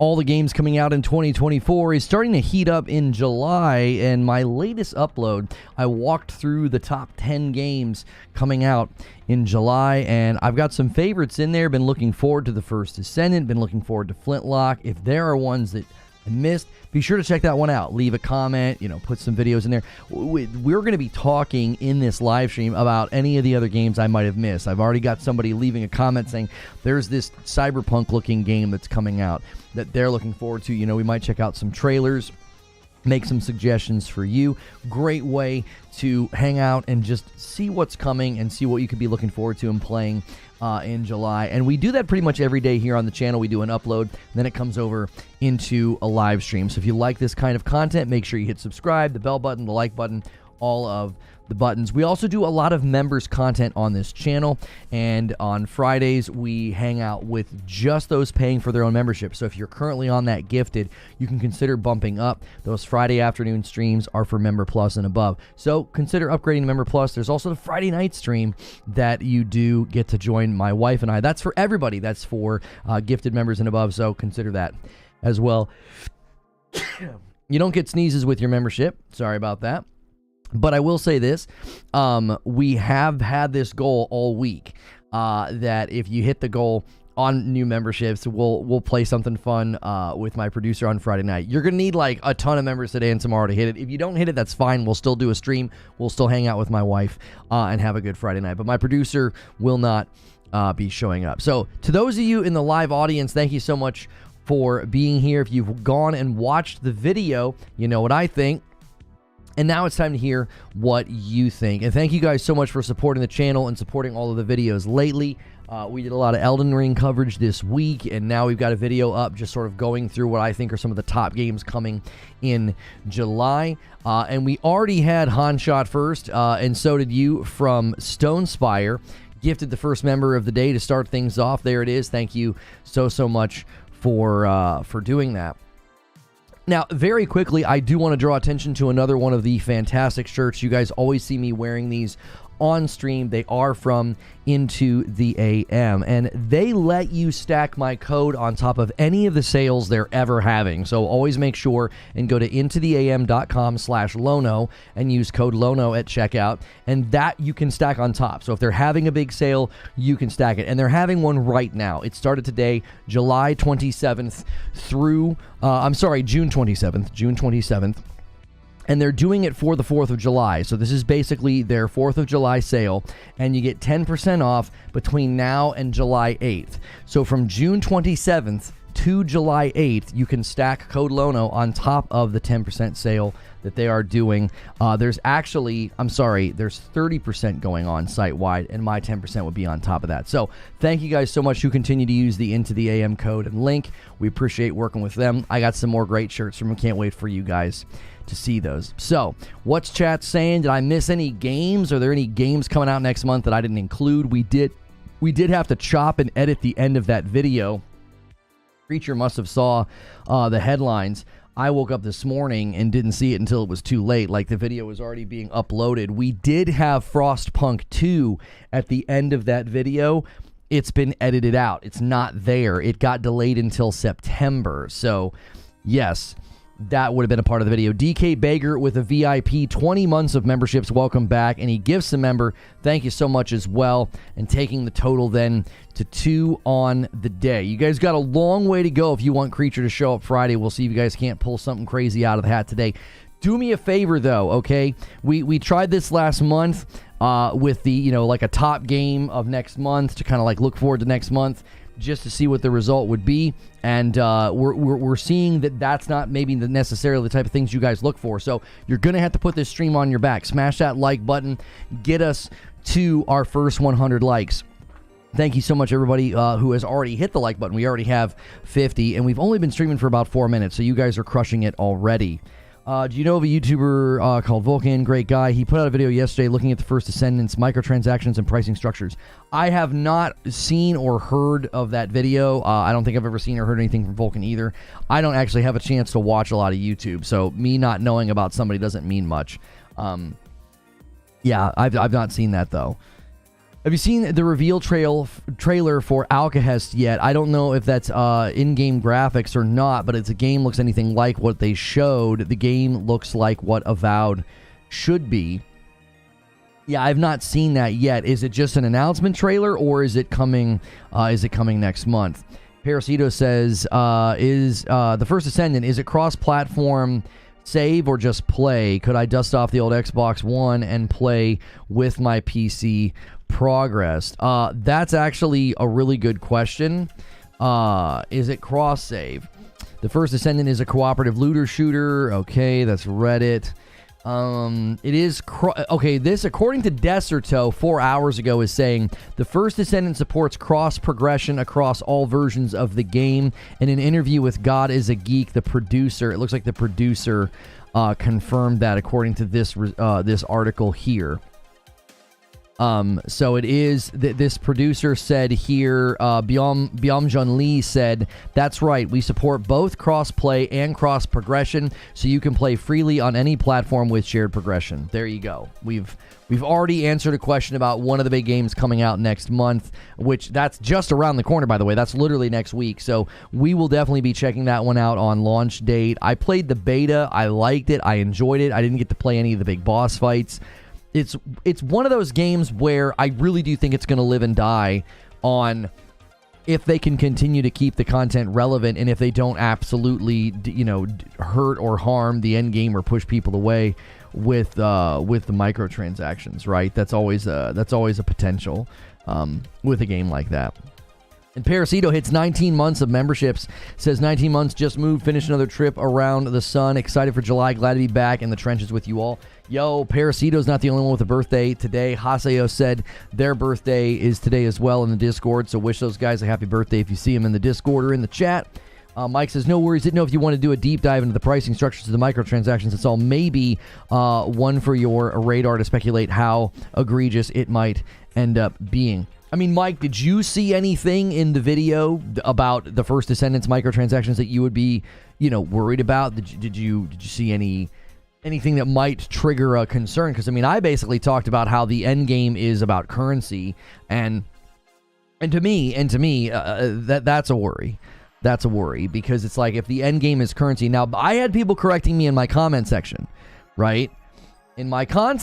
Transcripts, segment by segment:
all the games coming out in 2024 is starting to heat up in July, and my latest upload, I walked through the top 10 games coming out in July, and I've got some favorites in there. Been looking forward to the First Descendant, been looking forward to Flintlock. If there are ones that I missed, be sure to check that one out. Leave a comment, put some videos in there. We're going to be talking in this live stream about any of the other games I might have missed. I've already got somebody leaving a comment saying there's this cyberpunk looking game that's coming out that they're looking forward to. We might check out some trailers, make some suggestions for you. Great way to hang out and just see what's coming and see what you could be looking forward to and playing in July. And we do that pretty much every day here on the channel. We do an upload, and then it comes over into a live stream. So if you like this kind of content, make sure you hit subscribe, the bell button, the like button, all of the buttons. We also do a lot of members content on this channel, and on Fridays we hang out with just those paying for their own membership. So if you're currently on that gifted, you can consider bumping up. Those Friday afternoon streams are for Member Plus and above, so consider upgrading to Member Plus. There's also the Friday night stream that you do get to join my wife and I. That's for everybody. That's for gifted members and above, so consider that as well. You don't get sneezes with your membership. Sorry about that. But I will say this, we have had this goal all week, that if you hit the goal on new memberships, we'll play something fun with my producer on Friday night. You're going to need like a ton of members today and tomorrow to hit it. If you don't hit it, that's fine. We'll still do a stream. We'll still hang out with my wife and have a good Friday night. But my producer will not be showing up. So to those of you in the live audience, thank you so much for being here. If you've gone and watched the video, you know what I think. And now it's time to hear what you think. And thank you guys so much for supporting the channel and supporting all of the videos lately. We did a lot of Elden Ring coverage this week, and now we've got a video up just sort of going through what I think are some of the top games coming in July. And we already had Han Shot first, and so did you from Stone Spire. Gifted the first member of the day to start things off. There it is. Thank you so much for doing that. Now, very quickly, I do want to draw attention to another one of the fantastic shirts. You guys always see me wearing these on stream. They are from Into the AM, and they let you stack my code on top of any of the sales they're ever having. So always make sure and go to intotheam.com/Lono and use code Lono at checkout, and that you can stack on top. So if they're having a big sale, you can stack it, and they're having one right now. It started today, July 27th through June 27th. And they're doing it for the 4th of July. So this is basically their 4th of July sale, and you get 10% off between now and July 8th. So from June 27th to July 8th, you can stack code Lono on top of the 10% sale that they are doing. There's 30% going on site-wide, and my 10% would be on top of that. So thank you guys so much who continue to use the Into the AM code and link. We appreciate working with them. I got some more great shirts from them. Can't wait for you guys to see those. So what's chat saying? Did I miss any games? Are there any games coming out next month that I didn't include? We did have to chop and edit the end of that video. Creature must have saw the headlines. I woke up this morning and didn't see it until it was too late. Like, the video was already being uploaded. We did have Frostpunk 2 at the end of that video. It's been edited out. It's not there. It got delayed until September. So yes, that would have been a part of the video. DK Bager with a VIP 20 months of memberships. Welcome back. And he gives a member. Thank you so much as well. And taking the total then to 2 on the day. You guys got a long way to go if you want Creature to show up Friday. We'll see if you guys can't pull something crazy out of the hat today. Do me a favor though, okay? We tried this last month with the, like a top game of next month to kind of like look forward to next month, just to see what the result would be. And we're seeing that that's not maybe necessarily the type of things you guys look for. So you're going to have to put this stream on your back. Smash that like button. Get us to our first 100 likes. Thank you so much, everybody who has already hit the like button. We already have 50, and we've only been streaming for about 4 minutes, so you guys are crushing it already. Do you know of a YouTuber called Vulcan? Great guy. He put out a video yesterday looking at the First Descendants, microtransactions, and pricing structures. I have not seen or heard of that video. I don't think I've ever seen or heard anything from Vulcan either. I don't actually have a chance to watch a lot of YouTube, so me not knowing about somebody doesn't mean much. Yeah, I've not seen that, though. Have you seen the reveal trailer for Alcahest yet? I don't know if that's in-game graphics or not, but it's a game looks anything like what they showed. The game looks like what Avowed should be. Yeah, I've not seen that yet. Is it just an announcement trailer, or is it coming? Is it coming next month? Parasito says, "Is the First Descendant, is it cross-platform save or just play? Could I dust off the old Xbox One and play with my PC progress?" That's actually a really good question. Is it cross-save? The First Descendant is a cooperative looter shooter. Okay, that's Reddit. It is okay. This, according to Deserto 4 hours ago, is saying the First Descendant supports cross progression across all versions of the game. In an interview with God is a Geek, the producer, it looks like the producer confirmed that, according to this this article here. So it is this producer said here, Byom-Jun Lee said, "That's right. We support both cross-play and cross-progression, so you can play freely on any platform with shared progression." There you go. We've already answered a question about one of the big games coming out next month, which that's just around the corner, by the way. That's literally next week. So we will definitely be checking that one out on launch date. I played the beta. I liked it. I enjoyed it. I didn't get to play any of the big boss fights. It's one of those games where I really do think it's going to live and die on if they can continue to keep the content relevant, and if they don't absolutely, hurt or harm the end game or push people away with the microtransactions. Right? That's always a potential with a game like that. And Parasito hits 19 months of memberships. Says 19 months, just moved, finished another trip around the sun. Excited for July. Glad to be back in the trenches with you all. Yo, Parasito's not the only one with a birthday today. Haseo said their birthday is today as well in the Discord. So wish those guys a happy birthday if you see them in the Discord or in the chat. Mike says, no worries. Didn't know if you want to do a deep dive into the pricing structures of the microtransactions. It's all maybe one for your radar to speculate how egregious it might end up being. I mean, Mike, did you see anything in the video about the First Descendants microtransactions that you would be, worried about? Did you see anything that might trigger a concern? Because I mean, I basically talked about how the end game is about currency, and to me, that's a worry. That's a worry, because it's like, if the end game is currency. Now, I had people correcting me in my comment section, right? In my comment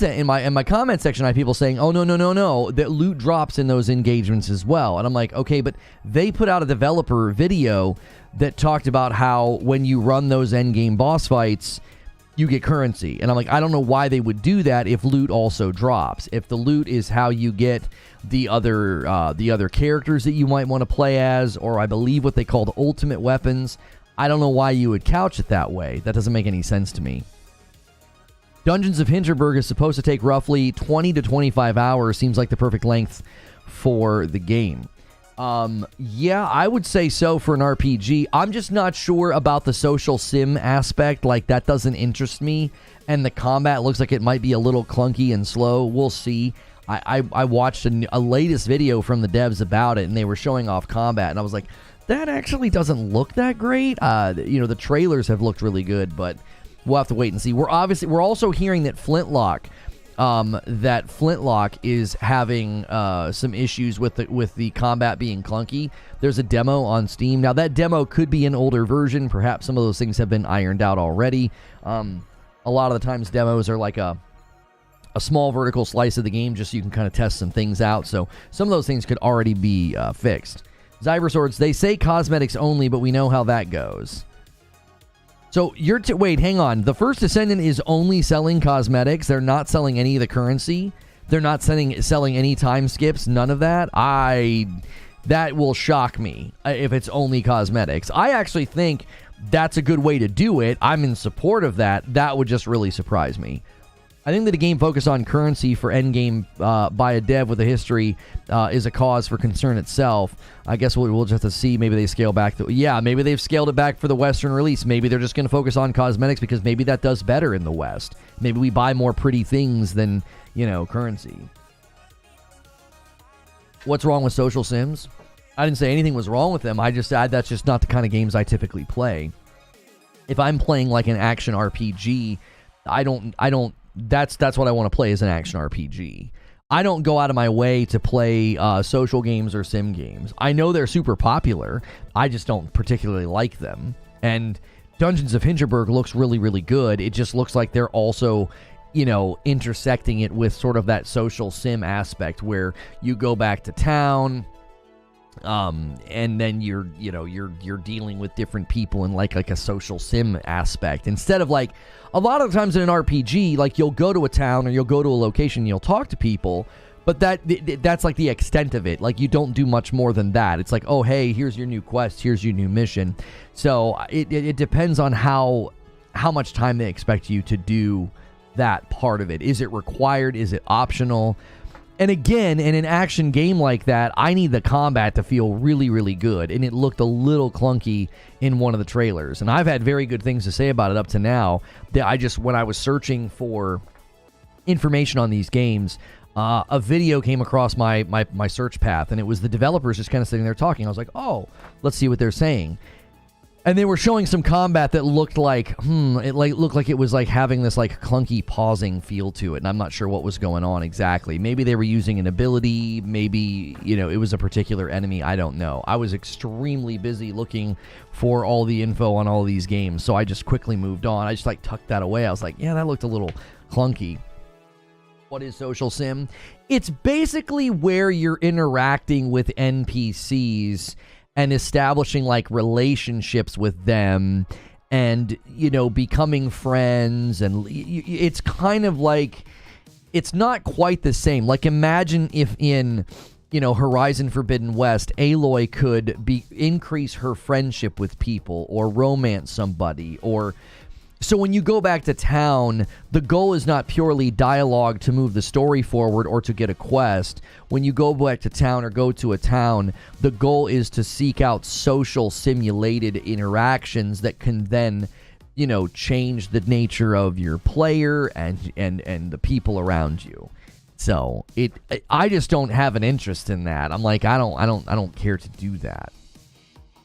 section, I had people saying, "Oh, no, that loot drops in those engagements as well." And I'm like, okay, but they put out a developer video that talked about how when you run those end game boss fights, you get currency. And I'm like, I don't know why they would do that if loot also drops. If the loot is how you get the other characters that you might want to play as, or I believe what they called ultimate weapons, I don't know why you would couch it that way. That doesn't make any sense to me. Dungeons of Hinterberg is supposed to take roughly 20 to 25 hours. Seems like the perfect length for the game. Yeah, I would say so for an RPG. I'm just not sure about the social sim aspect. Like, that doesn't interest me. And the combat looks like it might be a little clunky and slow. We'll see. I watched a latest video from the devs about it, and they were showing off combat. And I was like, that actually doesn't look that great. The trailers have looked really good, but we'll have to wait and see. We're also hearing that Flintlock is having some issues with the combat being clunky. There's a demo on Steam. Now, that demo could be an older version. Perhaps some of those things have been ironed out already. A lot of the times demos are like a small vertical slice of the game, just so you can kind of test some things out. So some of those things could already be fixed. Zyber Swords, they say cosmetics only, but we know how that goes. So wait, hang on. The First Descendant is only selling cosmetics. They're not selling any of the currency. They're not selling any time skips. None of that. That will shock me if it's only cosmetics. I actually think that's a good way to do it. I'm in support of that. That would just really surprise me. I think that a game focused on currency for endgame by a dev with a history is a cause for concern itself. I guess we'll just have to see. Maybe they scale back. Maybe they've scaled it back for the Western release. Maybe they're just going to focus on cosmetics because maybe that does better in the West. Maybe we buy more pretty things than, currency. What's wrong with social sims? I didn't say anything was wrong with them. I just said that's just not the kind of games I typically play. If I'm playing like an action RPG, I don't. That's what I want to play, is an action RPG. I don't go out of my way to play social games or sim games. I know they're super popular. I just don't particularly like them. And Dungeons of Hinterberg looks really, really good. It just looks like they're also, you know, intersecting it with sort of that social sim aspect where you go back to town, and then you're dealing with different people in like a social sim aspect, instead of like a lot of times in an RPG, like you'll go to a town or you'll go to a location and you'll talk to people, but that's like the extent of it. Like you don't do much more than that. It's like, oh hey, here's your new quest, here's your new mission. So it depends on how much time they expect you to do that part of it. Is it required? Is it optional? And again, in an action game like that, I need the combat to feel really, really good. And it looked a little clunky in one of the trailers. And I've had very good things to say about it up to now. That when I was searching for information on these games, a video came across my search path. And it was the developers just kind of sitting there talking. I was like, oh, let's see what they're saying. And they were showing some combat that looked like, looked like it was like having this like clunky pausing feel to it. And I'm not sure what was going on exactly. Maybe they were using an ability. Maybe, it was a particular enemy. I don't know. I was extremely busy looking for all the info on all these games. So I just quickly moved on. I just like tucked that away. I was like, yeah, that looked a little clunky. What is social sim? It's basically where you're interacting with NPCs and establishing like relationships with them and, becoming friends. And it's kind of like, it's not quite the same. Like imagine if in, Horizon Forbidden West, Aloy could increase her friendship with people or romance somebody. So when you go back to town, the goal is not purely dialogue to move the story forward or to get a quest. When you go back to town or go to a town, the goal is to seek out social simulated interactions that can then, change the nature of your player and the people around you. So I just don't have an interest in that. I'm like, I don't care to do that.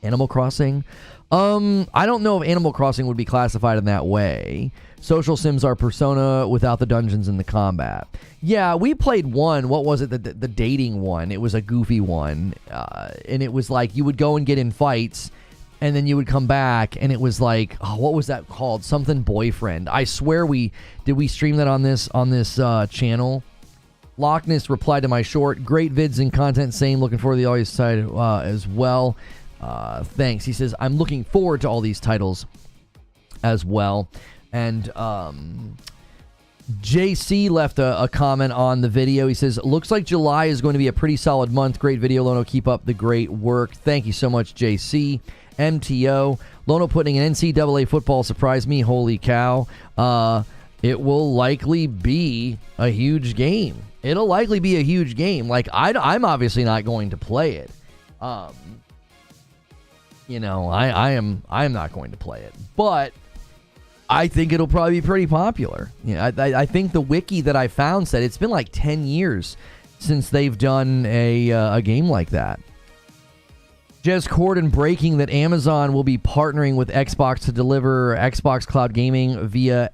Animal Crossing? I don't know if Animal Crossing would be classified in that way. Social sims are Persona without the dungeons and the combat. Yeah, we played one. What was it? The dating one. It was a goofy one. And it was like you would go and get in fights, and then you would come back, and it was like, what was that called? Something boyfriend. I swear we stream that on this channel. Loch Ness replied to my short. Great vids and content. Same. Looking forward to the audio side as well. Thanks. He says, I'm looking forward to all these titles as well. And JC left a comment on the video. He says, looks like July is going to be a pretty solid month. Great video, Lono. Keep up the great work. Thank you so much, JC. MTO. Lono putting an NCAA football surprised me. Holy cow. It will likely be a huge game. It'll likely be a huge game. Like, I'm obviously not going to play it. I'm not going to play it, but I think it'll probably be pretty popular. I think the wiki that I found said it's been like 10 years since they've done a game like that. Jez Corden breaking that Amazon will be partnering with Xbox to deliver Xbox Cloud Gaming via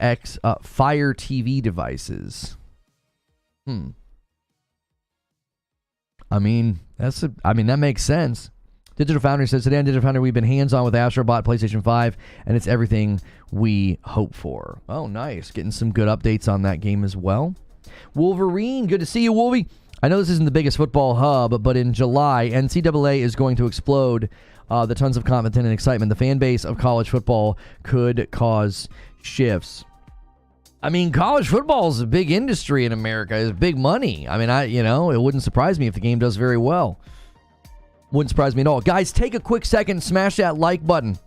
Fire TV devices. I mean, that makes sense. Digital Foundry says, today on Digital Foundry, we've been hands-on with Astrobot, PlayStation 5, and it's everything we hope for. Oh, nice. Getting some good updates on that game as well. Wolverine, good to see you, Wolvie. I know this isn't the biggest football hub, but in July, NCAA is going to explode the tons of content and excitement. The fan base of college football could cause shifts. I mean, college football is a big industry in America. It's big money. I mean, it wouldn't surprise me if the game does very well. Wouldn't surprise me at all. Guys, take a quick second, smash that like button.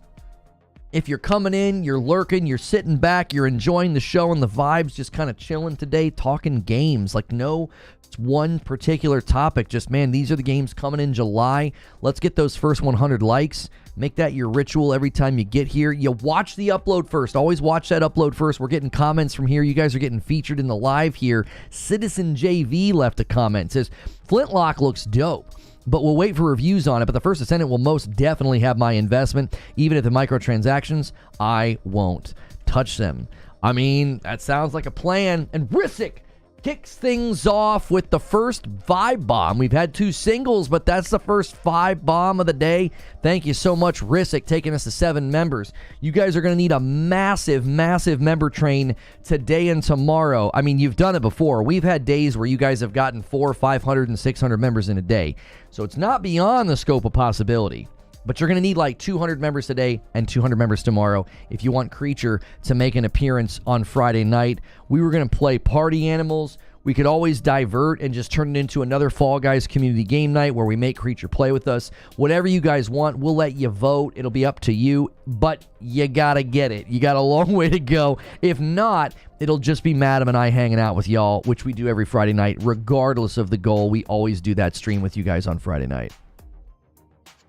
If you're coming in, you're lurking, you're sitting back, you're enjoying the show and the vibes, just kind of chilling today, talking games. Like, no, it's one particular topic. Just, man, these are the games coming in July. Let's get those first 100 likes. Make that your ritual every time you get here. You watch the upload first. Always watch that upload first. We're getting comments from here. You guys are getting featured in the live here. Citizen JV left a comment. Says, Flintlock looks dope, but we'll wait for reviews on it. But the First Descendant will most definitely have my investment. Even if the microtransactions, I won't touch them. I mean, that sounds like a plan. And Risick, kicks things off with the first vibe bomb. We've had 2 singles, but that's the first vibe bomb of the day. Thank you so much, Rissick, taking us to 7 members. You guys are going to need a massive, massive member train today and tomorrow. I mean, you've done it before. We've had days where you guys have gotten 400, 500, and 600 members in a day. So it's not beyond the scope of possibility. But you're going to need like 200 members today and 200 members tomorrow if you want Creature to make an appearance on Friday night. We were going to play Party Animals. We could always divert and just turn it into another Fall Guys community game night where we make Creature play with us. Whatever you guys want, we'll let you vote. It'll be up to you, but you got to get it. You got a long way to go. If not, it'll just be Madam and I hanging out with y'all, which we do every Friday night, regardless of the goal. We always do that stream with you guys on Friday night.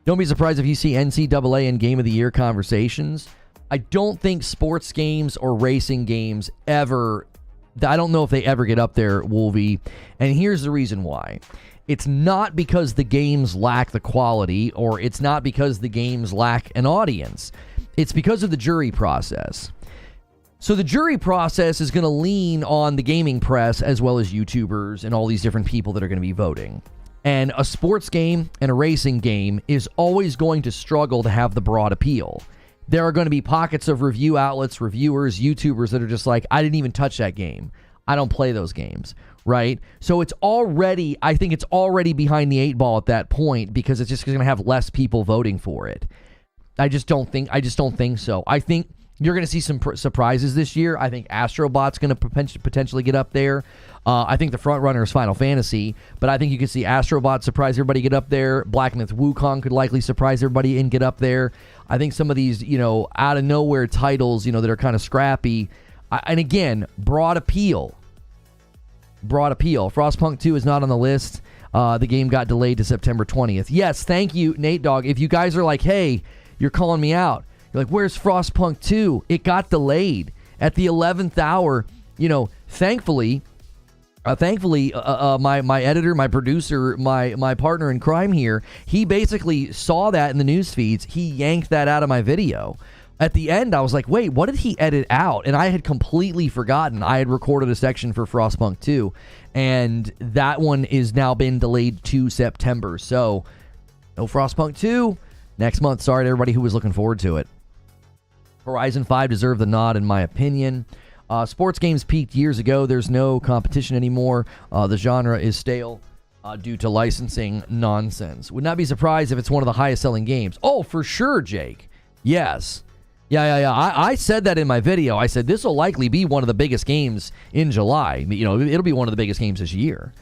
Don't be surprised if you see NCAA and Game of the Year conversations. I don't think sports games or racing games ever, I don't know if they ever get up there, Wolvie. And here's the reason why. It's not because the games lack the quality, or it's not because the games lack an audience. It's because of the jury process. So the jury process is going to lean on the gaming press as well as YouTubers and all these different people that are going to be voting. And a sports game and a racing game is always going to struggle to have the broad appeal. There are going to be pockets of review outlets, reviewers, YouTubers that are just like, I didn't even touch that game. I don't play those games, right? So it's already, I think it's already behind the 8 ball at that point because it's just going to have less people voting for it. I just don't think so. I think you're going to see some surprises this year. I think Astrobot's going to potentially get up there. I think the front runner is Final Fantasy, but I think you could see Astrobot surprise everybody, get up there. Black Myth Wukong could likely surprise everybody and get up there. I think some of these, out of nowhere titles, that are kind of scrappy. And again, broad appeal. Frostpunk 2 is not on the list. The game got delayed to September 20th. Yes, thank you, Nate Dogg. If you guys are like, hey, you're calling me out. You're like, where's Frostpunk 2? It got delayed at the 11th hour. Thankfully, my editor, my producer, my partner in crime here, he basically saw that in the news feeds. He yanked that out of my video. At the end, I was like, wait, what did he edit out? And I had completely forgotten. I had recorded a section for Frostpunk 2, and that one is now been delayed to September. So, no Frostpunk 2 next month. Sorry to everybody who was looking forward to it. Horizon 5 deserved the nod, in my opinion. Sports games peaked years ago. There's no competition anymore. The genre is stale due to licensing nonsense. Would not be surprised if it's one of the highest selling games. Oh, for sure, Jake. Yes. Yeah. I said that in my video. I said this will likely be one of the biggest games in July. It'll be one of the biggest games this year.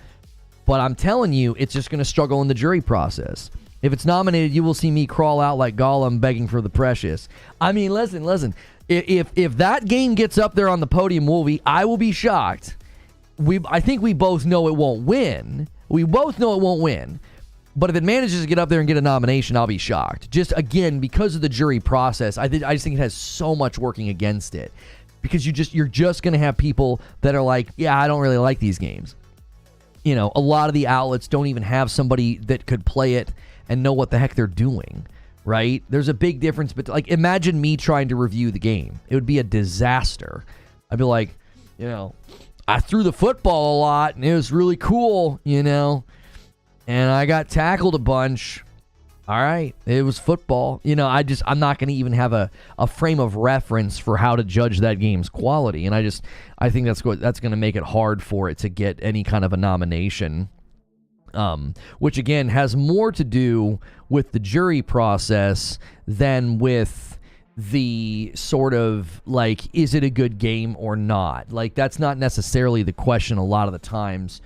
But I'm telling you, it's just going to struggle in the jury process. If it's nominated, you will see me crawl out like Gollum begging for the precious. I mean, listen. If that game gets up there on the podium, Wolvie, I will be shocked. I think we both know it won't win. But if it manages to get up there and get a nomination, I'll be shocked. Just, again, because of the jury process, I just think it has so much working against it. Because you're just going to have people that are like, yeah, I don't really like these games. A lot of the outlets don't even have somebody that could play it and know what the heck they're doing, right? There's a big difference. But imagine me trying to review the game. It would be a disaster. I'd be like, I threw the football a lot and it was really cool, and I got tackled a bunch. All right, it was football. I'm not going to even have a frame of reference for how to judge that game's quality. And I think that's going to make it hard for it to get any kind of a nomination. Which again has more to do with the jury process than with the sort of like, is it a good game or not? Like, that's not necessarily the question a lot of the times.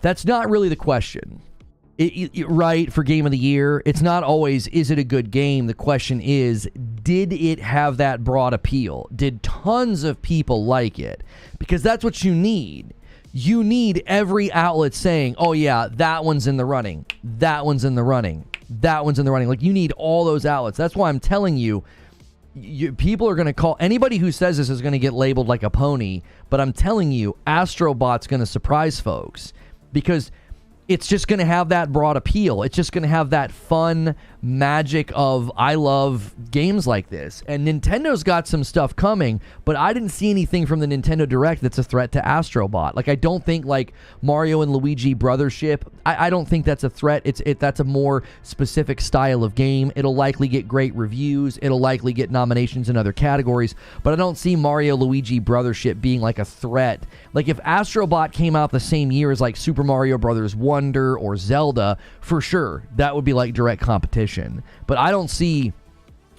That's not really the question. Right, for Game of the Year, it's not always, is it a good game? The question is, did it have that broad appeal? Did tons of people like it? Because that's what you need. You need every outlet saying, oh yeah, that one's in the running. That one's in the running. That one's in the running. Like, you need all those outlets. That's why I'm telling you, people are going to call, anybody who says this is going to get labeled like a pony, but I'm telling you, Astrobot's going to surprise folks. Because it's just going to have that broad appeal. It's just going to have that fun magic of, I love games like this. And Nintendo's got some stuff coming, but I didn't see anything from the Nintendo Direct that's a threat to Astrobot. Like, I don't think, like, Mario and Luigi Brothership, I don't think that's a threat. That's a more specific style of game. It'll likely get great reviews. It'll likely get nominations in other categories, but I don't see Mario Luigi Brothership being, like, a threat. Like, if Astrobot came out the same year as, like, Super Mario Brothers Wonder or Zelda, for sure, that would be, like, direct competition. But I don't see,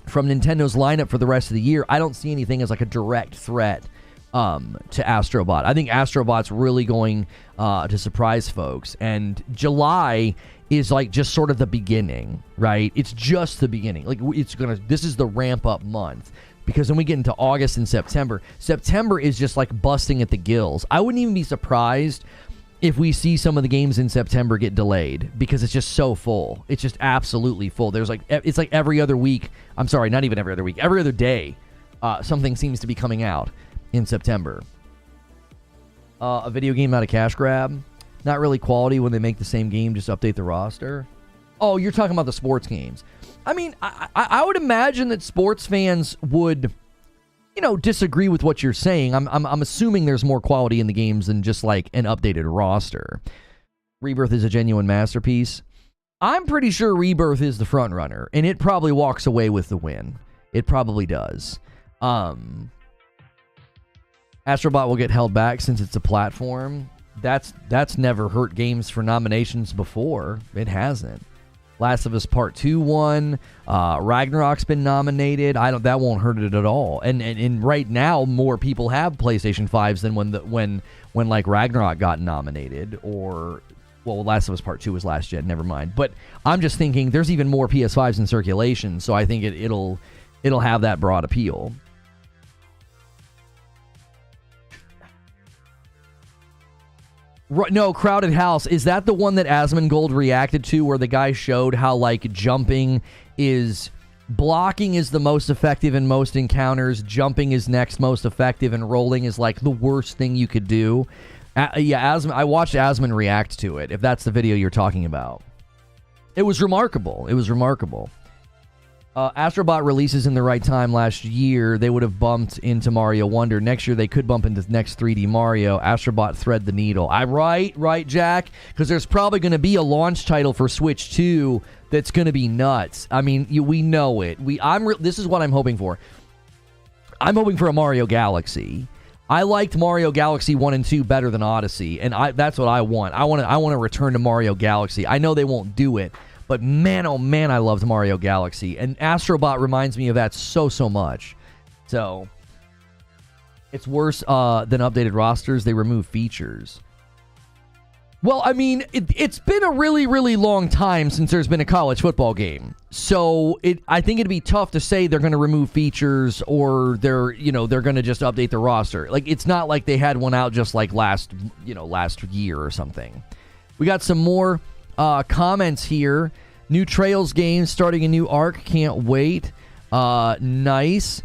from Nintendo's lineup for the rest of the year, I don't see anything as like a direct threat to Astrobot. I think Astrobot's really going to surprise folks. And July is like just sort of the beginning, right? It's just the beginning. Like, this is the ramp up month. Because when we get into August and September is just like busting at the gills. I wouldn't even be surprised if we see some of the games in September get delayed, because it's just so full. It's just absolutely full. There's like, it's like every other week. I'm sorry, not even every other week. Every other day, something seems to be coming out in September. A video game out of cash grab. Not really quality when they make the same game, just update the roster. Oh, you're talking about the sports games. I mean, I would imagine that sports fans would, disagree with what you're saying. I'm assuming there's more quality in the games than just like an updated roster. Rebirth is a genuine masterpiece. I'm pretty sure Rebirth is the front runner, and it probably walks away with the win. It probably does. Astrobot will get held back since it's a platform. That's never hurt games for nominations before. It hasn't. Last of Us Part 2 won. Ragnarok's been nominated. That won't hurt it at all. And right now, more people have PlayStation 5s than when like Ragnarok got nominated. Or, well, Last of Us Part 2 was last gen. Never mind. But I'm just thinking there's even more PS5s in circulation, so I think it'll have that broad appeal. No, Crowded House. Is that the one that Asmongold reacted to, where the guy showed how, like, blocking is the most effective in most encounters, jumping is next most effective, and rolling is, like, the worst thing you could do? Yeah, I watched Asmon react to it, if that's the video you're talking about. It was remarkable. Astrobot releases in the right time last year. They would have bumped into Mario Wonder. Next year, they could bump into the next 3D Mario. Astrobot thread the needle. Right, Jack? Because there's probably going to be a launch title for Switch 2 that's going to be nuts. I mean, we know it. This is what I'm hoping for. I'm hoping for a Mario Galaxy. I liked Mario Galaxy 1 and 2 better than Odyssey, and that's what I want. I want to return to Mario Galaxy. I know they won't do it, but man, oh man, I loved Mario Galaxy. And Astrobot reminds me of that so much. So, it's worse than updated rosters. They remove features. Well, I mean, it's been a really, really long time since there's been a college football game. So, I think it'd be tough to say they're going to remove features or they're going to just update the roster. Like, it's not like they had one out just like last year or something. We got some more comments here. New Trails game starting a new arc. Can't wait. Nice.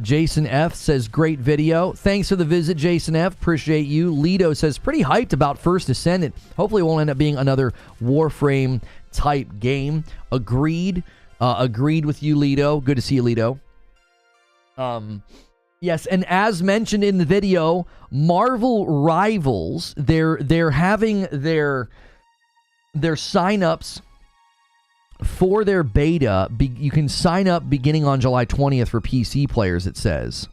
Jason F says great video. Thanks for the visit, Jason F. Appreciate you. Lido says pretty hyped about First Descendant. Hopefully it won't end up being another Warframe type game. Agreed. Agreed with you, Lido. Good to see you, Lido. Yes, and as mentioned in the video, Marvel Rivals, they're having their signups for their beta. You can sign up beginning on July 20th for PC players, it says.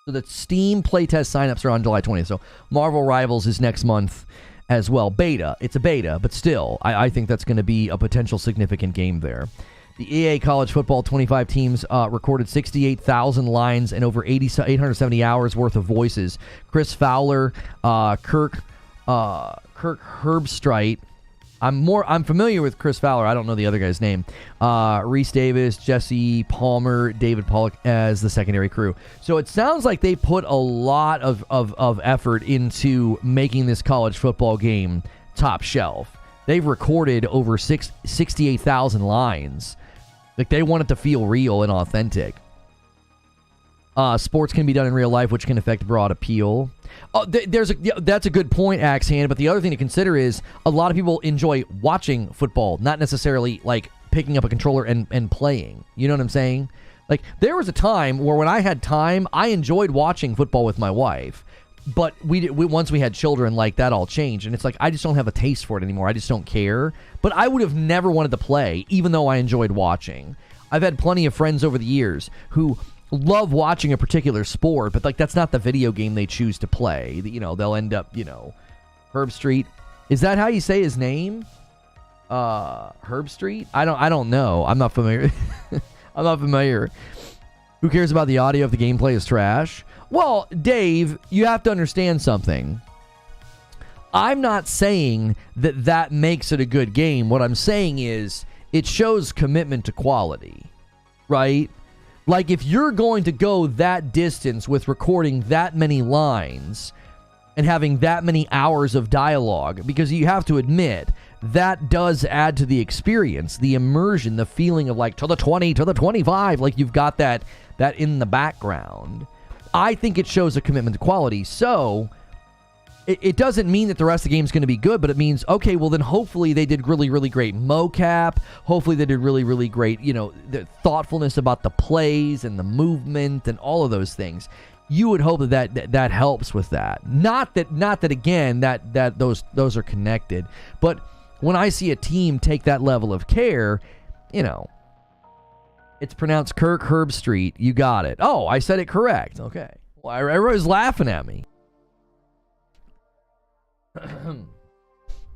So the Steam playtest signups are on July 20th. So Marvel Rivals is next month as well. Beta. It's a beta, but still, I think that's going to be a potential significant game there. The EA College Football 25 teams recorded 68,000 lines and over 870 hours worth of voices. Chris Fowler, Kirk Herbstreit. I'm familiar with Chris Fowler. I don't know the other guy's name. Reese Davis, Jesse Palmer, David Pollock as the secondary crew. So it sounds like they put a lot of effort into making this college football game top shelf. They've recorded over 68,000 lines. Like, they want it to feel real and authentic. Sports can be done in real life, which can affect broad appeal. That's a good point, Axe Hand. But the other thing to consider is a lot of people enjoy watching football, not necessarily like picking up a controller and playing. You know what I'm saying? Like, there was a time where when I had time, I enjoyed watching football with my wife. But once we had children, like, that all changed. And it's like, I just don't have a taste for it anymore. I just don't care. But I would have never wanted to play, even though I enjoyed watching. I've had plenty of friends over the years who love watching a particular sport, but, like, that's not the video game they choose to play. You know, they'll end up, Herb Street. Is that how you say his name? Herb Street? I don't know. I'm not familiar. I'm not familiar. Who cares about the audio if the gameplay is trash? Well, Dave, you have to understand something. I'm not saying that makes it a good game. What I'm saying is it shows commitment to quality, right? Like, if you're going to go that distance with recording that many lines and having that many hours of dialogue, because you have to admit, that does add to the experience, the immersion, the feeling of like to the 20, to the 25, like you've got that in the background. I think it shows a commitment to quality. So it doesn't mean that the rest of the game is going to be good, but it means, okay, well then hopefully they did really, really great mocap. Hopefully they did really, really great, the thoughtfulness about the plays and the movement and all of those things. You would hope that helps with that. Not that again, that those are connected, but when I see a team take that level of care, it's pronounced Kirk Herb Street. You got it. Oh, I said it correct. Okay. Well, everybody's laughing at me.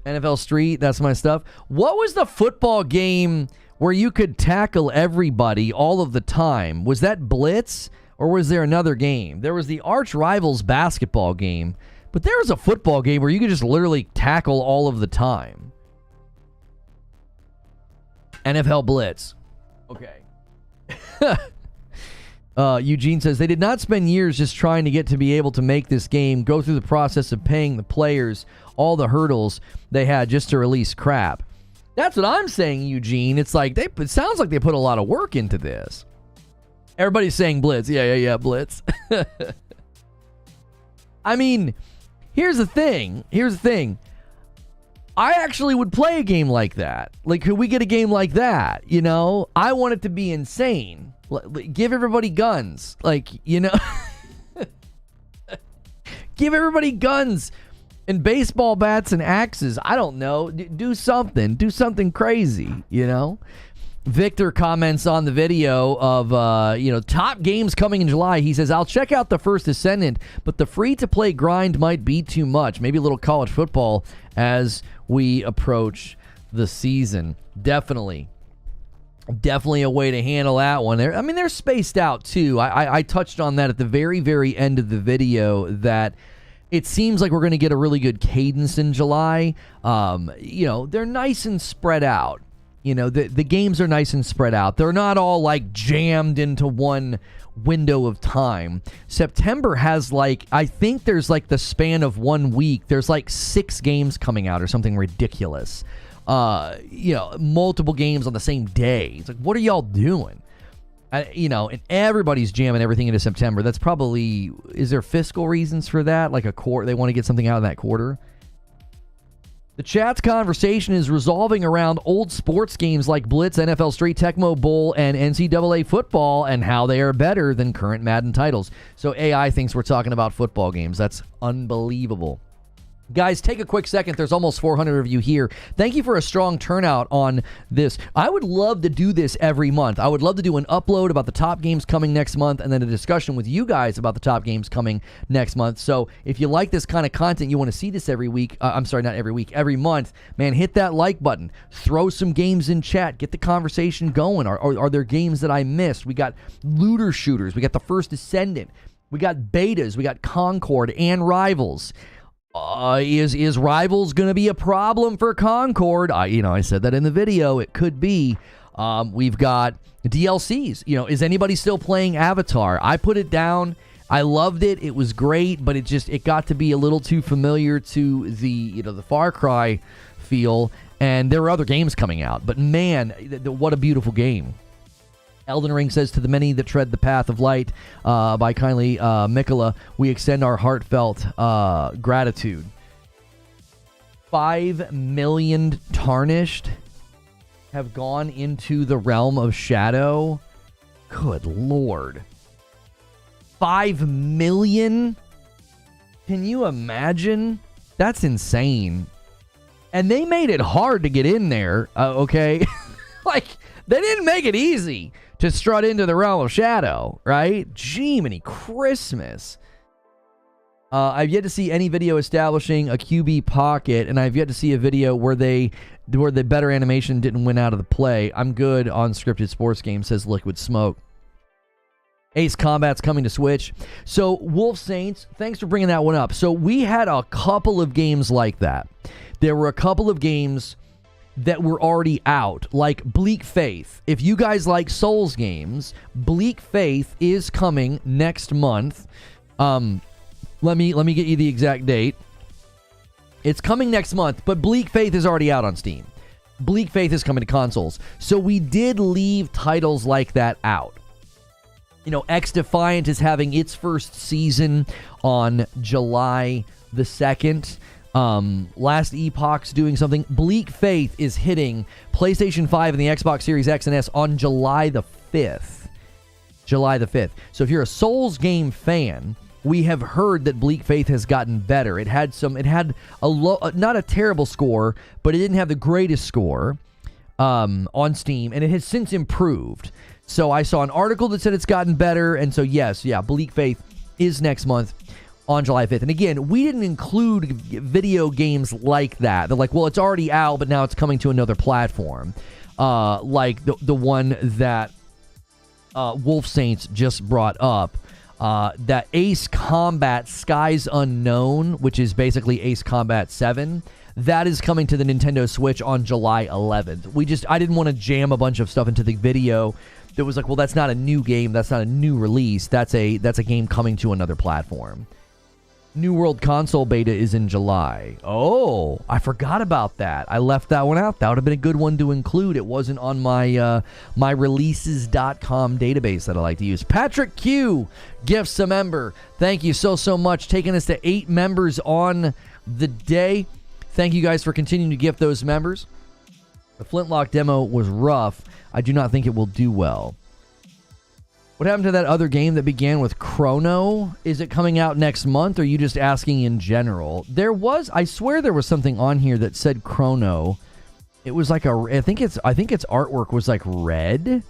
NFL Street, that's my stuff. What was the football game where you could tackle everybody all of the time? Was that Blitz, or was there another game? There was the Arch Rivals basketball game, but there was a football game where you could just literally tackle all of the time. NFL Blitz. Okay. Eugene says, they did not spend years just trying to get to be able to make this game, go through the process of paying the players all the hurdles they had just to release crap. That's what I'm saying, Eugene. It's like, it sounds like they put a lot of work into this. Everybody's saying Blitz. Yeah, Blitz. I mean, here's the thing. I actually would play a game like that. Like, could we get a game like that? I want it to be insane. Give everybody guns. Give everybody guns and baseball bats and axes. I don't know. Do something. Do something crazy, Victor comments on the video of, top games coming in July. He says, I'll check out the First Descendant, but the free-to-play grind might be too much. Maybe a little college football as we approach the season. Definitely a way to handle that one. They're spaced out, too. I touched on that at the very, very end of the video, that it seems like we're going to get a really good cadence in July. They're nice and spread out. The games are nice and spread out. They're not all like jammed into one window of time. September has I think there's the span of 1 week. There's 6 games coming out or something ridiculous. Multiple games on the same day. It's like, what are y'all doing? And everybody's jamming everything into September. That's probably, is there fiscal reasons for that? Like a quarter, they want to get something out of that quarter. The chat's conversation is resolving around old sports games like Blitz, NFL Street, Tecmo Bowl, and NCAA Football, and how they are better than current Madden titles. So AI thinks we're talking about football games. That's unbelievable. Guys, take a quick second. There's almost 400 of you here. Thank you for a strong turnout on this. I would love to do this every month. I would love to do an upload about the top games coming next month, and then a discussion with you guys about the top games coming next month. So if you like this kind of content, you want to see this every week, every month, man, hit that like button. Throw some games in chat. Get the conversation going. Are there games that I missed? We got looter shooters. We got the First Descendant. We got betas. We got Concord and Rivals. Is Rivals going to be a problem for Concord? I said that in the video. It could be. We've got DLCs. Is anybody still playing Avatar? I put it down. I loved it. It was great, but it got to be a little too familiar to the Far Cry feel. And there were other games coming out, but man, what a beautiful game. Elden Ring says, to the many that tread the path of light, by kindly Mikola, we extend our heartfelt gratitude. 5 million tarnished have gone into the realm of shadow. Good Lord. 5 million? Can you imagine? That's insane. And they made it hard to get in there, okay? Like, they didn't make it easy to strut into the realm of shadow, right? Jiminy Christmas. I've yet to see any video establishing a QB pocket, and I've yet to see a video where the better animation didn't win out of the play. I'm good on scripted sports games, says Liquid Smoke. Ace Combat's coming to Switch. So, Wolf Saints, thanks for bringing that one up. So, we had a couple of games like that. There were a couple of games that were already out, like Bleak Faith. If you guys like Souls games, Bleak Faith is coming next month. Let me get you the exact date. It's coming next month, but Bleak Faith is already out on Steam. Bleak Faith is coming to consoles. So we did leave titles like that out. You know, X Defiant is having its first season on July the 2nd. Last Epoch's doing something. Bleak Faith is hitting PlayStation 5 and the Xbox Series X and S on July the 5th. July the 5th. So if you're a Souls game fan, we have heard that Bleak Faith has gotten better. It had a low, not a terrible score, but it didn't have the greatest score on Steam, and it has since improved. So I saw an article that said it's gotten better, and so yes, Bleak Faith is next month on July 5th. And again, we didn't include video games like that. They're like, well, it's already out, but now it's coming to another platform. Like the one that Wolf Saints just brought up. That Ace Combat Skies Unknown, which is basically Ace Combat 7, that is coming to the Nintendo Switch on July 11th. I didn't want to jam a bunch of stuff into the video that was like, well, that's not a new game, that's not a new release, that's a game coming to another platform. New World Console Beta is in July. Oh, I forgot about that. I left that one out. That would have been a good one to include. It wasn't on my my releases.com database that I like to use. Patrick Q gifts a member. Thank you so much. Taking us to 8 members on the day. Thank you guys for continuing to gift those members. The Flintlock demo was rough. I do not think it will do well. What happened to that other game that began with Chrono? Is it coming out next month, or are you just asking in general? I swear there was something on here that said Chrono. It was like I think its artwork was like red.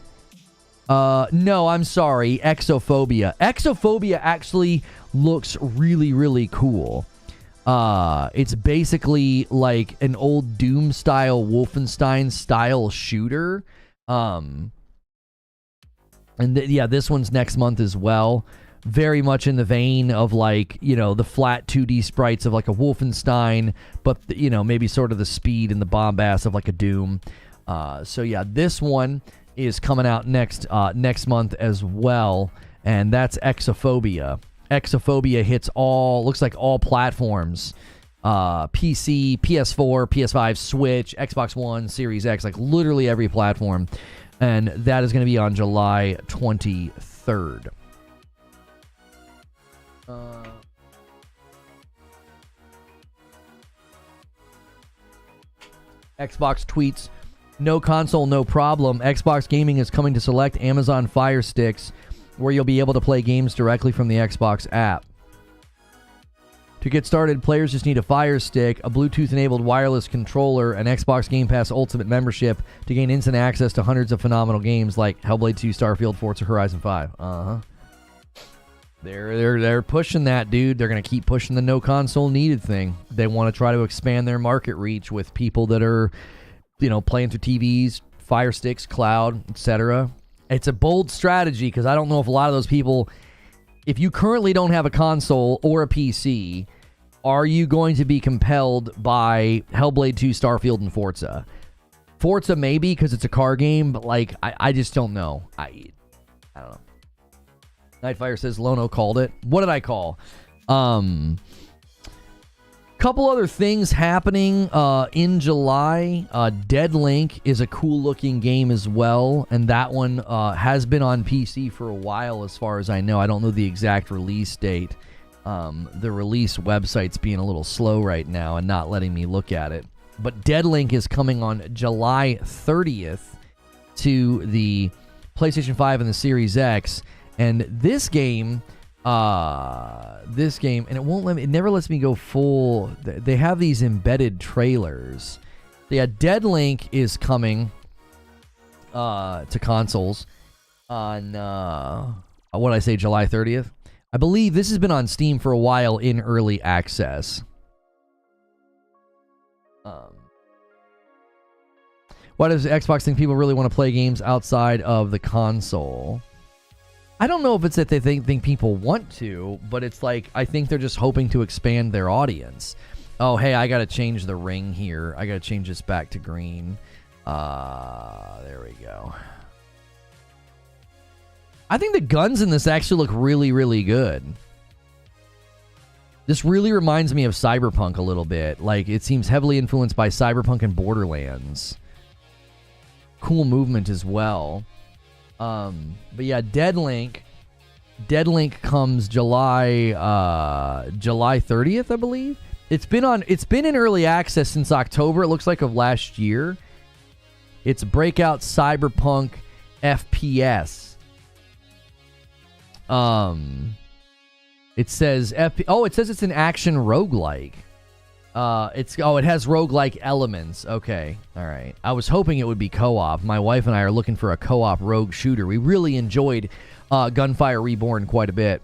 No, I'm sorry, Exophobia. Exophobia actually looks really, really cool. It's basically like an old Doom style, Wolfenstein style shooter. And this one's next month as well. Very much in the vein of like, you know, the flat 2D sprites of like a Wolfenstein, but, you know, maybe sort of the speed and the bombast of like a Doom. This one is coming out next month as well, and that's Exophobia. Exophobia hits looks like all platforms. PC, PS4, PS5, Switch, Xbox One, Series X, like literally every platform. And that is going to be on July 23rd. Xbox tweets, no console, no problem. Xbox Gaming is coming to select Amazon Fire Sticks, where you'll be able to play games directly from the Xbox app. To get started, players just need a Fire Stick, a Bluetooth-enabled wireless controller, an Xbox Game Pass Ultimate membership to gain instant access to hundreds of phenomenal games like Hellblade 2, Starfield, Forza Horizon 5. They're pushing that, dude. They're going to keep pushing the no console needed thing. They want to try to expand their market reach with people that are, you know, playing through TVs, Fire Sticks, cloud, etc. It's a bold strategy because I don't know if a lot of those people... If you currently don't have a console or a PC, are you going to be compelled by Hellblade 2, Starfield, and Forza? Forza maybe because it's a car game, but like I just don't know. I don't know. Nightfire says Lono called it. What did I call? Couple other things happening in July. Dead Link is a cool looking game as well, and that one has been on PC for a while as far as I know. I don't know the exact release date. The release website's being a little slow right now and not letting me look at it. But Dead Link is coming on July 30th to the PlayStation 5 and the Series X, and this game, and it won't let me, it never lets me go full. They have these embedded trailers. Yeah, Dead Link is coming to consoles on what did I say, July 30th? I believe this has been on Steam for a while in early access. Why does Xbox think people really want to play games outside of the console? I don't know if it's that they think people want to, but it's like, I think they're just hoping to expand their audience. Oh, hey, I got to change the ring here. I got to change this back to green. There we go. I think the guns in this actually look really, really good. This really reminds me of Cyberpunk a little bit. Like, it seems heavily influenced by Cyberpunk and Borderlands. Cool movement as well. But yeah, Dead Link comes July 30th, I believe. It's been in early access since October, it looks like, of last year. It's breakout cyberpunk FPS. It says it's an action roguelike. It has roguelike elements. Okay. All right. I was hoping it would be co-op. My wife and I are looking for a co-op rogue shooter. We really enjoyed Gunfire Reborn quite a bit.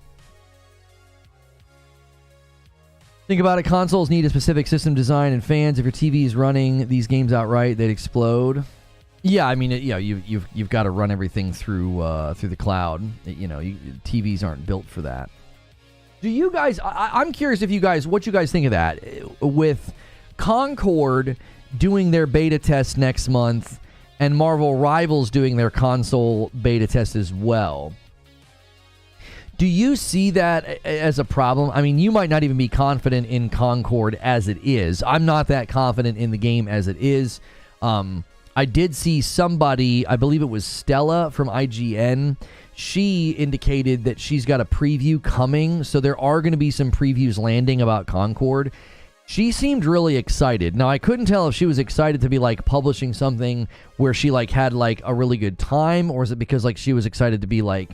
Think about it. Consoles need a specific system design and fans. If your TV is running these games outright, they'd explode. Yeah, I mean, you've got to run everything through the cloud. TVs aren't built for that. Do you guys, I'm curious what you guys think of that. With Concord doing their beta test next month and Marvel Rivals doing their console beta test as well. Do you see that as a problem? I mean, you might not even be confident in Concord as it is. I'm not that confident in the game as it is. I did see somebody, I believe it was Stella from IGN, she indicated that she's got a preview coming, so there are going to be some previews landing about Concord. She seemed really excited. Now, I couldn't tell if she was excited to be, like, publishing something where she, like, had, like, a really good time, or is it because, like, she was excited to be, like,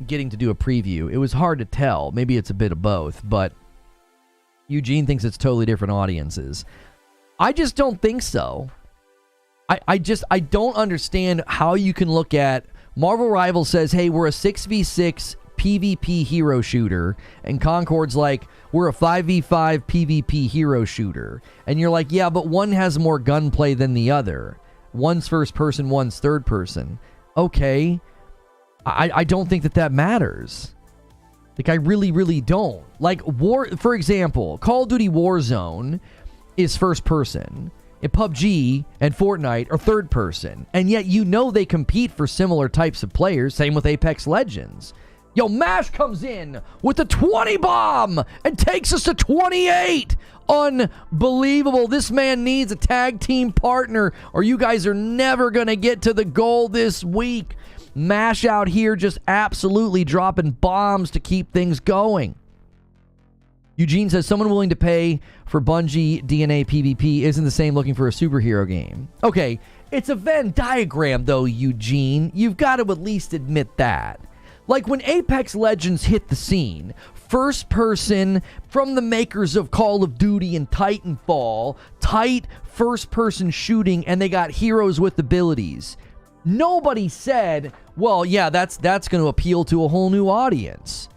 getting to do a preview? It was hard to tell. Maybe it's a bit of both, but Eugene thinks it's totally different audiences. I just don't think so. I don't understand how you can look at Marvel Rivals says, hey, we're a 6v6 PvP hero shooter, and Concord's like, we're a 5v5 PvP hero shooter. And you're like, yeah, but one has more gunplay than the other. One's first person, one's third person. Okay. I don't think that matters. Like, I really, really don't. Like, for example, Call of Duty Warzone is first person. And PUBG and Fortnite are third person. And yet they compete for similar types of players. Same with Apex Legends. Yo, MASH comes in with the 20 bomb and takes us to 28. Unbelievable. This man needs a tag team partner or you guys are never going to get to the goal this week. MASH out here just absolutely dropping bombs to keep things going. Eugene says, someone willing to pay for Bungie DNA PvP isn't the same looking for a superhero game. Okay, it's a Venn diagram, though, Eugene. You've got to at least admit that. Like, when Apex Legends hit the scene, first person from the makers of Call of Duty and Titanfall, tight first-person shooting, and they got heroes with abilities. Nobody said, well, yeah, that's going to appeal to a whole new audience.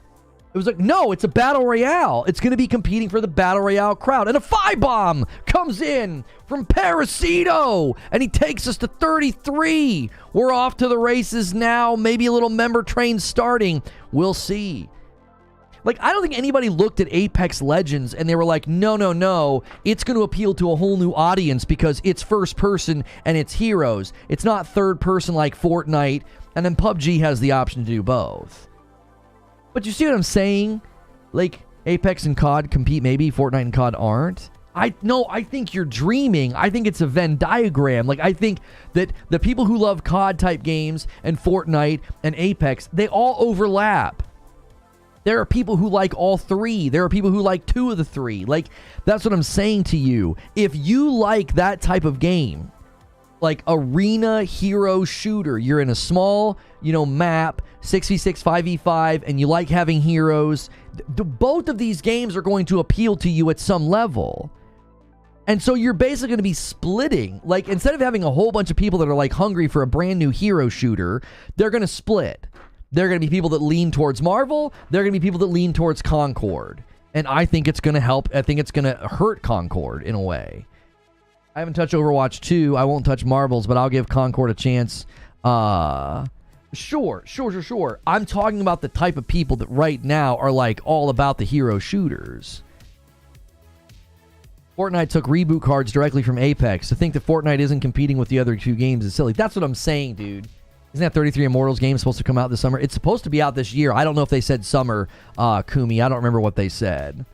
It was like, no, it's a battle royale. It's going to be competing for the battle royale crowd. And a 5-bomb comes in from Parasito, and he takes us to 33. We're off to the races now. Maybe a little member train starting. We'll see. Like, I don't think anybody looked at Apex Legends and they were like, no, it's going to appeal to a whole new audience because it's first person and it's heroes. It's not third person like Fortnite, and then PUBG has the option to do both. But you see what I'm saying? Like, Apex and COD compete maybe, Fortnite and COD aren't. I think you're dreaming. I think it's a Venn diagram. Like, I think that the people who love COD type games and Fortnite and Apex, they all overlap. There are people who like all three. There are people who like two of the three. Like, that's what I'm saying to you. If you like that type of game, like arena hero shooter, you're in a small, map, 6v6, 5v5, and you like having heroes, both of these games are going to appeal to you at some level. And so you're basically going to be splitting. Like, instead of having a whole bunch of people that are like hungry for a brand new hero shooter, they're going to split. There are going to be people that lean towards Marvel. There are going to be people that lean towards Concord. And I think it's going to help. I think it's going to hurt Concord in a way. I haven't touched Overwatch 2. I won't touch Marbles, but I'll give Concord a chance. Sure. I'm talking about the type of people that right now are like all about the hero shooters. Fortnite took reboot cards directly from Apex. To think that Fortnite isn't competing with the other two games is silly. That's what I'm saying, dude. Isn't that 33 Immortals game supposed to come out this summer? It's supposed to be out this year. I don't know if they said summer, Kumi. I don't remember what they said.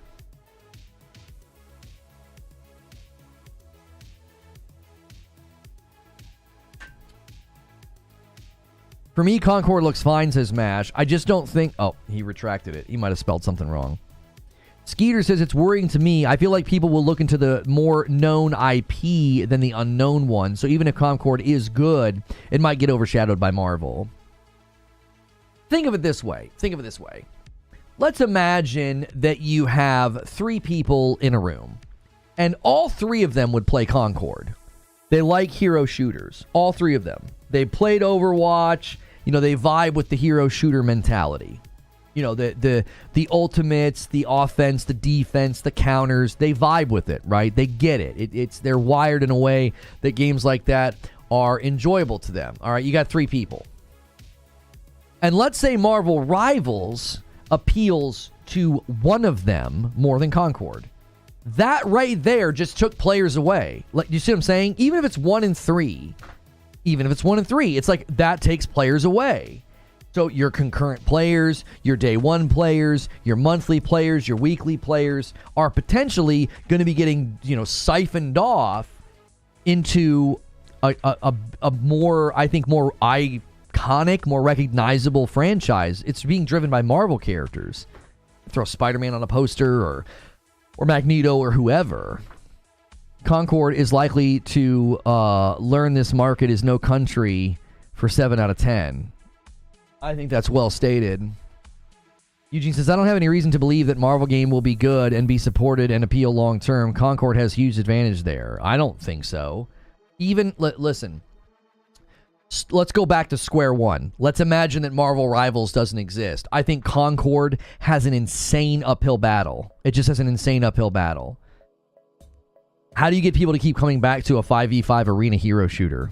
For me, Concord looks fine, says Mash. I just don't think... Oh, he retracted it. He might have spelled something wrong. Skeeter says, it's worrying to me. I feel like people will look into the more known IP than the unknown one. So even if Concord is good, it might get overshadowed by Marvel. Think of it this way. Let's imagine that you have 3 people in a room, and all 3 of them would play Concord. They like hero shooters. All 3 of them. They played Overwatch. They vibe with the hero shooter mentality. The ultimates, the offense, the defense, the counters, they vibe with it, right? They get it. They're wired in a way that games like that are enjoyable to them. All right, you got 3 people. And let's say Marvel Rivals appeals to one of them more than Concord. That right there just took players away. Like, you see what I'm saying? Even if it's 1 in 3, it's like that takes players away. So your concurrent players, your day one players, your monthly players, your weekly players are potentially going to be getting, siphoned off into a more, I think, more iconic, more recognizable franchise. It's being driven by Marvel characters. Throw Spider-Man on a poster or Magneto or whoever. Concord is likely to learn this market is no country for 7 out of 10. I think that's well stated. Eugene says, I don't have any reason to believe that Marvel game will be good and be supported and appeal long term. Concord has huge advantage there. I don't think so. Listen, let's go back to square one. Let's imagine that Marvel Rivals doesn't exist. I think Concord has an insane uphill battle. It just has an insane uphill battle. How do you get people to keep coming back to a 5v5 arena hero shooter?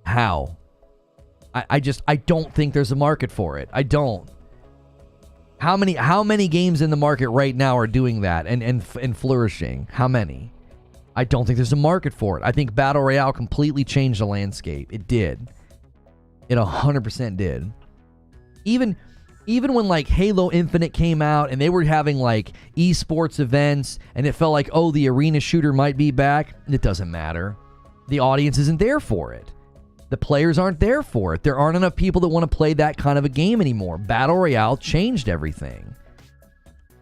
How? I don't think there's a market for it. I don't. How many games in the market right now are doing that and flourishing? How many? I don't think there's a market for it. I think Battle Royale completely changed the landscape. It did. It 100% did. Even when like Halo Infinite came out and they were having like esports events and it felt like, oh, the arena shooter might be back, it doesn't matter. The audience isn't there for it. The players aren't there for it. There aren't enough people that want to play that kind of a game anymore. Battle Royale changed everything.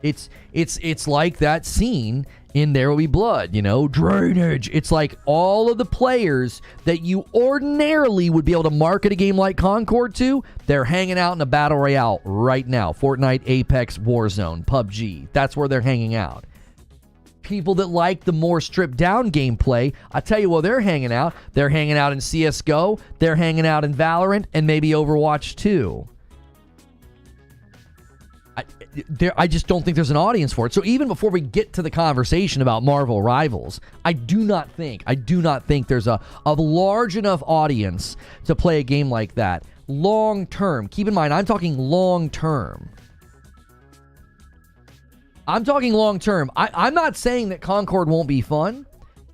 It's like that scene in There Will Be Blood, drainage. It's like all of the players that you ordinarily would be able to market a game like Concord to, they're hanging out in a Battle Royale right now. Fortnite, Apex, Warzone, PUBG. That's where they're hanging out. People that like the more stripped down gameplay, I tell you where they're hanging out. They're hanging out in CSGO, they're hanging out in Valorant, and maybe Overwatch 2. I just don't think there's an audience for it. So even before we get to the conversation about Marvel Rivals, I do not think there's a large enough audience to play a game like that long term. Keep in mind, I'm talking long term. I'm I'm not saying that Concord won't be fun.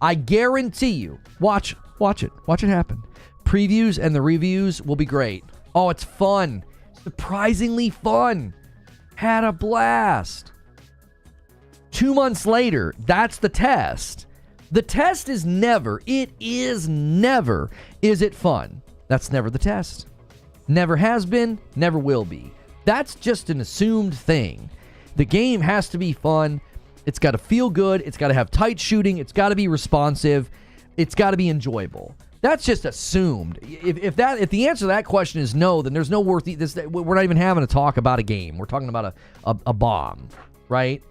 I guarantee you. Watch it happen. Previews and the reviews will be great. Oh, it's fun. Surprisingly fun. Had a blast. 2 months later, that's the test. The test is never, is it fun? That's never the test. Never has been, never will be. That's just an assumed thing. The game has to be fun. It's got to feel good. It's got to have tight shooting. It's got to be responsive. It's got to be enjoyable. That's just assumed. If the answer to that question is no, then there's no worth this. We're not even having a talk about a game. We're talking about a bomb, right?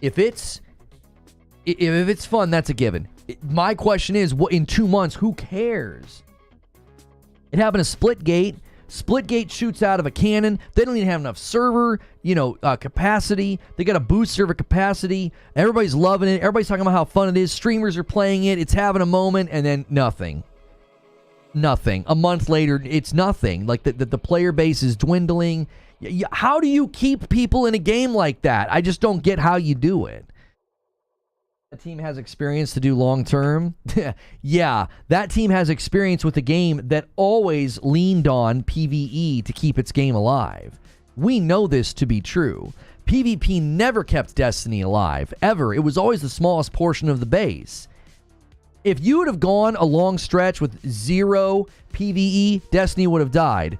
If it's fun, that's a given. My question is, what in 2 months? Who cares? It happened to Splitgate. Splitgate shoots out of a cannon. They don't even have enough server, capacity. They got a boost server capacity. Everybody's loving it. Everybody's talking about how fun it is. Streamers are playing it. It's having a moment, and then nothing. Nothing. A month later, it's nothing. Like the player base is dwindling. How do you keep people in a game like that? I just don't get how you do it. A team has experience to do long term. Yeah, that team has experience with a game that always leaned on PvE to keep its game alive. We know this to be true. PvP never kept Destiny alive, ever. It was always the smallest portion of the base. If you would have gone a long stretch with 0 PvE, Destiny would have died.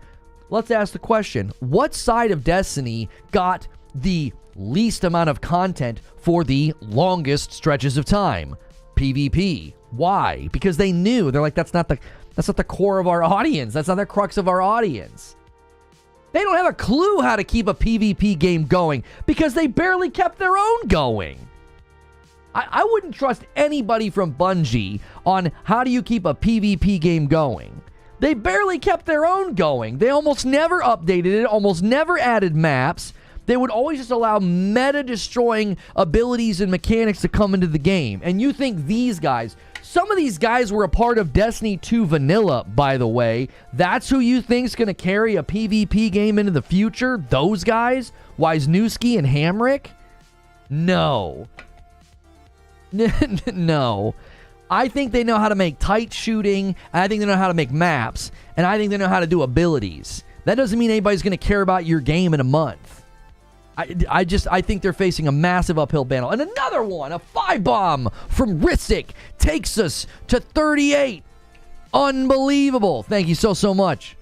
Let's ask the question, what side of Destiny got the least amount of content for the longest stretches of time? PvP. Why? Because they knew. They're like, that's not the core of our audience. That's not the crux of our audience. They don't have a clue how to keep a PvP game going because they barely kept their own going. I wouldn't trust anybody from Bungie on how do you keep a PvP game going. They barely kept their own going. They almost never updated it, almost never added maps. They would always just allow meta-destroying abilities and mechanics to come into the game. And you think these guys, some of these guys were a part of Destiny 2 Vanilla, by the way. That's who you think's going to carry a PvP game into the future? Those guys? Wisniewski and Hamrick? No. No. I think they know how to make tight shooting, and I think they know how to make maps, and I think they know how to do abilities. That doesn't mean anybody's going to care about your game in a month. I think they're facing a massive uphill battle. And another one, a 5-bomb from Risic takes us to 38. Unbelievable. Thank you so much.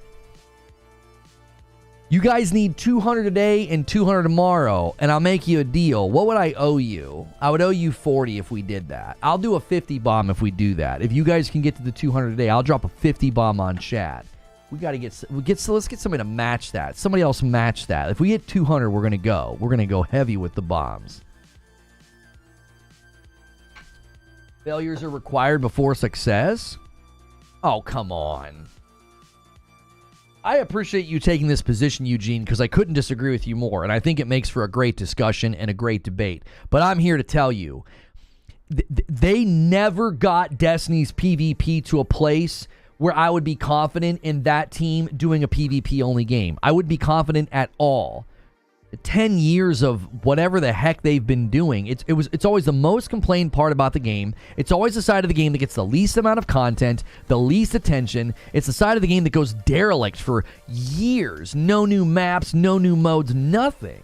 You guys need 200 today and 200 tomorrow, and I'll make you a deal. What would I owe you? I would owe you 40 if we did that. I'll do a 50 bomb if we do that. If you guys can get to the 200 today, I'll drop a 50 bomb on chat. Let's get somebody to match that. Somebody else match that. If we get 200, we're going to go heavy with the bombs. Failures are required before success? Oh, come on. I appreciate you taking this position, Eugene, because I couldn't disagree with you more, and I think it makes for a great discussion and a great debate. But I'm here to tell you, they never got Destiny's PvP to a place where I would be confident in that team doing a PvP-only game. I would be confident at all. 10 years of whatever the heck they've been doing, it's always the most complained part about the game. It's always the side of the game that gets the least amount of content, the least attention. It's the side of the game that goes derelict for years. No new maps, no new modes, nothing.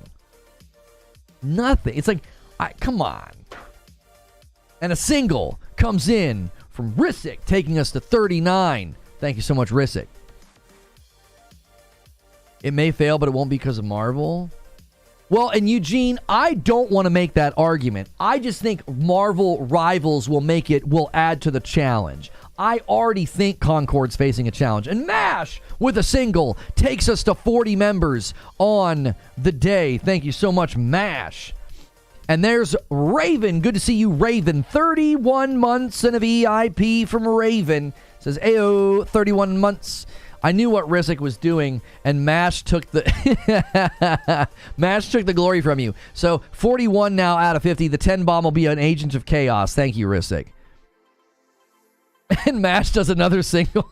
Nothing. It's like, come on. And a single comes in from Risic, taking us to 39. Thank you so much, Risic. It may fail, but it won't be because of Marvel. Well, and Eugene, I don't want to make that argument. I just think Marvel Rivals will add to the challenge. I already think Concord's facing a challenge. And MASH with a single takes us to 40 members on the day. Thank you so much, MASH. And there's Raven. Good to see you, Raven. 31 months and a VIP from Raven. Says, ayo, 31 months. I knew what Risic was doing, and MASH took the MASH took the glory from you. So 41 now out of 50. The 10 bomb will be an Agent of Chaos. Thank you, Risic. And MASH does another single.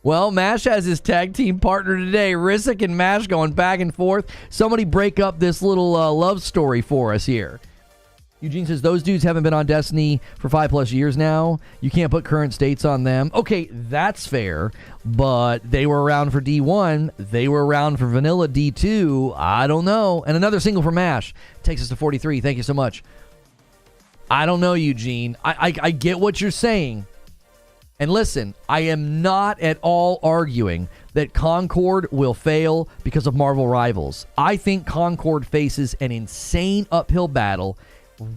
Well, MASH has his tag team partner today. Risic and MASH going back and forth. Somebody break up this little love story for us here. Eugene says, those dudes haven't been on Destiny for 5+ years now. You can't put current states on them. Okay, that's fair, but they were around for D1. They were around for vanilla D2. I don't know. And another single for MASH takes us to 43. Thank you so much. I don't know, Eugene. I get what you're saying. And listen, I am not at all arguing that Concord will fail because of Marvel Rivals. I think Concord faces an insane uphill battle,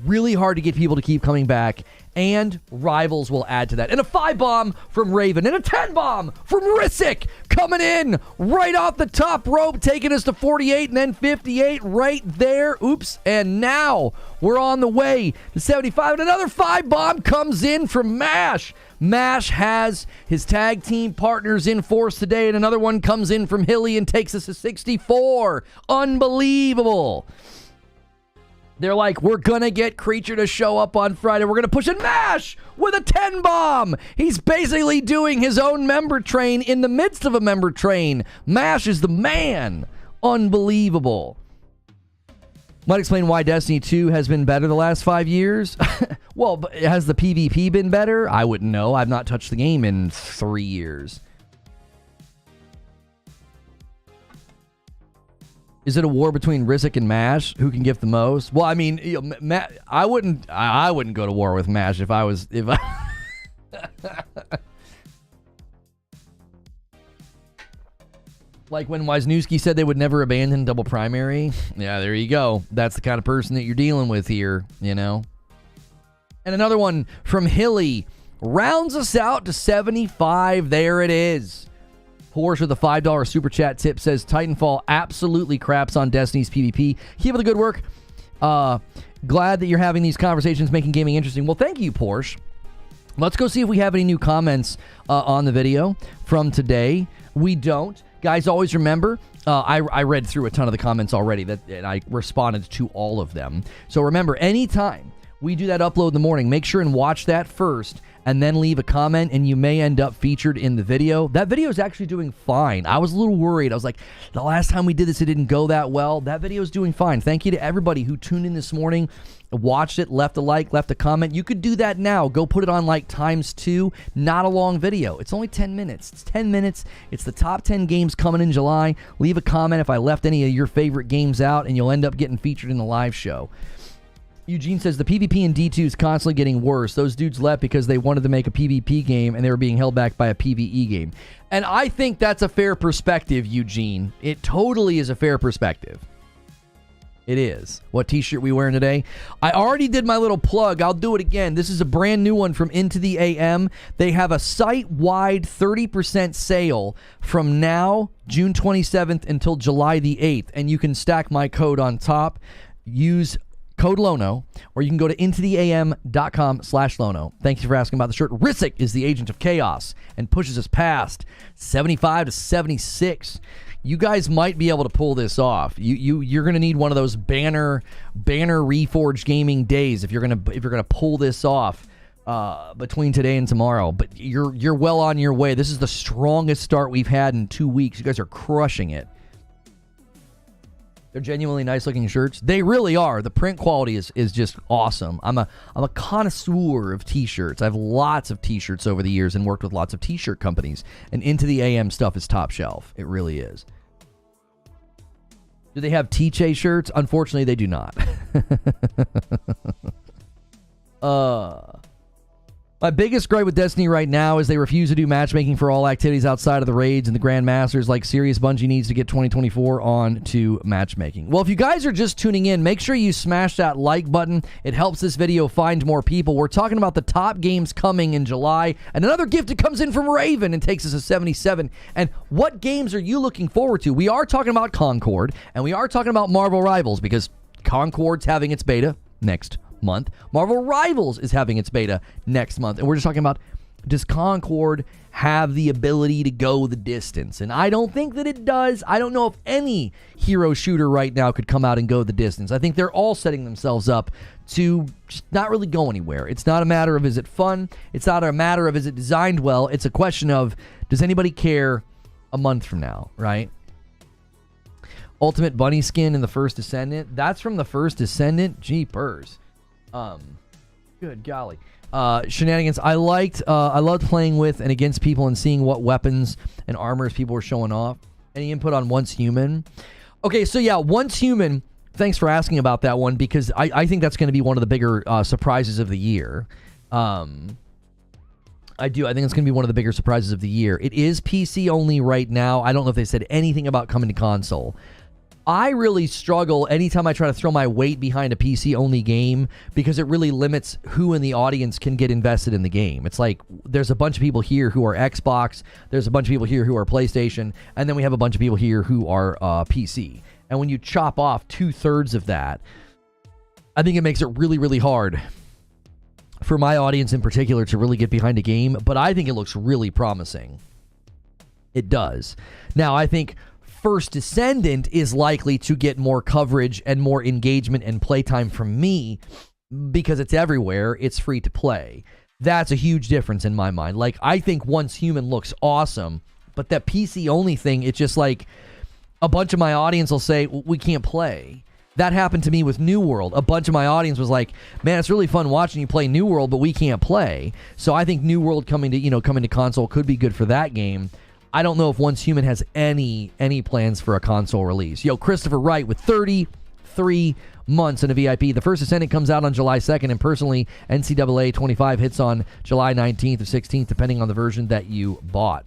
really hard to get people to keep coming back, and Rivals will add to that. And a 5-bomb from Raven, and a 10-bomb from Risic coming in right off the top rope, taking us to 48 and then 58 right there. Oops. And now we're on the way to 75, and another 5-bomb comes in from MASH. MASH has his tag team partners in force today, and another one comes in from Hilly and takes us to 64. Unbelievable. They're like, we're going to get Creature to show up on Friday. We're going to push in MASH with a 10-bomb. He's basically doing his own member train in the midst of a member train. MASH is the man. Unbelievable. Might explain why Destiny 2 has been better the last 5 years. Well, but has the PvP been better? I wouldn't know. I've not touched the game in 3 years. Is it a war between Risic and MASH? Who can gift the most? Well, I mean, you know, I wouldn't go to war with MASH if I was like when Wisniewski said they would never abandon double primary. Yeah, there you go. That's the kind of person that you're dealing with here, you know. And another one from Hilly rounds us out to 75. There it is. Porsche with a $5 super chat tip says Titanfall absolutely craps on Destiny's PvP. Keep up the good work. Glad that you're having these conversations, making gaming interesting. Well, thank you, Porsche. Let's go see if we have any new comments on the video from today. We don't. Guys, always remember, I read through a ton of the comments already, and I responded to all of them. So remember, anytime we do that upload in the morning, make sure and watch that first, and then leave a comment, and you may end up featured in the video. That video is actually doing fine. I was a little worried. I was like, the last time we did this, it didn't go that well. That video is doing fine. Thank you to everybody who tuned in this morning, watched it, left a like, left a comment. You could do that now. Go put it on like ×2. Not a long video. It's only 10 minutes. It's 10 minutes. It's the top 10 games coming in July. Leave a comment if I left any of your favorite games out, and you'll end up getting featured in the live show. Eugene says the PvP in D2 is constantly getting worse. Those dudes left because they wanted to make a PvP game and they were being held back by a PvE game. And I think that's a fair perspective, Eugene. It totally is a fair perspective. It is. What t-shirt we wearing today? I already did my little plug. I'll do it again. This is a brand new one from Into the AM. They have a site-wide 30% sale from now, June 27th, until July the 8th. And you can stack my code on top. Use code Lono, or you can go to intotheam.com/Lono. Thank you for asking about the shirt. Risic is the agent of chaos and pushes us past 75 to 76. You guys might be able to pull this off. You're going to need one of those banner Reforge Gaming days if you're going to pull this off between today and tomorrow. But you're well on your way. This is the strongest start we've had in 2 weeks. You guys are crushing it. They're genuinely nice looking shirts. They really are. The print quality is just awesome. I'm a connoisseur of t-shirts. I have lots of t-shirts over the years and worked with lots of t-shirt companies. And Into the AM stuff is top shelf. It really is. Do they have T-Che shirts? Unfortunately, they do not. My biggest gripe with Destiny right now is they refuse to do matchmaking for all activities outside of the raids and the Grandmasters. Like, serious, Bungie needs to get 2024 on to matchmaking. Well, if you guys are just tuning in, make sure you smash that like button. It helps this video find more people. We're talking about the top games coming in July. And another gift that comes in from Raven and takes us to 77. And what games are you looking forward to? We are talking about Concord, and we are talking about Marvel Rivals, because Concord's having its beta next month. Marvel Rivals is having its beta next month. And we're just talking about, does Concord have the ability to go the distance? And I don't think that it does. I don't know if any hero shooter right now could come out and go the distance. I think they're all setting themselves up to just not really go anywhere. It's not a matter of, is it fun? It's not a matter of, is it designed well? It's a question of, does anybody care a month from now, right? Ultimate bunny skin in the First Descendant. That's from the First Descendant? Jeepers. Good golly. Shenanigans. I loved playing with and against people and seeing what weapons and armors people were showing off. Any input on Once Human? Okay, so yeah, Once Human, thanks for asking about that one, because I think that's going to be one of the bigger surprises of the year. I think it's going to be one of the bigger surprises of the year. It is PC only right now. I don't know if they said anything about coming to console. I really struggle anytime I try to throw my weight behind a PC-only game, because it really limits who in the audience can get invested in the game. It's like there's a bunch of people here who are Xbox, there's a bunch of people here who are PlayStation, and then we have a bunch of people here who are PC. And when you chop off 2/3 of that, I think it makes it really, really hard for my audience in particular to really get behind a game. But I think it looks really promising. It does. Now, I think First Descendant is likely to get more coverage and more engagement and playtime from me because it's everywhere. It's free to play. That's a huge difference in my mind. Like, I think Once Human looks awesome, but that PC only thing, it's just like a bunch of my audience will say, well, we can't play. That happened to me with New World. A bunch of my audience was like, man, it's really fun watching you play New World, but we can't play. So I think New World coming to console could be good for that game. I don't know if Once Human has any plans for a console release. Yo, Christopher Wright with 33 months in a VIP. The First Descendant comes out on July 2nd, and personally, NCAA 25 hits on July 19th or 16th, depending on the version that you bought.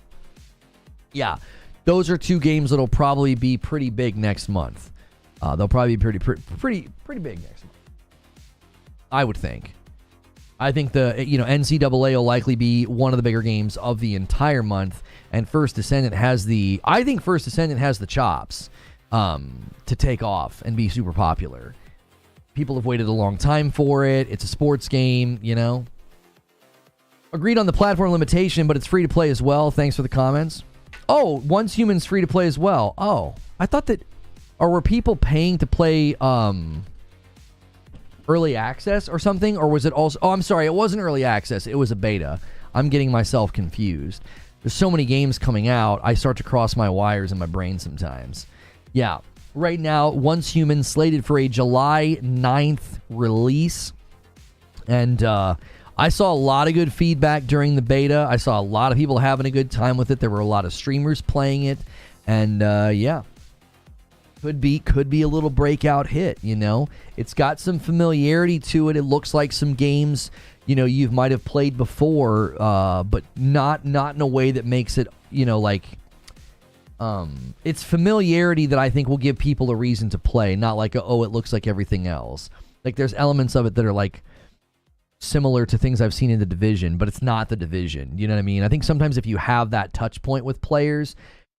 Yeah, those are two games that'll probably be pretty big next month. They'll probably be pretty big next month, I would think. I think the NCAA will likely be one of the bigger games of the entire month, and First Descendant has the chops to take off and be super popular. People have waited a long time for it. It's a sports game, Agreed on the platform limitation, but it's free to play as well. Thanks for the comments. Oh, Once Human's free to play as well. Oh, I thought that, or were people paying to play early access or something, or was it also... Oh, I'm sorry, it wasn't early access, it was a beta. I'm getting myself confused. There's so many games coming out, I start to cross my wires in my brain sometimes. Yeah, right now, Once Human slated for a July 9th release, and I saw a lot of good feedback during the beta. I saw a lot of people having a good time with it. There were a lot of streamers playing it, and yeah. Could be a little breakout hit, It's got some familiarity to it. It looks like some games, you might have played before, but not in a way that makes it, it's familiarity that I think will give people a reason to play, not like, it looks like everything else. Like, there's elements of it that are like similar to things I've seen in The Division, but it's not The Division. You know what I mean? I think sometimes if you have that touch point with players,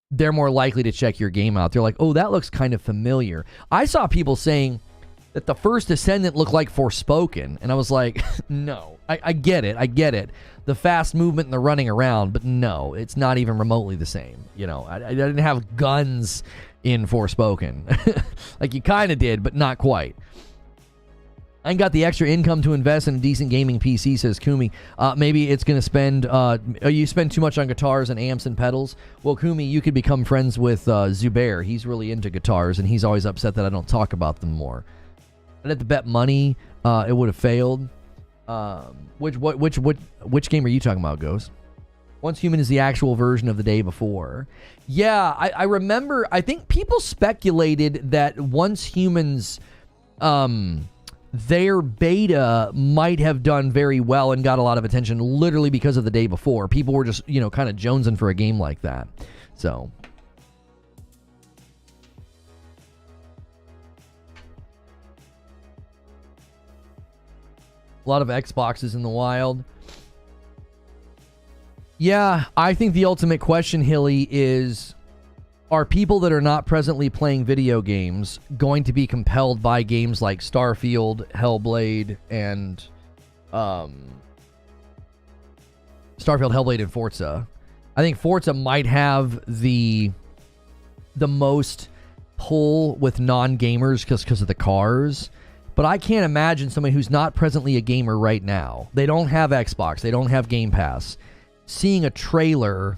they're more likely to check your game out. They're like, oh, that looks kind of familiar. I saw people saying that the First Descendant looked like Forspoken, and I was like, no. I get it. The fast movement and the running around, but no, it's not even remotely the same. I didn't have guns in Forspoken. Like, you kind of did, but not quite. I ain't got the extra income to invest in a decent gaming PC, says Kumi. Maybe it's going to spend... you spend too much on guitars and amps and pedals. Well, Kumi, you could become friends with Zubair. He's really into guitars, and he's always upset that I don't talk about them more. I'd have to bet money it would have failed. Which game are you talking about, Ghost? Once Human is the actual version of the day before. Yeah, I remember... I think people speculated that Once Human's... their beta might have done very well and got a lot of attention literally because of the day before. People were just, kind of jonesing for a game like that. So. A lot of Xboxes in the wild. Yeah, I think the ultimate question, Hilly, is... Are people that are not presently playing video games going to be compelled by games like Starfield, Hellblade, and Forza? I think Forza might have the most pull with non-gamers because of the cars. But I can't imagine somebody who's not presently a gamer right now. They don't have Xbox. They don't have Game Pass. Seeing a trailer...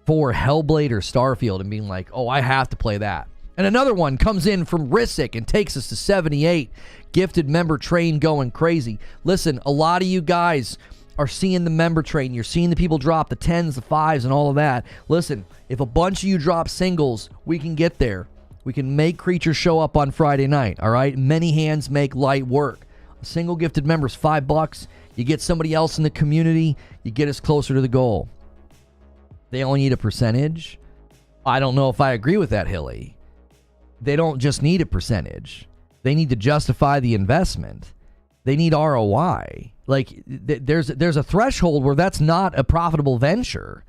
for Hellblade or Starfield and being like, oh, I have to play that. And another one comes in from Rissick and takes us to 78. Gifted member train going crazy. Listen, a lot of you guys are seeing the member train. You're seeing the people drop the 10s, the 5s, and all of that. Listen, if a bunch of you drop singles, we can get there. We can make creatures show up on Friday night, all right? Many hands make light work. A single gifted member is $5. You get somebody else in the community, you get us closer to the goal. They only need a percentage. I don't know if I agree with that, Hilly. They don't just need a percentage. They need to justify the investment. They need ROI. Like, there's a threshold where that's not a profitable venture,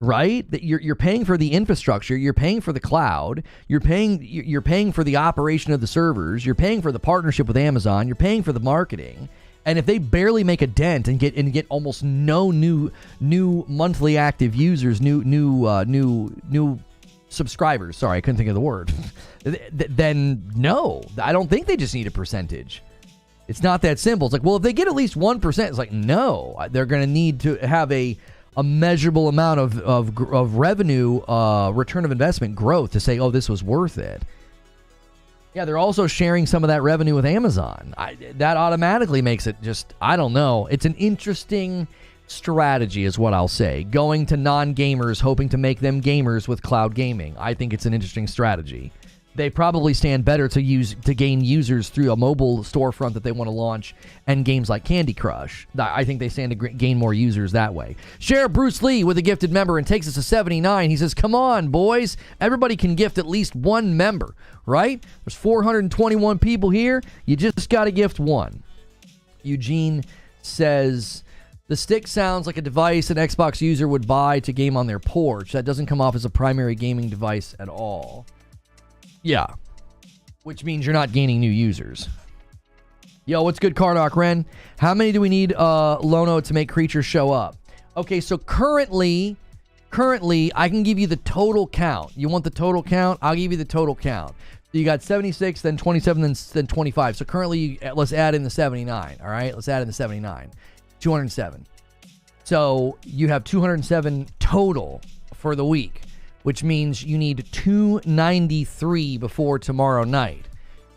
right? That you're paying for the infrastructure, you're paying for the cloud, you're paying for the operation of the servers, you're paying for the partnership with Amazon, you're paying for the marketing. And if they barely make a dent and get almost no new monthly active users, new subscribers, sorry, I couldn't think of the word, then no, I don't think they just need a percentage. It's not that simple. It's like, well, if they get at least 1%, it's like, no, they're going to need to have a measurable amount of revenue, return of investment growth to say, oh, this was worth it. Yeah, they're also sharing some of that revenue with Amazon. That automatically makes it just, I don't know. It's an interesting strategy is what I'll say. Going to non-gamers, hoping to make them gamers with cloud gaming. I think it's an interesting strategy. They probably stand better to gain users through a mobile storefront that they want to launch and games like Candy Crush. I think they stand to gain more users that way. Sheriff Bruce Lee with a gifted member and takes us to 79. He says, come on, boys. Everybody can gift at least one member, right? There's 421 people here. You just got to gift one. Eugene says, the stick sounds like a device an Xbox user would buy to game on their porch. That doesn't come off as a primary gaming device at all. Yeah, which means you're not gaining new users. Yo, what's good, Cardoc Ren? How many do we need, Lono, to make creatures show up? Okay, so currently, I can give you the total count. You want the total count? I'll give you the total count. So you got 76, then 27, then 25. So currently, let's add in the 79, all right? Let's add in the 79. 207. So you have 207 total for the week, which means you need 293 before tomorrow night,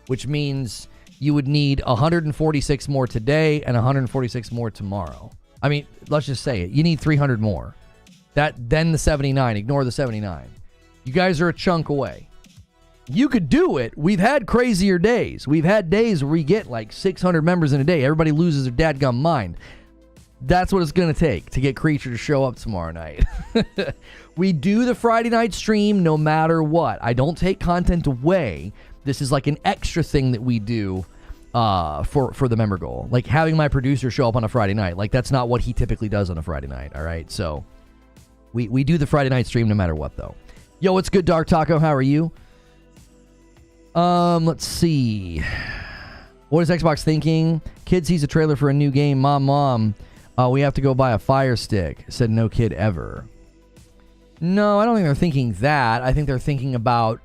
which means you would need 146 more today and 146 more tomorrow. I mean, let's just say it. You need 300 more. Then the 79. Ignore the 79. You guys are a chunk away. You could do it. We've had crazier days. We've had days where we get like 600 members in a day. Everybody loses their dadgum mind. That's what it's going to take to get Creature to show up tomorrow night. We do the Friday night stream no matter what. I don't take content away. This is like an extra thing that we do for the member goal. Like having my producer show up on a Friday night. Like that's not what he typically does on a Friday night. All right. So we do the Friday night stream no matter what though. Yo, what's good, Dark Taco? How are you? Let's see. What is Xbox thinking? Kid sees a trailer for a new game. Mom. We have to go buy a Fire Stick. Said no kid ever. No, I don't think they're thinking that. I think they're thinking about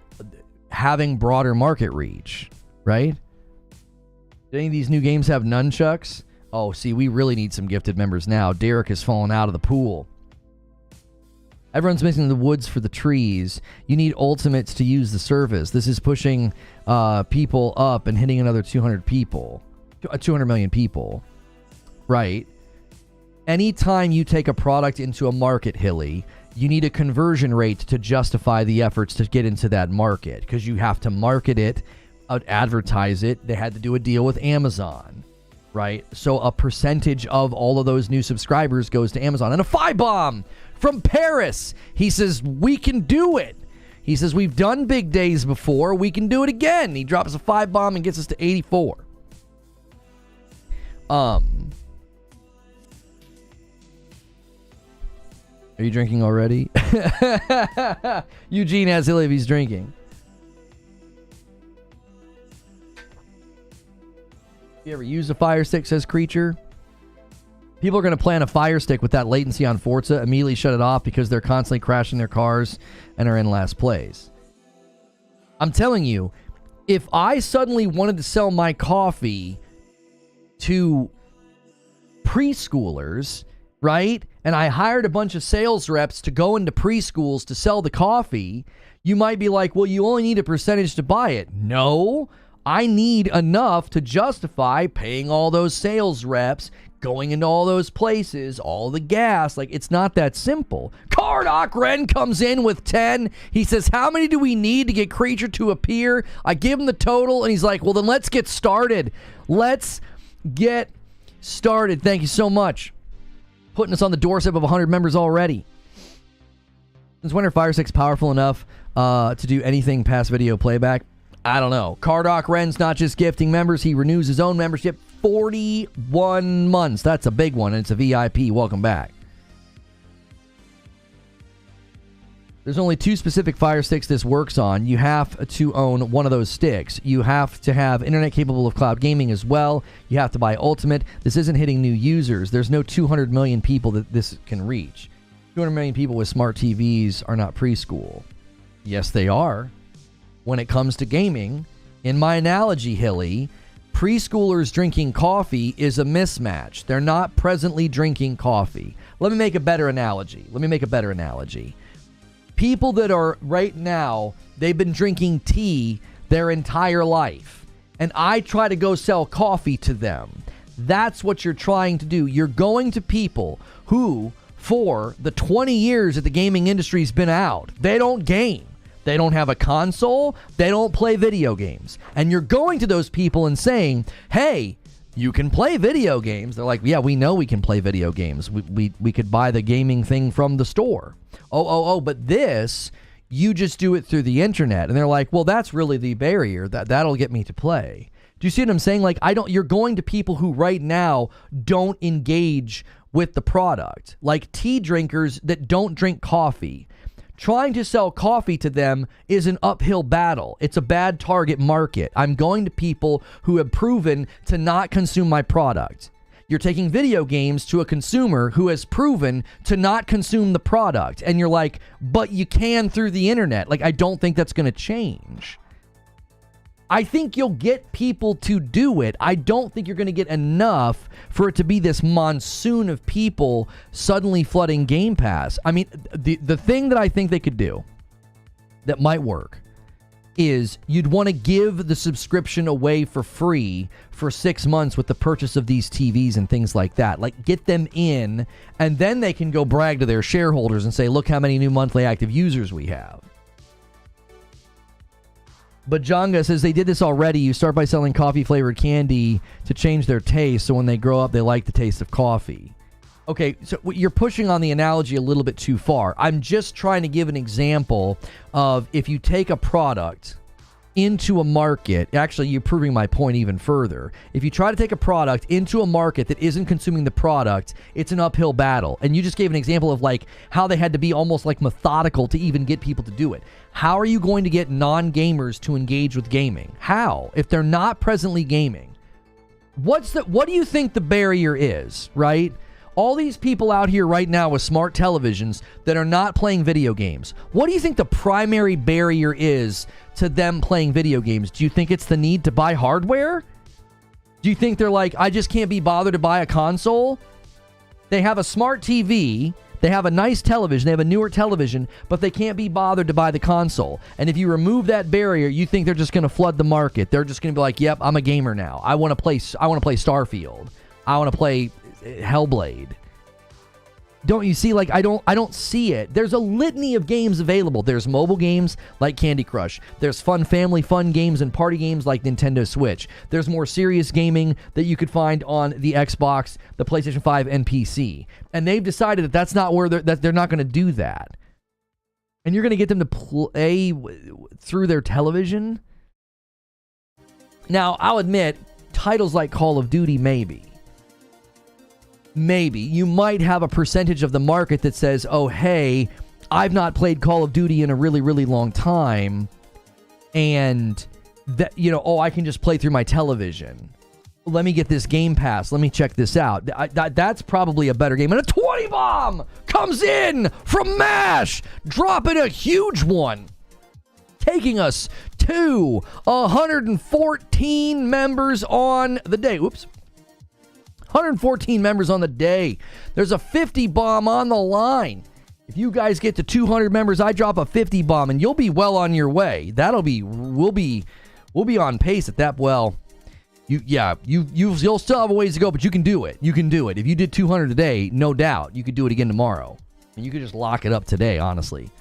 having broader market reach, right? Do any of these new games have nunchucks? Oh, see, we really need some gifted members now. Derek has fallen out of the pool. Everyone's missing the woods for the trees. You need ultimates to use the service. This is pushing people up and hitting another 200 million people. Right? Anytime you take a product into a market, Hilly, you need a conversion rate to justify the efforts to get into that market because you have to market it, advertise it. They had to do a deal with Amazon, right? So a percentage of all of those new subscribers goes to Amazon. And a 5-bomb from Paris. He says, we can do it. He says, we've done big days before. We can do it again. He drops a 5-bomb and gets us to 84. Are you drinking already? Eugene asks Hilly if he's drinking. You ever used a Fire Stick, says Creature? People are going to plan a Fire Stick with that latency on Forza, immediately shut it off because they're constantly crashing their cars and are in last place. I'm telling you, if I suddenly wanted to sell my coffee to preschoolers, right? And I hired a bunch of sales reps to go into preschools to sell the coffee, You might be like, well, you only need a percentage to buy it. No, I need enough to justify paying all those sales reps, going into all those places, all the gas. Like, it's not that simple. Cardoc Ren comes in with 10. He says, how many do we need to get Creature to appear? I give him the total, and he's like, well, then let's get started. Let's get started. Thank you so much. Putting us on the doorstep of 100 members already. Is Winter Fire 6 powerful enough to do anything past video playback? I don't know. Cardoc Ren's not just gifting members. He renews his own membership 41 months. That's a big one, and it's a VIP. Welcome back. There's only 2 specific Fire Sticks this works on. You have to own one of those sticks. You have to have internet capable of cloud gaming as well. You have to buy Ultimate. This isn't hitting new users. There's no 200 million people that this can reach. 200 million people with smart TVs are not preschool. Yes, they are. When it comes to gaming, in my analogy, Hilly, preschoolers drinking coffee is a mismatch. They're not presently drinking coffee. Let me make a better analogy. People that are right now, they've been drinking tea their entire life, and I try to go sell coffee to them. That's what you're trying to do. You're going to people who, for the 20 years that the gaming industry's been out, they don't game. They don't have a console. They don't play video games. And you're going to those people and saying, hey, you can play video games. They're like, yeah, we know we can play video games. We could buy the gaming thing from the store. But this, you just do it through the internet. And they're like, well, that's really the barrier. That'll get me to play. Do you see what I'm saying? Like, you're going to people who right now don't engage with the product. Like tea drinkers that don't drink coffee. Trying to sell coffee to them is an uphill battle. It's a bad target market. I'm going to people who have proven to not consume my product. You're taking video games to a consumer who has proven to not consume the product. And you're like, but you can through the internet. Like, I don't think that's going to change. I think you'll get people to do it. I don't think you're going to get enough for it to be this monsoon of people suddenly flooding Game Pass. I mean, the thing that I think they could do that might work is you'd want to give the subscription away for free for 6 months with the purchase of these TVs and things like that. Like, get them in, and then they can go brag to their shareholders and say, look how many new monthly active users we have. But Jonga says they did this already. You start by selling coffee-flavored candy to change their taste, so when they grow up, they like the taste of coffee. Okay, so you're pushing on the analogy a little bit too far. I'm just trying to give an example of if you take a product into a market, actually, you're proving my point even further. If you try to take a product into a market that isn't consuming the product, it's an uphill battle. And you just gave an example of like how they had to be almost like methodical to even get people to do it. How are you going to get non-gamers to engage with gaming? How? If they're not presently gaming. What do you think the barrier is, right? All these people out here right now with smart televisions that are not playing video games. What do you think the primary barrier is to them playing video games? Do you think it's the need to buy hardware? Do you think they're like, I just can't be bothered to buy a console? They have a smart TV, they have a nice television, they have a newer television, but they can't be bothered to buy the console. And if you remove that barrier, you think they're just going to flood the market. They're just going to be like, yep, I'm a gamer now. I want to play Starfield. I want to play Hellblade. Don't you see? Like, I don't see it. There's a litany of games available. There's mobile games like Candy Crush. There's fun family fun games and party games like Nintendo Switch. There's more serious gaming that you could find on the Xbox, the PlayStation 5, and PC. And they've decided that that's not where they're not going to do that. And you're going to get them to play through their television? Now, I'll admit, titles like Call of Duty, maybe. Maybe. You might have a percentage of the market that says, oh, hey, I've not played Call of Duty in a really, really long time. And, that, I can just play through my television. Let me get this Game Pass. Let me check this out. That's probably a better game. And a 20 bomb comes in from MASH, dropping a huge one. Taking us to 114 members on the day. Oops. 114 members on the day. There's a 50 bomb on the line. If you guys get to 200 members, I drop a 50 bomb, and you'll be well on your way. We'll be on pace at that. Well, you'll still have a ways to go, but you can do it. You can do it. If you did 200 today, no doubt, you could do it again tomorrow. And you could just lock it up today, honestly.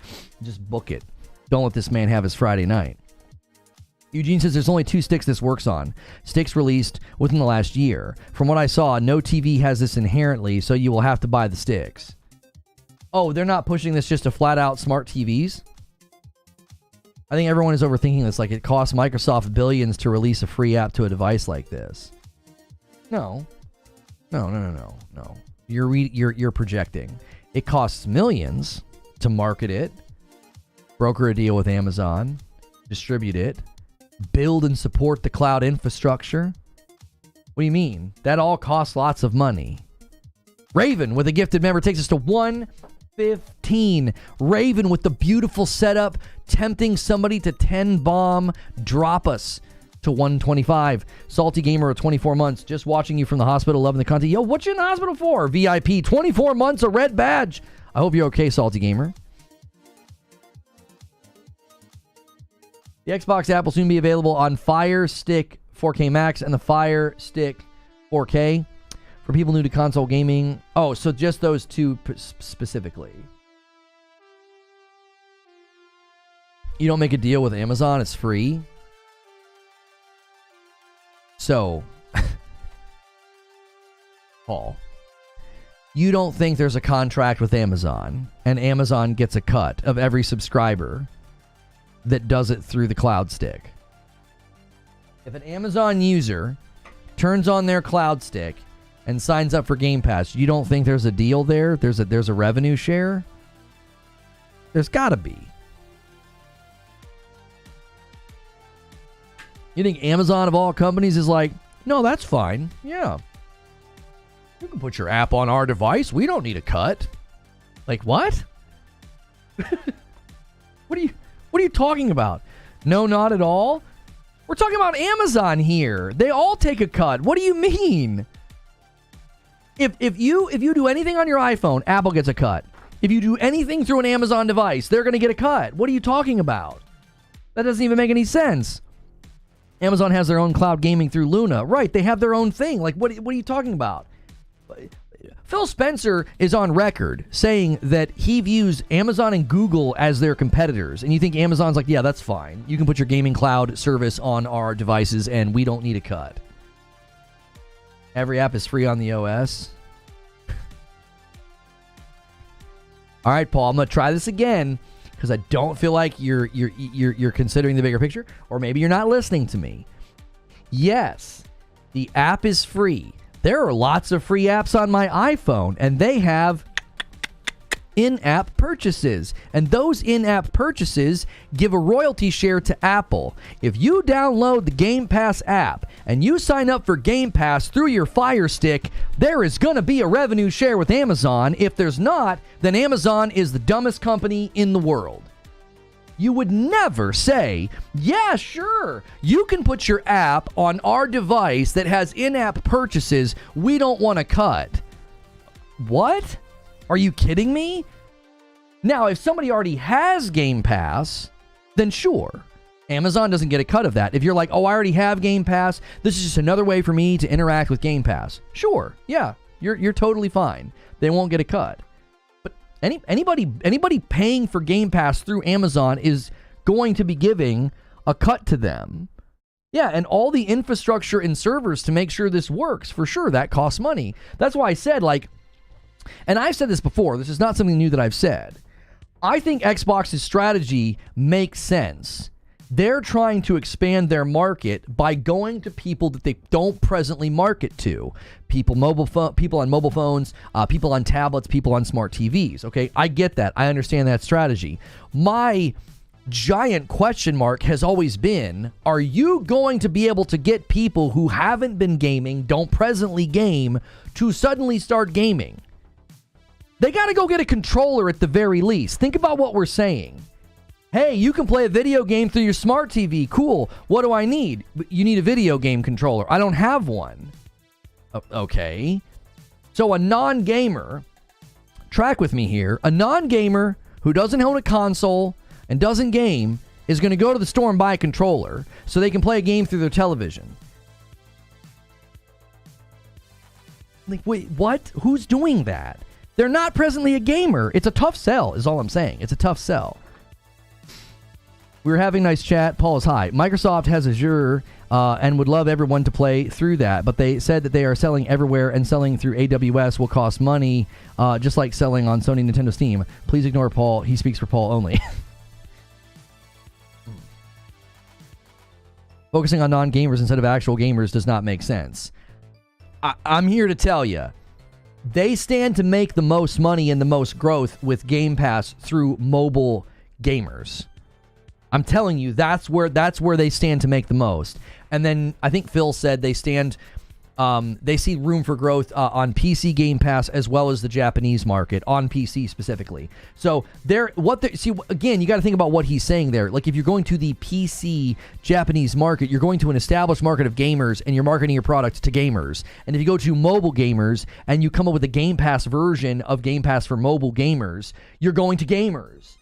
Just book it. Don't let this man have his Friday night. Eugene says there's only 2 sticks this works on. Sticks released within the last year. From what I saw, no TV has this inherently, so you will have to buy the sticks. Oh, they're not pushing this just to flat out smart TVs? I think everyone is overthinking this. Like, it costs Microsoft billions to release a free app to a device like this. No. You're projecting. It costs millions to market it, broker a deal with Amazon, distribute it, build and support the cloud infrastructure. What do you mean? That all costs lots of money. Raven with a gifted member takes us to 115. Raven with the beautiful setup, tempting somebody to 10 bomb, drop us to 125. Salty Gamer of 24 months, just watching you from the hospital, loving the content. Yo, what you in the hospital for? VIP, 24 months, a red badge. I hope you're okay, Salty Gamer. The Xbox app will soon be available on Fire Stick 4K Max and the Fire Stick 4K. For people new to console gaming. Oh, so just those two specifically. You don't make a deal with Amazon, it's free. So, Paul, you don't think there's a contract with Amazon and Amazon gets a cut of every subscriber that does it through the cloud stick? If an Amazon user turns on their cloud stick and signs up for Game Pass, you don't think there's a deal there? There's a revenue share? There's got to be. You think Amazon of all companies is like, no, that's fine. Yeah. You can put your app on our device. We don't need a cut. Like, what? What are you talking about? No, not at all. We're talking about Amazon here. They all take a cut. What do you mean? If you do anything on your iPhone, Apple gets a cut. If you do anything through an Amazon device, they're going to get a cut. What are you talking about? That doesn't even make any sense. Amazon has their own cloud gaming through Luna. Right, they have their own thing. Like, what are you talking about? Phil Spencer is on record saying that he views Amazon and Google as their competitors. And you think Amazon's like, yeah, that's fine. You can put your gaming cloud service on our devices and we don't need a cut. Every app is free on the OS. All right, Paul, I'm going to try this again because I don't feel like you're considering the bigger picture, or maybe you're not listening to me. Yes, the app is free. There are lots of free apps on my iPhone, and they have in-app purchases. And those in-app purchases give a royalty share to Apple. If you download the Game Pass app and you sign up for Game Pass through your Fire Stick, there is going to be a revenue share with Amazon. If there's not, then Amazon is the dumbest company in the world. You would never say, yeah, sure, you can put your app on our device that has in-app purchases. We don't want to cut. What? Are you kidding me? Now, if somebody already has Game Pass, then sure. Amazon doesn't get a cut of that. If you're like, oh, I already have Game Pass, this is just another way for me to interact with Game Pass. Sure, yeah, you're totally fine. They won't get a cut. But anybody paying for Game Pass through Amazon is going to be giving a cut to them. Yeah, and all the infrastructure and servers to make sure this works, for sure, that costs money. That's why I said, like, and I've said this before, this is not something new that I've said. I think Xbox's strategy makes sense. They're trying to expand their market by going to people that they don't presently market to. People on mobile phones, people on tablets, people on smart TVs. Okay, I get that. I understand that strategy. My giant question mark has always been, are you going to be able to get people who haven't been gaming, don't presently game, to suddenly start gaming? They got to go get a controller at the very least. Think about what we're saying. Hey, you can play a video game through your smart TV. Cool. What do I need? You need a video game controller. I don't have one. Okay. So a non-gamer track with me here. A non-gamer who doesn't own a console and doesn't game is going to go to the store and buy a controller so they can play a game through their television. Like, wait, what? Who's doing that? They're not presently a gamer. It's a tough sell, is all I'm saying. It's a tough sell. We were having nice chat. Paul is hi. Microsoft has Azure and would love everyone to play through that, but they said that they are selling everywhere and selling through AWS will cost money, just like selling on Sony, Nintendo, Steam. Please ignore Paul. He speaks for Paul only. Focusing on non-gamers instead of actual gamers does not make sense. I'm here to tell you, they stand to make the most money and the most growth with Game Pass through mobile gamers. I'm telling you, that's where they stand to make the most. And then I think Phil said they see room for growth on PC Game Pass as well as the Japanese market, on PC specifically. So again, you got to think about what he's saying there. Like, if you're going to the PC Japanese market, you're going to an established market of gamers and you're marketing your product to gamers. And if you go to mobile gamers and you come up with a Game Pass version of Game Pass for mobile gamers, you're going to gamers.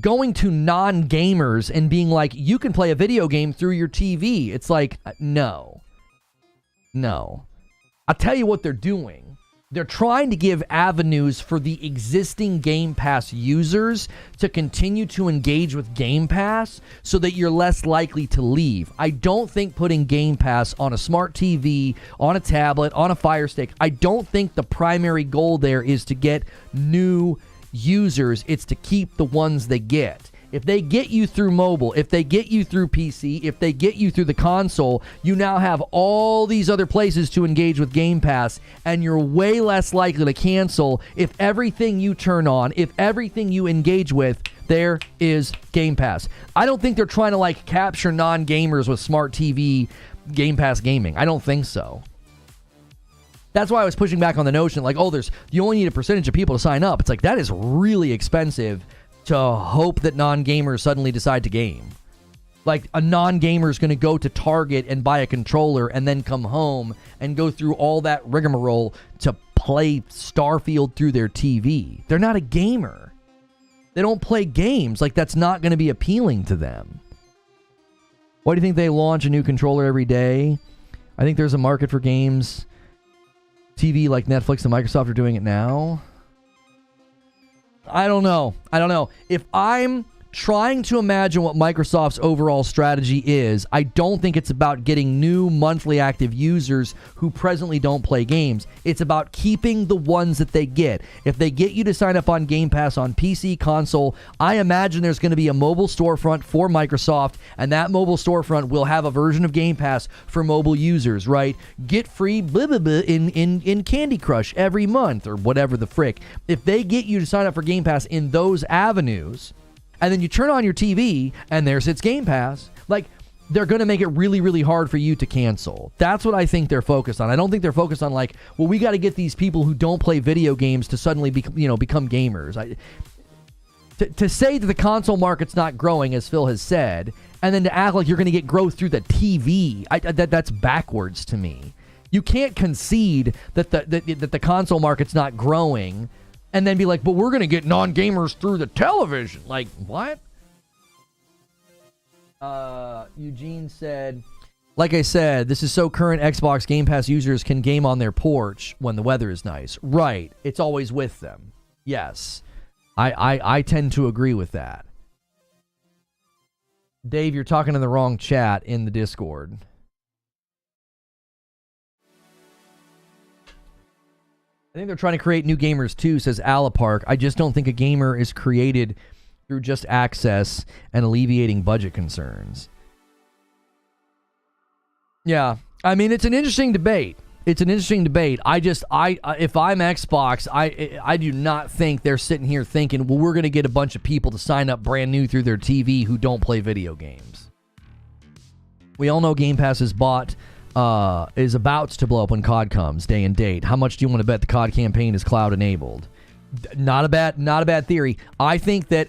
Going to non-gamers and being like, you can play a video game through your TV. It's like, no. I'll tell you what they're doing. They're trying to give avenues for the existing Game Pass users to continue to engage with Game Pass so that you're less likely to leave. I don't think putting Game Pass on a smart TV, on a tablet, on a Fire Stick, I don't think the primary goal there is to get new users. It's to keep the ones they get. If they get you through mobile, if they get you through PC, if they get you through the console, you now have all these other places to engage with Game Pass, and you're way less likely to cancel if everything you turn on, if everything you engage with, there is Game Pass. I don't think they're trying to like capture non-gamers with smart TV Game Pass gaming. I don't think so. That's why I was pushing back on the notion like, oh, you only need a percentage of people to sign up. It's like, that is really expensive to hope that non-gamers suddenly decide to game. Like, a non-gamer is going to go to Target and buy a controller and then come home and go through all that rigmarole to play Starfield through their TV. They're not a gamer. They don't play games. Like, that's not going to be appealing to them. Why do you think they launch a new controller every day? I think there's a market for games. TV like Netflix and Microsoft are doing it now. I don't know. If I'm trying to imagine what Microsoft's overall strategy is, I don't think it's about getting new monthly active users who presently don't play games. It's about keeping the ones that they get. If they get you to sign up on Game Pass on PC, console, I imagine there's going to be a mobile storefront for Microsoft, and that mobile storefront will have a version of Game Pass for mobile users, right? Get free blah, blah, blah in Candy Crush every month or whatever the frick. If they get you to sign up for Game Pass in those avenues, and then you turn on your TV, and there sits Game Pass. Like, they're going to make it really, really hard for you to cancel. That's what I think they're focused on. I don't think they're focused on, like, well, we got to get these people who don't play video games to suddenly become gamers. To say that the console market's not growing, as Phil has said, and then to act like you're going to get growth through the TV, that's backwards to me. You can't concede that the console market's not growing and then be like, but we're going to get non-gamers through the television. Like, what? Eugene said, like I said, this is so current Xbox Game Pass users can game on their porch when the weather is nice. Right. It's always with them. Yes. I tend to agree with that. Dave, you're talking in the wrong chat in the Discord. I think they're trying to create new gamers too, says Alapark. I just don't think a gamer is created through just access and alleviating budget concerns. Yeah, I mean, it's an interesting debate. If I'm Xbox, I do not think they're sitting here thinking, well, we're going to get a bunch of people to sign up brand new through their TV who don't play video games. We all know Game Pass is about to blow up when COD comes, day and date. How much do you want to bet the COD campaign is cloud enabled? Not a bad theory. I think that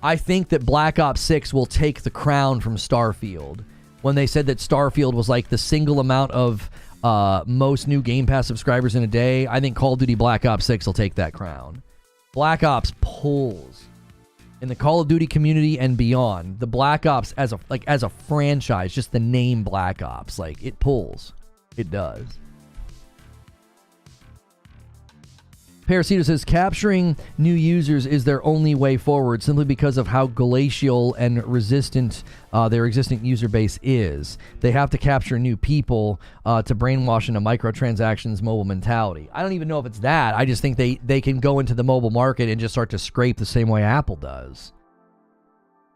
I think that Black Ops 6 will take the crown from Starfield. When they said that Starfield was like the single amount of most new Game Pass subscribers in a day. I think Call of Duty Black Ops 6 will take that crown. Black Ops pulls in the Call of Duty community and beyond. The Black Ops as a franchise, just the name Black Ops, like, it pulls. It does. Parasito says, capturing new users is their only way forward simply because of how glacial and resistant their existing user base is. They have to capture new people to brainwash into microtransactions mobile mentality. I don't even know if it's that. I just think they can go into the mobile market and just start to scrape the same way Apple does.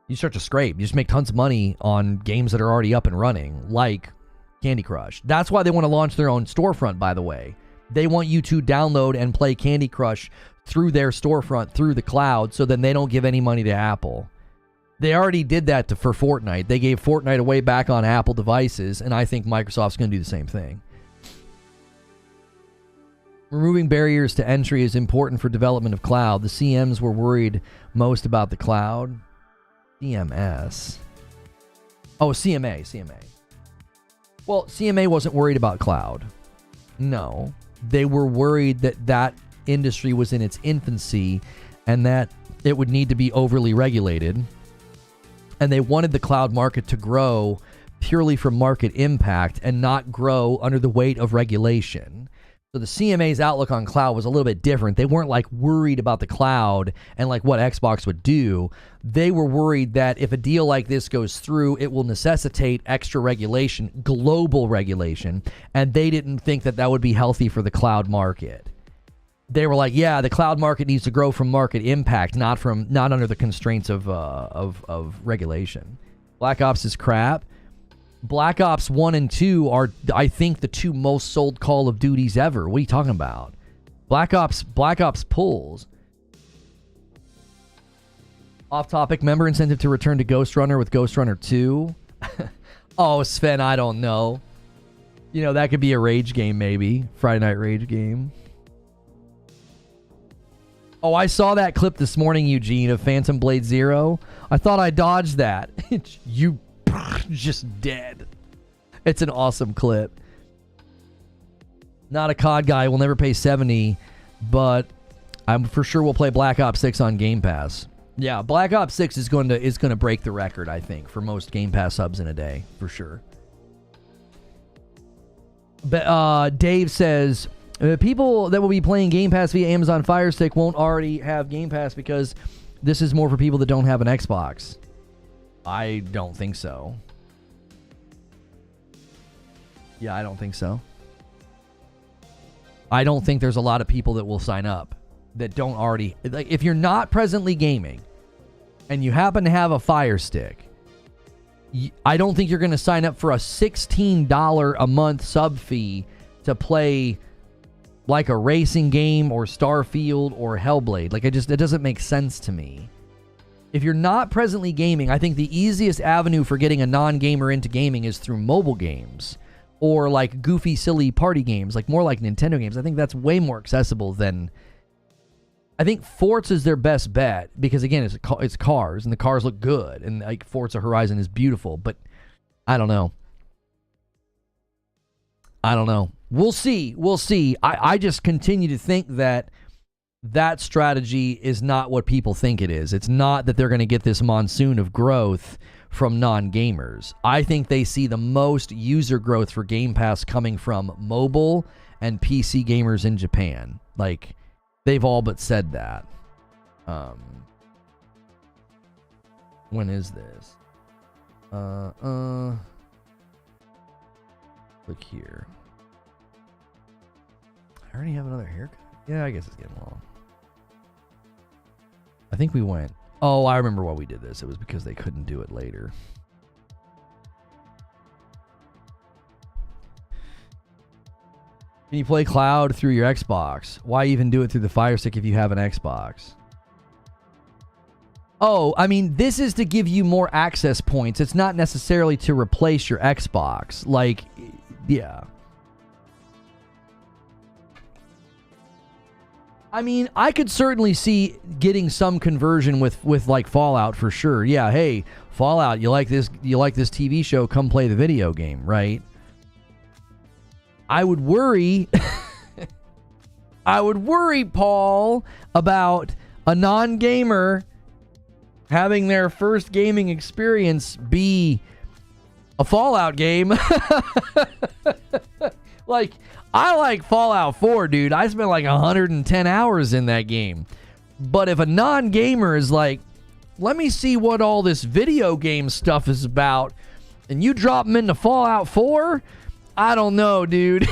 You start to scrape. You just make tons of money on games that are already up and running, like Candy Crush. That's why they want to launch their own storefront, by the way. They want you to download and play Candy Crush through their storefront, through the cloud, so then they don't give any money to Apple. They already did that for Fortnite. They gave Fortnite away back on Apple devices, and I think Microsoft's going to do the same thing. Removing barriers to entry is important for development of cloud. The CMs were worried most about the cloud. CMS. Oh, CMA. Well, CMA wasn't worried about cloud. No. They were worried that that industry was in its infancy and that it would need to be overly regulated. And they wanted the cloud market to grow purely from market impact and not grow under the weight of regulation. So the CMA's outlook on cloud was a little bit different. They weren't like worried about the cloud and like what Xbox would do. They were worried that if a deal like this goes through, it will necessitate extra regulation, global regulation, and they didn't think that that would be healthy for the cloud market. They were like, yeah, the cloud market needs to grow from market impact, not under the constraints of regulation. Black Ops is crap. Black Ops 1 and 2 are, I think, the two most sold Call of Duties ever. What are you talking about? Black Ops pulls. Off topic, member incentive to return to Ghost Runner with Ghost Runner 2. Oh, Sven, I don't know. You know, that could be a rage game, maybe. Friday Night Rage game. Oh, I saw that clip this morning, Eugene, of Phantom Blade Zero. I thought I dodged that. You just dead. It's an awesome clip. Not a COD guy. Will never pay $70, but I'm for sure we'll play Black Ops 6 on Game Pass. Yeah, Black Ops 6 is going to break the record, I think, for most Game Pass subs in a day, for sure. But Dave says people that will be playing Game Pass via Amazon Fire Stick won't already have Game Pass because this is more for people that don't have an Xbox. I don't think so. Yeah, I don't think so. I don't think there's a lot of people that will sign up that don't already... Like, if you're not presently gaming and you happen to have a Fire Stick, I don't think you're going to sign up for a $16 a month sub fee to play like a racing game or Starfield or Hellblade. Like, it doesn't make sense to me. If you're not presently gaming, I think the easiest avenue for getting a non-gamer into gaming is through mobile games or like goofy, silly party games, like more like Nintendo games. I think that's way more accessible than... I think Forza is their best bet because, again, it's cars and the cars look good and like Forza Horizon is beautiful, but I don't know. We'll see. I just continue to think that strategy is not what people think it is. It's not that they're going to get this monsoon of growth from non-gamers. I think they see the most user growth for Game Pass coming from mobile and PC gamers in Japan. Like, they've all but said that. When is this? Look here. I already have another haircut. Yeah, I guess it's getting long. I think we went... Oh, I remember why we did this. It was because they couldn't do it later. Can you play cloud through your Xbox? Why even do it through the Fire Stick if you have an Xbox? Oh, I mean, this is to give you more access points. It's not necessarily to replace your Xbox. Like, yeah. I mean, I could certainly see getting some conversion with like Fallout for sure. Yeah, hey, Fallout, you like this TV show, come play the video game, right? I would worry, Paul, about a non-gamer having their first gaming experience be a Fallout game. Like, I like Fallout 4, dude. I spent like 110 hours in that game. But if a non-gamer is like, let me see what all this video game stuff is about, and you drop them into Fallout 4, I don't know, dude.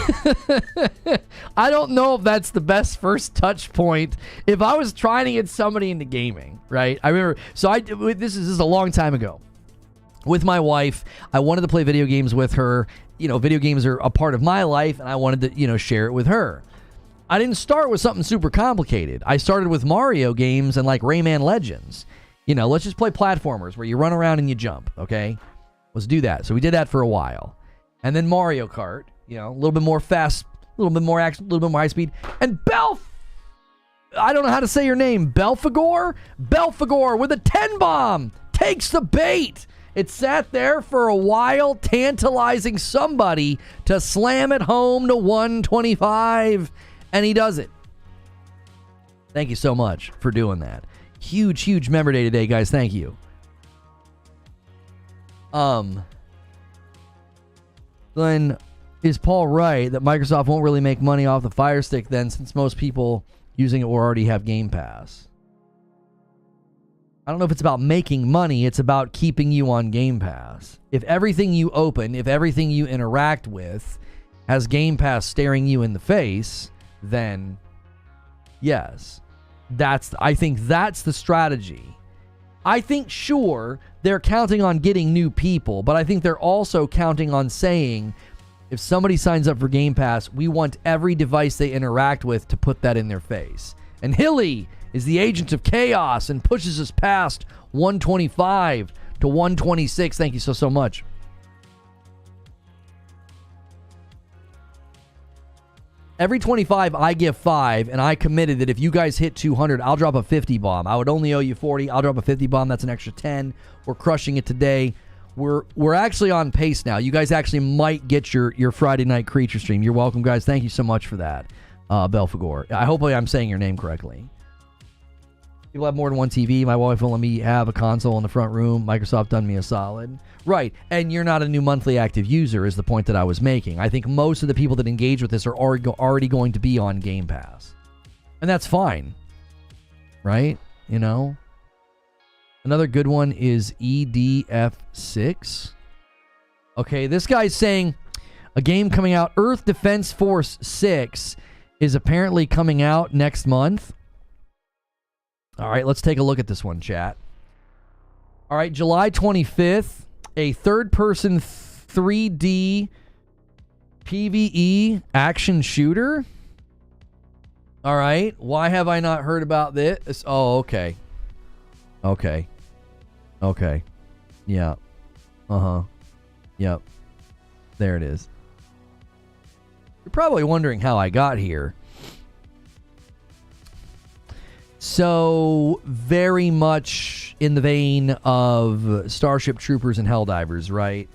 I don't know if that's the best first touch point. If I was trying to get somebody into gaming, right? I remember, so this is a long time ago. With my wife, I wanted to play video games with her. You know, video games are a part of my life, and I wanted to, you know, share it with her. I didn't start with something super complicated. I started with Mario games and like Rayman Legends. You know, let's just play platformers where you run around and you jump, okay? Let's do that. So we did that for a while. And then Mario Kart, you know, a little bit more fast, a little bit more action, a little bit more high speed. And I don't know how to say your name. Belphegor with a 10 bomb takes the bait. It sat there for a while, tantalizing somebody to slam it home to 125, and he does it. Thank you so much for doing that. Huge, huge member day today, guys. Thank you. Then is Paul right that Microsoft won't really make money off the Fire Stick then, since most people using it will already have Game Pass? I don't know if it's about making money. It's about keeping you on Game Pass. If everything you open, if everything you interact with has Game Pass staring you in the face, then yes, I think that's the strategy. I think, sure, they're counting on getting new people, but I think they're also counting on saying, if somebody signs up for Game Pass, we want every device they interact with to put that in their face. And Hilly is the agent of chaos and pushes us past 125 to 126. Thank you so much. Every 25, I give 5, and I committed that if you guys hit 200, I'll drop a 50 bomb. I would only owe you 40. I'll drop a 50 bomb. That's an extra 10. We're crushing it today. We're actually on pace now. You guys actually might get your Friday night creature stream. You're welcome, guys. Thank you so much for that, Belphegor. Hopefully I'm saying your name correctly. People have more than one TV. My wife won't let me have a console in the front room. Microsoft done me a solid. Right, and you're not a new monthly active user is the point that I was making. I think most of the people that engage with this are already going to be on Game Pass. And that's fine. Right? You know? Another good one is EDF6. Okay, this guy's saying a game coming out, Earth Defense Force 6, is apparently coming out next month. All right, let's take a look at this one, chat. All right, July 25th, a third-person 3D PvE action shooter. All right, why have I not heard about this? Oh, okay. Okay. Yeah. Yep. There it is. You're probably wondering how I got here. So, very much in the vein of Starship Troopers and Helldivers, right?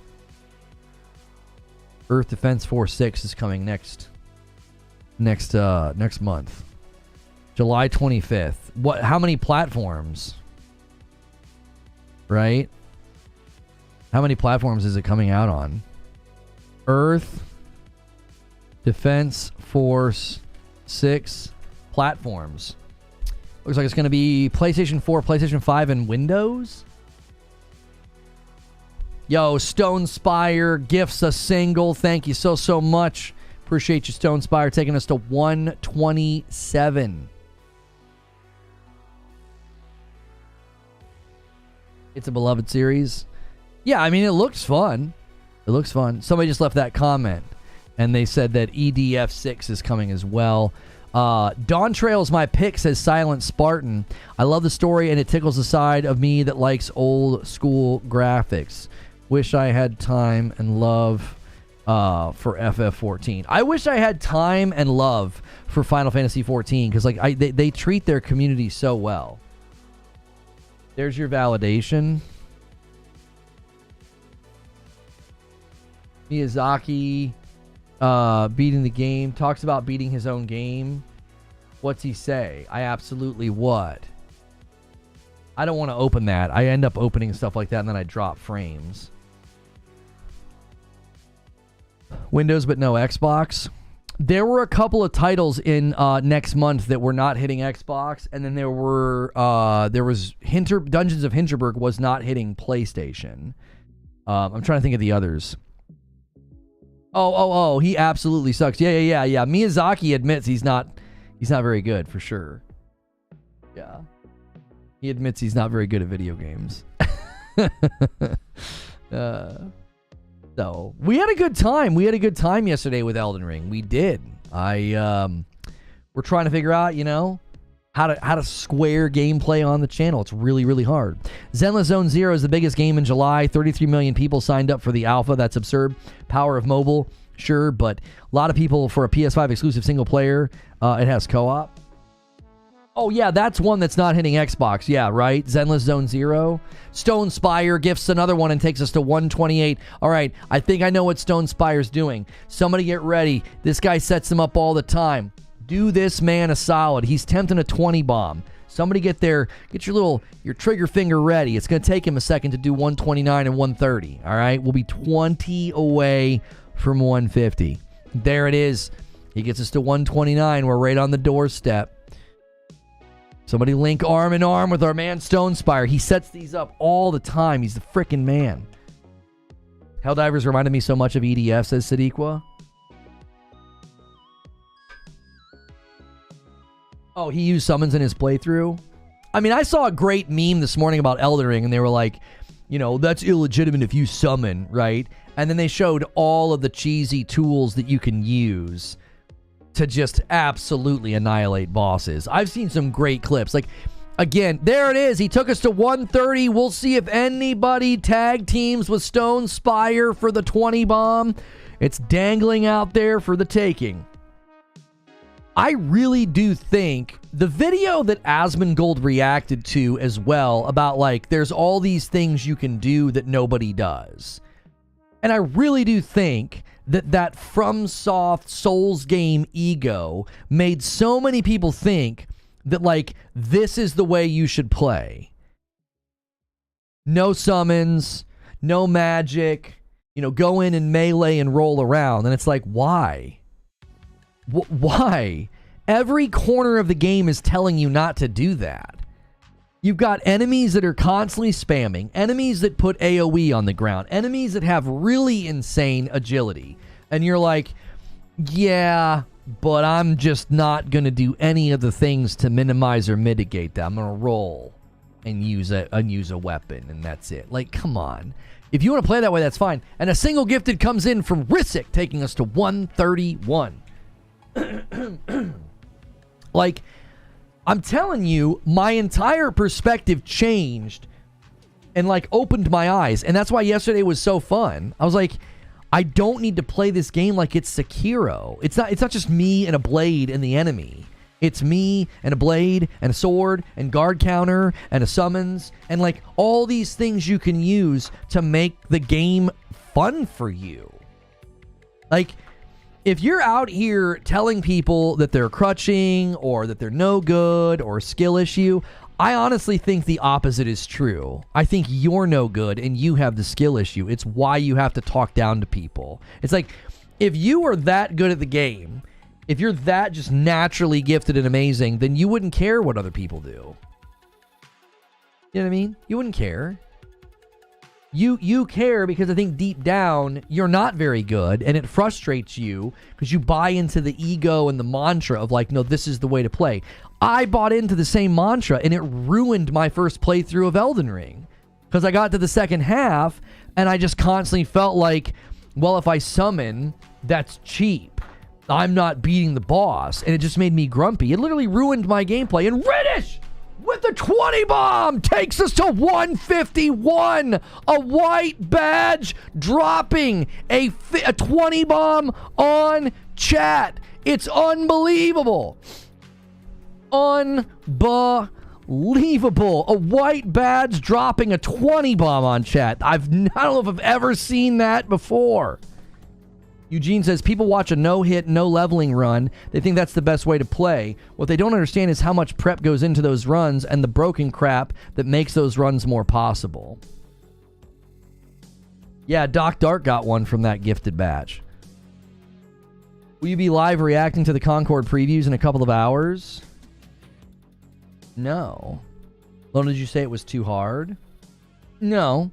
Earth Defense Force 6 is coming next month. July 25th. How many platforms? Right? How many platforms is it coming out on? Earth Defense Force 6 platforms. Looks like it's going to be PlayStation 4, PlayStation 5, and Windows. Yo, Stone Spire gifts a single. Thank you so much. Appreciate you, Stone Spire, taking us to 127. It's a beloved series. Yeah, I mean, it looks fun. It looks fun. Somebody just left that comment, and they said that EDF6 is coming as well. Dawn Trail's my pick, says Silent Spartan. I love the story, and it tickles the side of me that likes old school graphics. Wish I had time and love for FF14. I wish I had time and love for Final Fantasy 14, because like they treat their community so well. There's your validation. Miyazaki Beating the game. Talks about beating his own game. What's he say? I absolutely what? I don't want to open that. I end up opening stuff like that and then I drop frames. Windows but no Xbox. There were a couple of titles in next month that were not hitting Xbox, and then there was Dungeons of Hinterberg was not hitting PlayStation. I'm trying to think of the others. Oh, he absolutely sucks. Yeah. Miyazaki admits he's not very good for sure. Yeah. He admits he's not very good at video games. So we had a good time. We had a good time yesterday with Elden Ring. We did. We're trying to figure out, how to square gameplay on the channel. It's really, really hard. Zenless Zone Zero is the biggest game in July. 33 million people signed up for the alpha. That's absurd. Power of mobile, sure, but a lot of people for a PS5 exclusive single player. It has co-op. Oh, yeah, that's one that's not hitting Xbox. Yeah, right? Zenless Zone Zero. Stone Spire gifts another one and takes us to 128. All right, I think I know what Stone Spire's doing. Somebody get ready. This guy sets them up all the time. Do this man a solid. He's tempting a 20 bomb. Somebody get your trigger finger ready. It's going to take him a second to do 129 and 130. All right, we'll be 20 away from 150. There it is. He gets us to 129. We're right on the doorstep. Somebody link arm in arm with our man Stone Spire. He sets these up all the time. He's the frickin' man. Helldivers reminded me so much of EDF, says Sadiqua. Oh, he used summons in his playthrough? I mean, I saw a great meme this morning about Elden Ring, and they were like, that's illegitimate if you summon, right? And then they showed all of the cheesy tools that you can use to just absolutely annihilate bosses. I've seen some great clips. Like, again, there it is. He took us to 130. We'll see if anybody tag teams with Stone Spire for the 20 bomb. It's dangling out there for the taking. I really do think the video that Asmongold reacted to as well about, like, there's all these things you can do that nobody does. And I really do think that FromSoft Souls game ego made so many people think that, like, this is the way you should play. No summons, no magic, go in and melee and roll around. And it's like, why? Why? Every corner of the game is telling you not to do that. You've got enemies that are constantly spamming, enemies that put AoE on the ground, enemies that have really insane agility. And you're like, yeah, but I'm just not going to do any of the things to minimize or mitigate that. I'm going to roll and use a weapon, and that's it. Like, come on. If you want to play that way, that's fine. And a single gifted comes in from Risic, taking us to 131. Like, I'm telling you, my entire perspective changed and, like, opened my eyes. And that's why yesterday was so fun. I was like, I don't need to play this game like it's Sekiro. It's not just me and a blade and the enemy. It's me and a blade and a sword and guard counter and a summons and, like, all these things you can use to make the game fun for you. Like, if you're out here telling people that they're crutching or that they're no good or skill issue, I honestly think the opposite is true. I think you're no good and you have the skill issue. It's why you have to talk down to people. It's like, if you are that good at the game, if you're that just naturally gifted and amazing, then you wouldn't care what other people do. You know what I mean? You wouldn't care. You care because I think deep down you're not very good, and it frustrates you because you buy into the ego and the mantra of, like, no, this is the way to play. I bought into the same mantra, and it ruined my first playthrough of Elden Ring because I got to the second half and I just constantly felt like, well, if I summon, that's cheap. I'm not beating the boss, and it just made me grumpy. It literally ruined my gameplay. And Reddish with the 20 bomb takes us to 151. A white badge dropping a 20 bomb on chat. It's unbelievable. Unbelievable. A white badge dropping a 20 bomb on chat. I don't know if I've ever seen that before. Eugene says, people watch a no-hit, no-leveling run. They think that's the best way to play. What they don't understand is how much prep goes into those runs and the broken crap that makes those runs more possible. Yeah, Doc Dark got one from that gifted badge. Will you be live reacting to the Concord previews in a couple of hours? No. Lono, did you say it was too hard? No.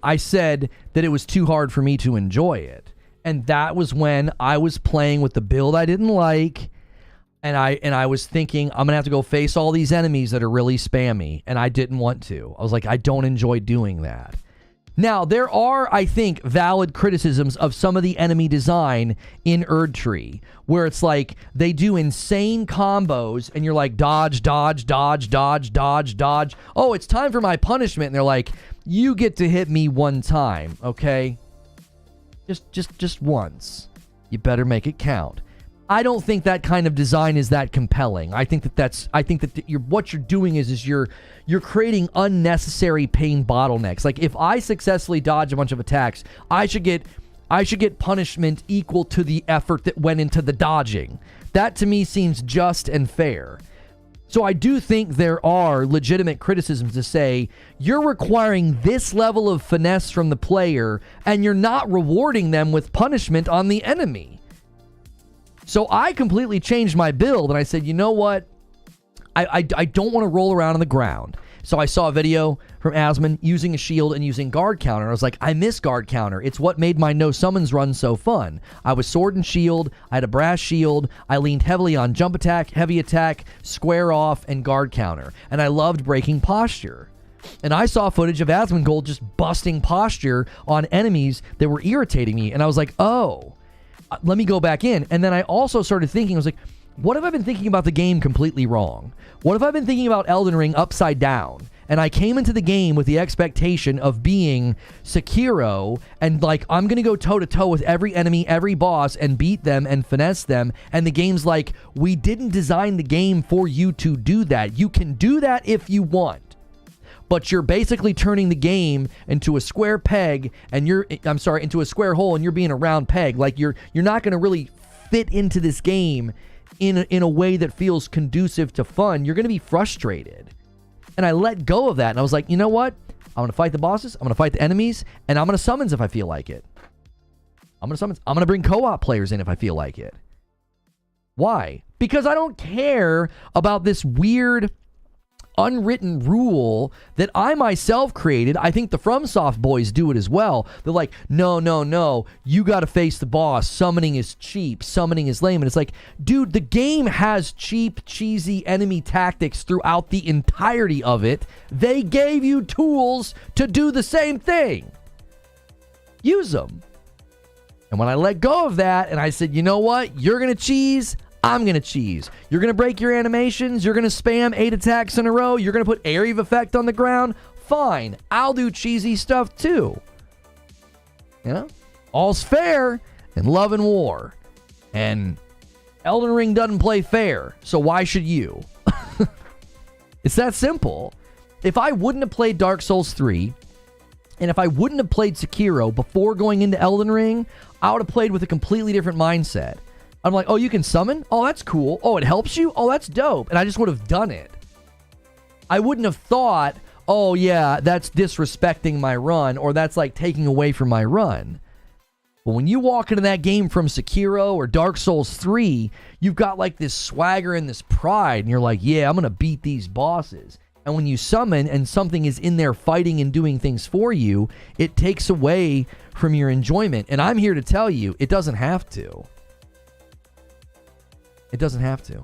I said that it was too hard for me to enjoy it. And that was when I was playing with the build I didn't like, and I was thinking, I'm going to have to go face all these enemies that are really spammy, and I didn't want to. I was like, I don't enjoy doing that. Now, there are, I think, valid criticisms of some of the enemy design in Erdtree, where it's like they do insane combos, and you're like, dodge, dodge, dodge, dodge, dodge, dodge. Oh, it's time for my punishment. And they're like, you get to hit me one time, okay? Just once. You better make it count. I don't think that kind of design is that compelling. I think that what you're doing is you're creating unnecessary pain bottlenecks. Like, if I successfully dodge a bunch of attacks, I should get punishment equal to the effort that went into the dodging. That to me seems just and fair. So I do think there are legitimate criticisms to say you're requiring this level of finesse from the player and you're not rewarding them with punishment on the enemy. So I completely changed my build and I said, you know what? I don't want to roll around on the ground. So I saw a video from Asmon using a shield and using guard counter. I was like, I miss guard counter. It's what made my no summons run so fun. I was sword and shield. I had a brass shield. I leaned heavily on jump attack, heavy attack, square off, and guard counter. And I loved breaking posture. And I saw footage of Asmongold just busting posture on enemies that were irritating me. And I was like, oh, let me go back in. And then I also started thinking, I was like, what if I've been thinking about the game completely wrong? What if I've been thinking about Elden Ring upside down? And I came into the game with the expectation of being Sekiro and like, I'm going to go toe to toe with every enemy, every boss and beat them and finesse them. And the game's like, we didn't design the game for you to do that. You can do that if you want. But you're basically turning the game into a square peg and into a square hole and you're being a round peg. Like you're not going to really fit into this game in a way that feels conducive to fun. You're going to be frustrated. And I let go of that. And I was like, you know what? I'm going to fight the bosses. I'm going to fight the enemies. And I'm going to summons if I feel like it. I'm going to bring co-op players in if I feel like it. Why? Because I don't care about this weird unwritten rule that I myself created. I think the FromSoft boys do it as well. They're like, no, you got to face the boss. Summoning is cheap. Summoning is lame. And it's like, dude, the game has cheap, cheesy enemy tactics throughout the entirety of it. They gave you tools to do the same thing. Use them. And when I let go of that and I said, you know what? You're going to cheese. I'm going to cheese. You're going to break your animations. You're going to spam 8 attacks in a row. You're going to put area of effect on the ground. Fine. I'll do cheesy stuff too. You know? All's fair in love and war. And Elden Ring doesn't play fair. So why should you? It's that simple. If I wouldn't have played Dark Souls 3, and if I wouldn't have played Sekiro before going into Elden Ring, I would have played with a completely different mindset. I'm like, oh, you can summon? Oh, that's cool. Oh, it helps you? Oh, that's dope. And I just would have done it. I wouldn't have thought, oh, yeah, that's disrespecting my run, or that's like taking away from my run. But when you walk into that game from Sekiro or Dark Souls 3, you've got like this swagger and this pride, and you're like, yeah, I'm going to beat these bosses. And when you summon and something is in there fighting and doing things for you, it takes away from your enjoyment. And I'm here to tell you, it doesn't have to. It doesn't have to.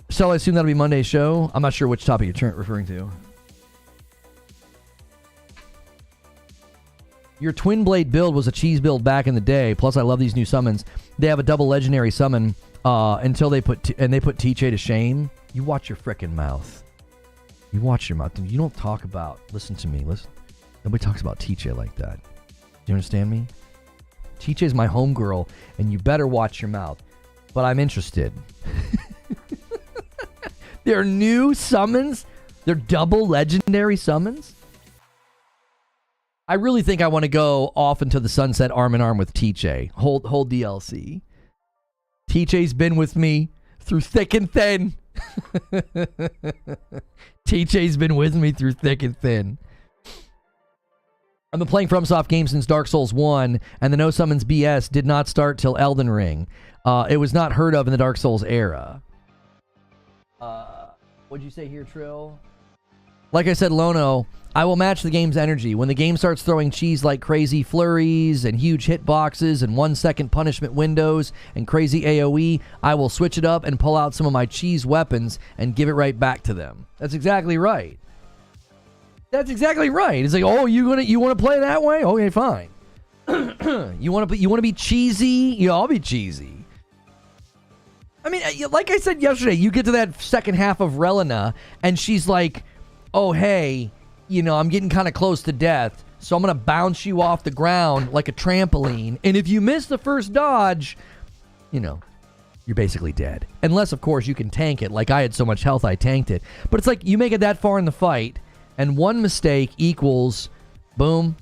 So I assume that'll be Monday's show. I'm not sure which topic you're referring to. Your twin blade build was a cheese build back in the day. Plus, I love these new summons. They have a double legendary summon until they put TJ to shame. You watch your frickin' mouth. You watch your mouth. You don't talk about. Listen to me. Listen. Nobody talks about TJ like that. Do you understand me? TJ's my homegirl, and you better watch your mouth. But I'm interested. They're new summons? They're double legendary summons? I really think I want to go off into the sunset arm in arm with TJ. Hold DLC. TJ's been with me through thick and thin. TJ's been with me through thick and thin. I've been playing FromSoft games since Dark Souls 1, and the No Summons BS did not start till Elden Ring. It was not heard of in the Dark Souls era. What'd you say here, Trill? Like I said, Lono, I will match the game's energy. When the game starts throwing cheese like crazy flurries and huge hitboxes and 1-second punishment windows and crazy AoE, I will switch it up and pull out some of my cheese weapons and give it right back to them. That's exactly right. That's exactly right. It's like, oh, you want to play that way? Okay, fine. you want to be cheesy? Yeah, I'll be cheesy. I mean, like I said yesterday, you get to that second half of Relina, and she's like, oh, hey, I'm getting kind of close to death, so I'm going to bounce you off the ground like a trampoline. And if you miss the first dodge, you're basically dead. Unless, of course, you can tank it. Like I had so much health, I tanked it. But it's like you make it that far in the fight, and one mistake equals boom,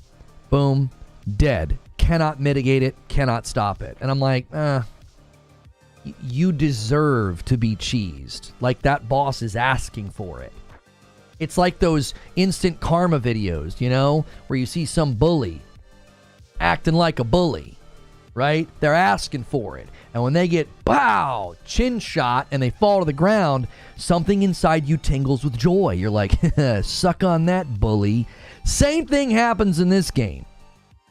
boom, dead. Cannot mitigate it, cannot stop it. And I'm like, you deserve to be cheesed. Like that boss is asking for it. It's like those instant karma videos, where you see some bully acting like a bully, right? They're asking for it. And when they get, pow, chin shot, and they fall to the ground, something inside you tingles with joy. You're like, suck on that, bully. Same thing happens in this game.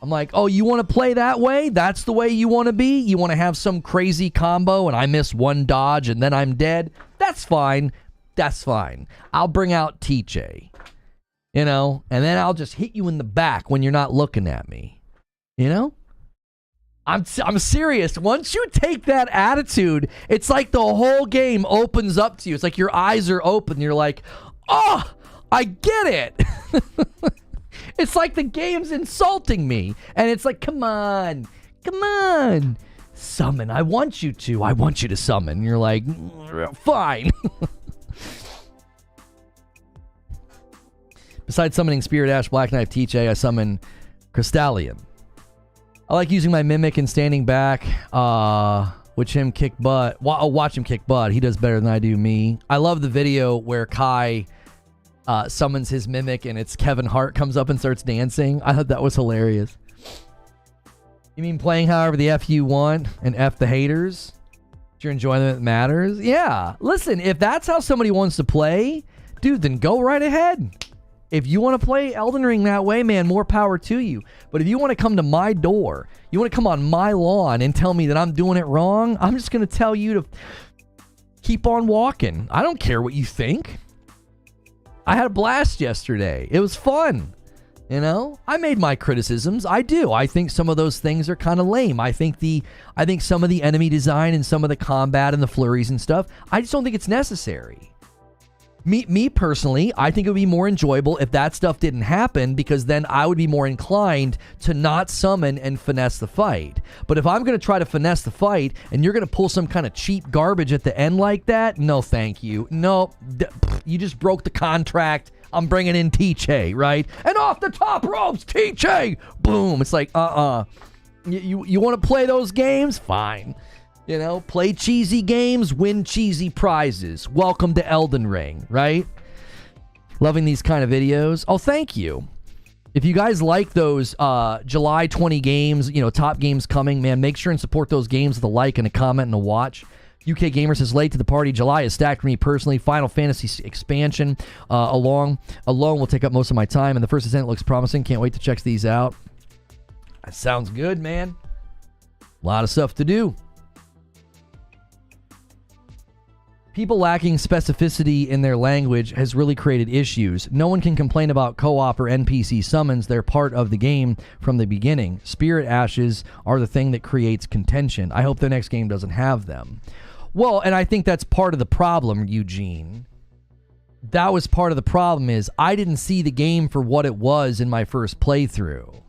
I'm like, oh, you want to play that way? That's the way you want to be? You want to have some crazy combo and I miss one dodge and then I'm dead? That's fine. That's fine. I'll bring out TJ, and then I'll just hit you in the back when you're not looking at me. I'm serious. Once you take that attitude, it's like the whole game opens up to you. It's like your eyes are open. You're like, oh, I get it. It's like the game's insulting me. And it's like, come on. Summon. I want you to summon. You're like, fine. Besides summoning Spirit Ash, Black Knife, TJ, I summon Crystallion. I like using my Mimic and standing back. Watch him kick butt. Watch him kick butt. He does better than I do me. I love the video where Kai summons his Mimic and it's Kevin Hart comes up and starts dancing. I thought that was hilarious. You mean playing however the F you want and F the haters? Your enjoyment matters? Yeah. Listen, if that's how somebody wants to play, dude, then go right ahead. If you want to play Elden Ring that way, man, more power to you. But if you want to come to my door, you want to come on my lawn and tell me that I'm doing it wrong, I'm just going to tell you to keep on walking. I don't care what you think. I had a blast yesterday. It was fun. I made my criticisms. I do. I think some of those things are kind of lame. I think some of the enemy design and some of the combat and the flurries and stuff, I just don't think it's necessary. Me personally, I think it would be more enjoyable if that stuff didn't happen, because then I would be more inclined to not summon and finesse the fight. But if I'm going to try to finesse the fight and you're going to pull some kind of cheap garbage at the end like that, no thank you. No, you just broke the contract. I'm bringing in TJ, right? And off the top ropes, TJ! Boom! It's like, You want to play those games? Fine. Play cheesy games, win cheesy prizes. Welcome to Elden Ring, right? Loving these kind of videos. Oh, thank you. If you guys like those July 20 games, top games coming, man, make sure and support those games with a like and a comment and a watch. UK Gamer says, late to the party. July is stacked for me personally. Final Fantasy expansion alone will take up most of my time, and the First Descendant looks promising. Can't wait to check these out. That sounds good, man. A lot of stuff to do. People lacking specificity in their language has really created issues. No one can complain about co-op or NPC summons. They're part of the game from the beginning. Spirit Ashes are the thing that creates contention. I hope the next game doesn't have them. Well, and I think that's part of the problem, Eugene. That was part of the problem, is I didn't see the game for what it was in my first playthrough.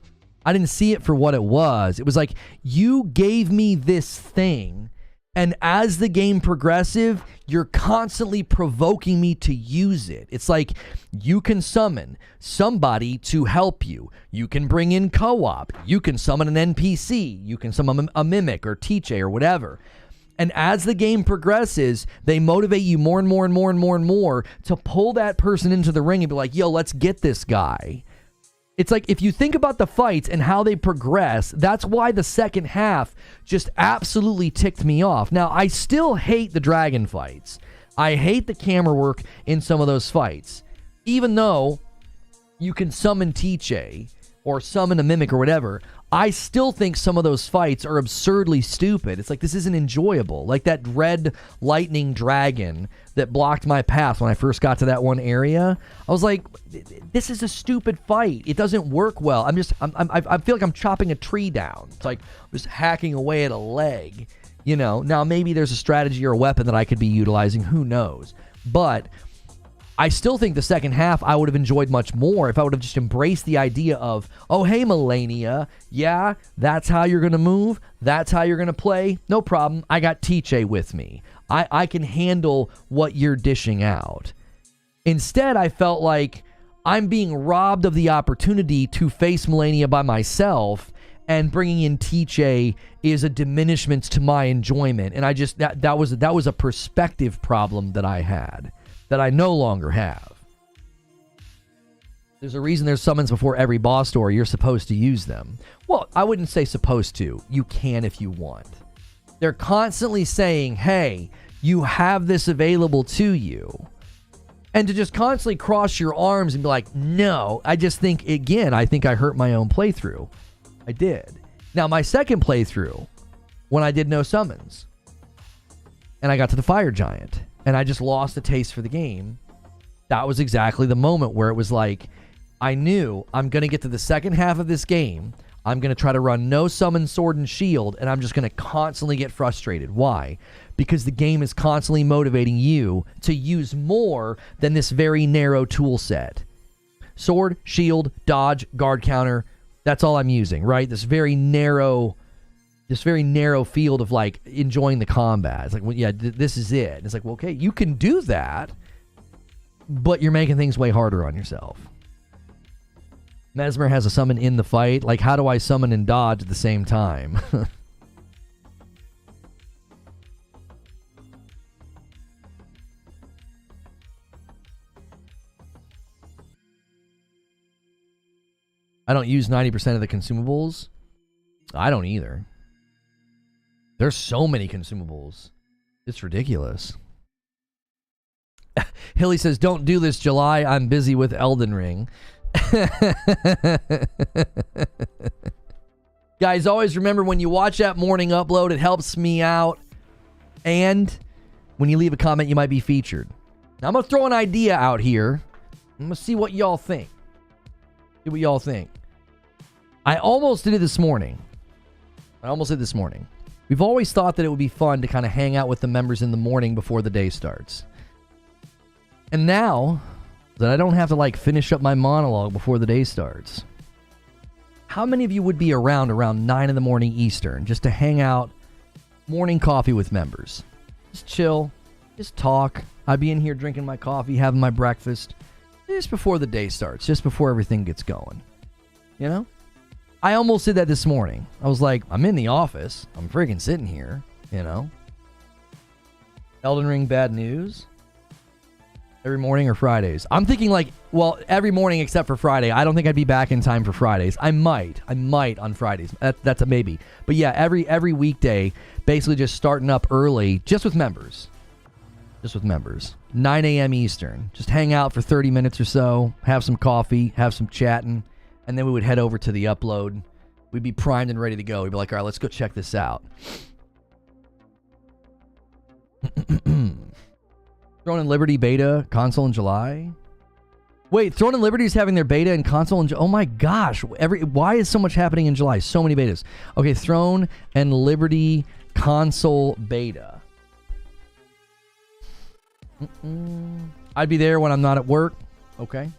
I didn't see it for what it was. It was like, you gave me this thing And as the game progresses, you're constantly provoking me to use it. It's like you can summon somebody to help you. You can bring in co-op. You can summon an NPC. You can summon a mimic or teacher or whatever. And as the game progresses, they motivate you more and more and more and more and more to pull that person into the ring and be like, yo, let's get this guy. It's like if you think about the fights and how they progress, that's why the second half just absolutely ticked me off. Now, I still hate the dragon fights. I hate the camera work in some of those fights. Even though you can summon Teache or summon a mimic or whatever, I still think some of those fights are absurdly stupid. It's like, this isn't enjoyable. Like that red lightning dragon that blocked my path when I first got to that one area. I was like, this is a stupid fight. It doesn't work well. I feel like I'm chopping a tree down. It's like I'm just hacking away at a leg. You know, now maybe there's a strategy or a weapon that I could be utilizing. Who knows? But I still think the second half I would have enjoyed much more if I would have just embraced the idea of, oh, hey, Melania, yeah, that's how you're going to move. That's how you're going to play. No problem. I got Teache with me. I can handle what you're dishing out. Instead, I felt like I'm being robbed of the opportunity to face Melania by myself, and bringing in Teache is a diminishment to my enjoyment. And I just, that was a perspective problem that I had, that I no longer have. There's a reason there's summons before every boss door. You're supposed to use them. Well, I wouldn't say supposed to. You can if you want. They're constantly saying, hey, you have this available to you. And to just constantly cross your arms and be like, no, I just think, again, I think I hurt my own playthrough. I did. Now, my second playthrough, when I did no summons, and I got to the fire giant, and I just lost a taste for the game, that was exactly the moment where it was like, I knew I'm going to get to the second half of this game, I'm going to try to run no summon, sword, and shield, and I'm just going to constantly get frustrated. Why? Because the game is constantly motivating you to use more than this very narrow tool set. Sword, shield, dodge, guard counter, that's all I'm using, right? This very narrow field of like enjoying the combat. It's like, well, yeah, this is it. And it's like, well, okay, you can do that, but you're making things way harder on yourself. Mesmer has a summon in the fight. Like, how do I summon and dodge at the same time? I don't use 90% of the consumables. I don't either. There's so many consumables. It's ridiculous. Hilly says, don't do this, July. I'm busy with Elden Ring. Guys, always remember, when you watch that morning upload, it helps me out. And when you leave a comment, you might be featured. Now, I'm going to throw an idea out here. I'm going to see what y'all think. See what y'all think. I almost did it this morning. We've always thought that it would be fun to kind of hang out with the members in the morning before the day starts. And now that I don't have to like finish up my monologue before the day starts, how many of you would be around 9 in the morning Eastern just to hang out, morning coffee with members? Just chill, just talk. I'd be in here drinking my coffee, having my breakfast, just before the day starts, just before everything gets going. You know? I almost did that this morning. I was like, I'm in the office. I'm freaking sitting here, you know? Elden Ring bad news? Every morning or Fridays? I'm thinking like, well, every morning except for Friday. I don't think I'd be back in time for Fridays. I might on Fridays. That's a maybe. But yeah, every weekday, basically just starting up early, just with members. 9 a.m. Eastern. Just hang out for 30 minutes or so, have some coffee, have some chatting, and then we would head over to the upload. We'd be primed and ready to go. We'd be like, all right, let's go check this out. Throne and Liberty beta console in July. Wait, Throne and Liberty is having their beta and console in July. Oh my gosh. Why is so much happening in July? So many betas. Okay, Throne and Liberty console beta. I'd be there when I'm not at work. Okay.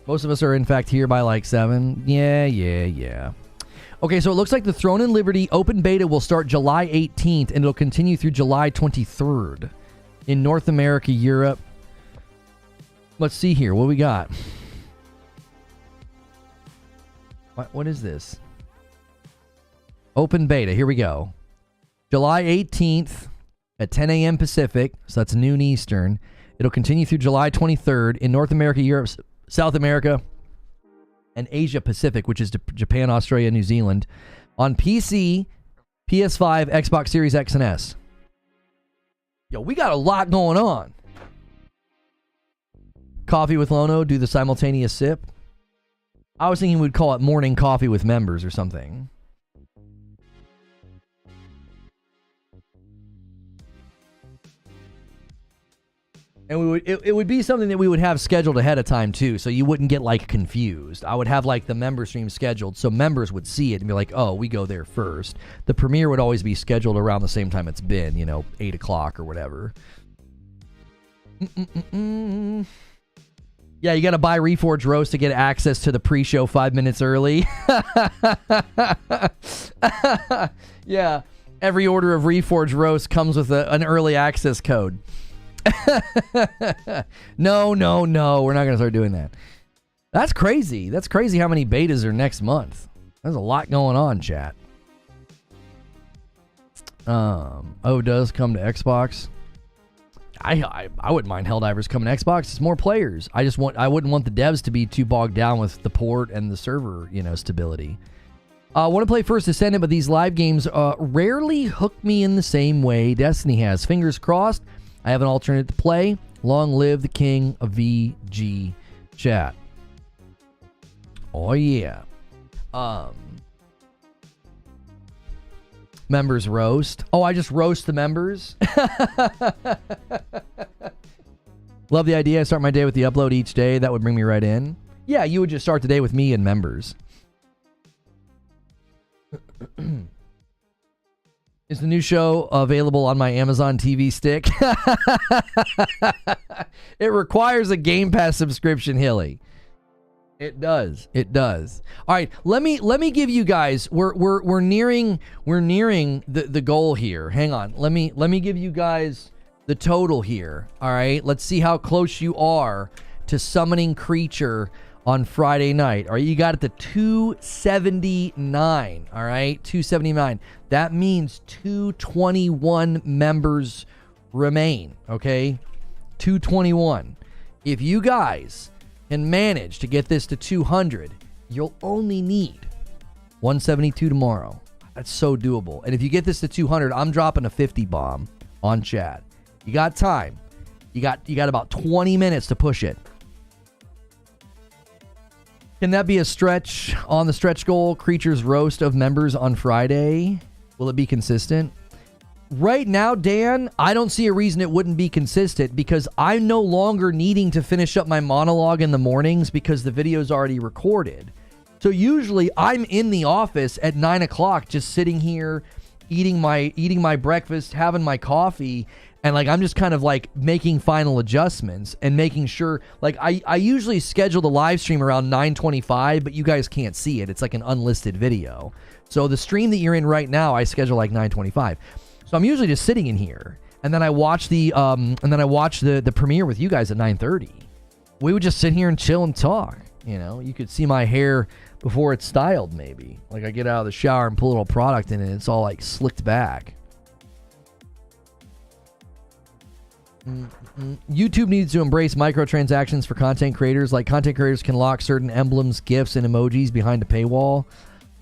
Most of us are in fact here by like 7. Yeah. Okay, so it looks like the Throne and Liberty open beta will start July 18th, and it'll continue through July 23rd in North America, Europe. Let's see here. What we got? What is this? Open beta. Here we go. July 18th at 10 a.m. Pacific, so that's noon Eastern. It'll continue through July 23rd in North America, Europe, South America, and Asia Pacific, which is Japan, Australia, New Zealand, on PC, PS5, Xbox Series X and S. Yo, we got a lot going on. Coffee with Lono, do the simultaneous sip. I was thinking we'd call it morning coffee with members or something. And it would be something that we would have scheduled ahead of time too, so you wouldn't get like confused. I would have like the member stream scheduled so members would see it and be like, oh, we go there first. The premiere would always be scheduled around the same time it's been, 8 o'clock or whatever. Yeah, you got to buy Reforge Roast to get access to the pre-show 5 minutes early. Yeah, every order of Reforge Roast comes with an early access code. No, we're not going to start doing that. That's crazy. That's crazy how many betas are next month. There's a lot going on, chat. Does come to Xbox. I wouldn't mind Helldivers coming to Xbox. It's more players. I wouldn't want the devs to be too bogged down with the port and the server, stability. I want to play First Descendant, but these live games rarely hook me in the same way Destiny has. Fingers crossed. I have an alternate to play. Long live the king of VG chat. Oh, yeah. Members roast. Oh, I just roast the members? Love the idea. I start my day with the upload each day. That would bring me right in. Yeah, you would just start the day with me and members. Is the new show available on my Amazon TV stick? It requires a Game Pass subscription, Hilly. It does. It does. All right, let me give you guys. We're nearing the goal here. Hang on. Let me give you guys the total here. All right. Let's see how close you are to summoning creature on Friday night. All right, you got it to 279. All right, 279. That means 221 members remain. Okay, 221. If you guys can manage to get this to 200, you'll only need 172 tomorrow. That's so doable. And if you get this to 200, I'm dropping a 50 bomb on chat. You got time. You got about 20 minutes to push it. Can that be a stretch on the stretch goal? Creatures roast of members on Friday. Will it be consistent? Right now, Dan, I don't see a reason it wouldn't be consistent because I'm no longer needing to finish up my monologue in the mornings because the video's already recorded. So usually I'm in the office at 9 o'clock just sitting here eating my breakfast, having my coffee, and like I'm just kind of like making final adjustments and making sure, like I usually schedule the live stream around 9:25, but you guys can't see it. It's like an unlisted video. So the stream that you're in right now, I schedule like 9:25. So I'm usually just sitting in here, and then I watch the premiere with you guys at 9:30. We would just sit here and chill and talk. You could see my hair before it's styled, maybe. Like I get out of the shower and put a little product in it, and it's all like slicked back. YouTube needs to embrace microtransactions for content creators. Like content creators can lock certain emblems, gifs, and emojis behind a paywall.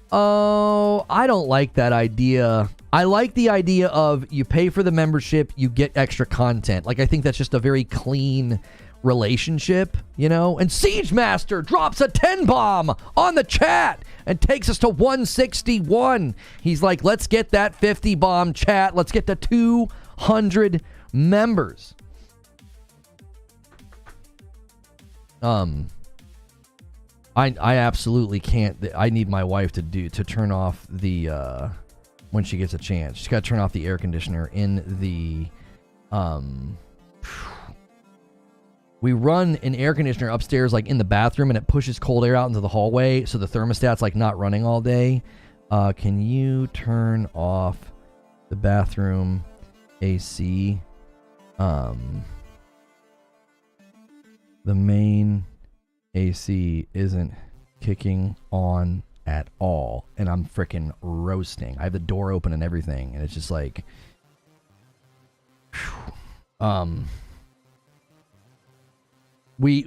Oh, I don't like that idea. I like the idea of you pay for the membership, you get extra content. Like I think that's just a very clean relationship, And Siege Master drops a 10 bomb on the chat and takes us to 161. He's like, let's get that 50 bomb, chat. Let's get to 200 members. I absolutely can't. I need my wife to turn off the when she gets a chance. She's got to turn off the air conditioner in the we run an air conditioner upstairs like in the bathroom, and it pushes cold air out into the hallway, so the thermostat's like not running all day. Can you turn off the bathroom AC? The main AC isn't kicking on at all, and I'm freaking roasting. I have the door open and everything, and it's just like, we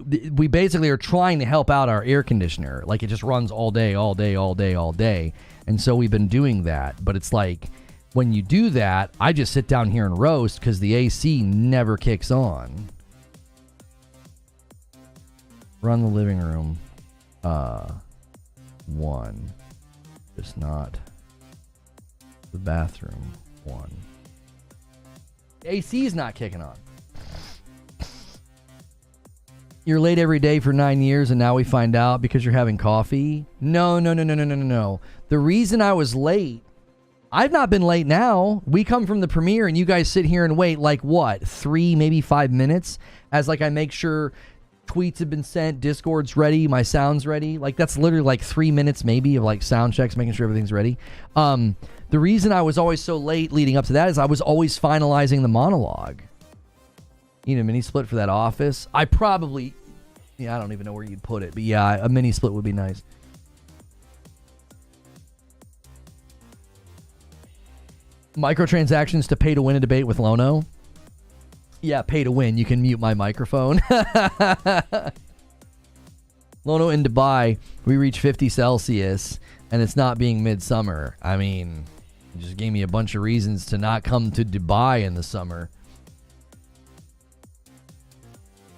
basically are trying to help out our air conditioner. Like, it just runs all day, all day, all day, all day, and so we've been doing that. But it's like, when you do that, I just sit down here and roast because the AC never kicks on. Run the living room. 1. Just not the bathroom 1. AC is not kicking on. You're late every day for 9 years and now we find out because you're having coffee? No. The reason I was late, I've not been late now. We come from the premiere and you guys sit here and wait like what? 3, maybe 5 minutes as like I make sure tweets have been sent, Discord's ready, my sound's ready. Like, that's literally like 3 minutes maybe of like sound checks, making sure everything's ready. The reason I was always so late leading up to that is I was always finalizing the monologue. You know, mini split for that office. I probably, I don't even know where you'd put it, but yeah, a mini split would be nice. Microtransactions to pay to win a debate with Lono. Yeah, pay to win. You can mute my microphone. Lono in Dubai, we reach 50 Celsius, and it's not being midsummer. I mean, you just gave me a bunch of reasons to not come to Dubai in the summer.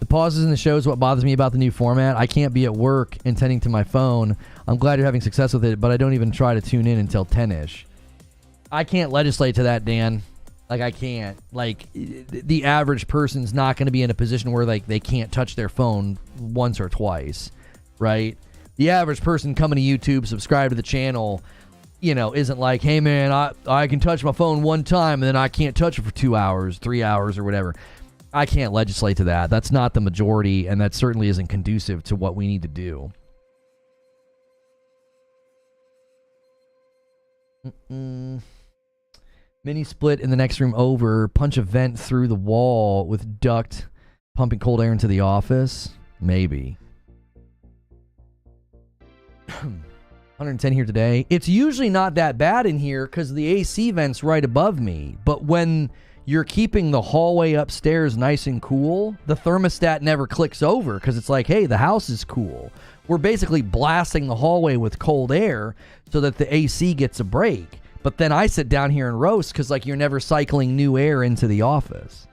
The pauses in the show is what bothers me about the new format. I can't be at work and tending to my phone. I'm glad you're having success with it, but I don't even try to tune in until 10-ish. I can't legislate to that, Dan. Like, I can't. Like, the average person's not going to be in a position where, like, they can't touch their phone once or twice, right? The average person coming to YouTube, subscribe to the channel, you know, isn't like, hey, man, I can touch my phone one time and then I can't touch it for 2 hours, 3 hours, or whatever. I can't legislate to that. That's not the majority, and that certainly isn't conducive to what we need to do. Mini split in the next room over. Punch a vent through the wall with duct pumping cold air into the office. Maybe. 110 here today. It's usually not that bad in here because the AC vent's right above me. But when you're keeping the hallway upstairs nice and cool, the thermostat never clicks over because it's like, hey, the house is cool. We're basically blasting the hallway with cold air so that the AC gets a break. But then I sit down here and roast because, like, you're never cycling new air into the office.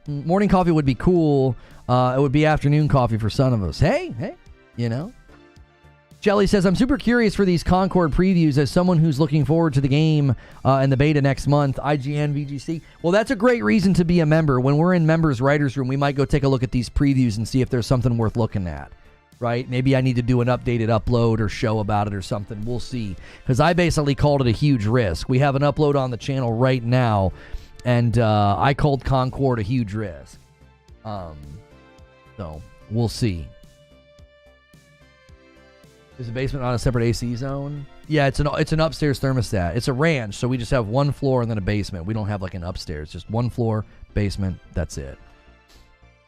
Morning coffee would be cool. It would be afternoon coffee for some of us. Hey, you know. Shelly says, I'm super curious for these Concord previews as someone who's looking forward to the game and the beta next month. IGN, VGC. Well, that's a great reason to be a member. When we're in members' writers' room, we might go take a look at these previews and see if there's something worth looking at. Right? Maybe I need to do an updated upload or show about it or something. We'll see. Because I basically called it a huge risk. We have an upload on the channel right now, and I called Concord a huge risk. So, we'll see. Is the basement on a separate AC zone? Yeah, it's an upstairs thermostat. It's a ranch, so we just have one floor and then a basement. We don't have like an upstairs. Just one floor, basement, that's it.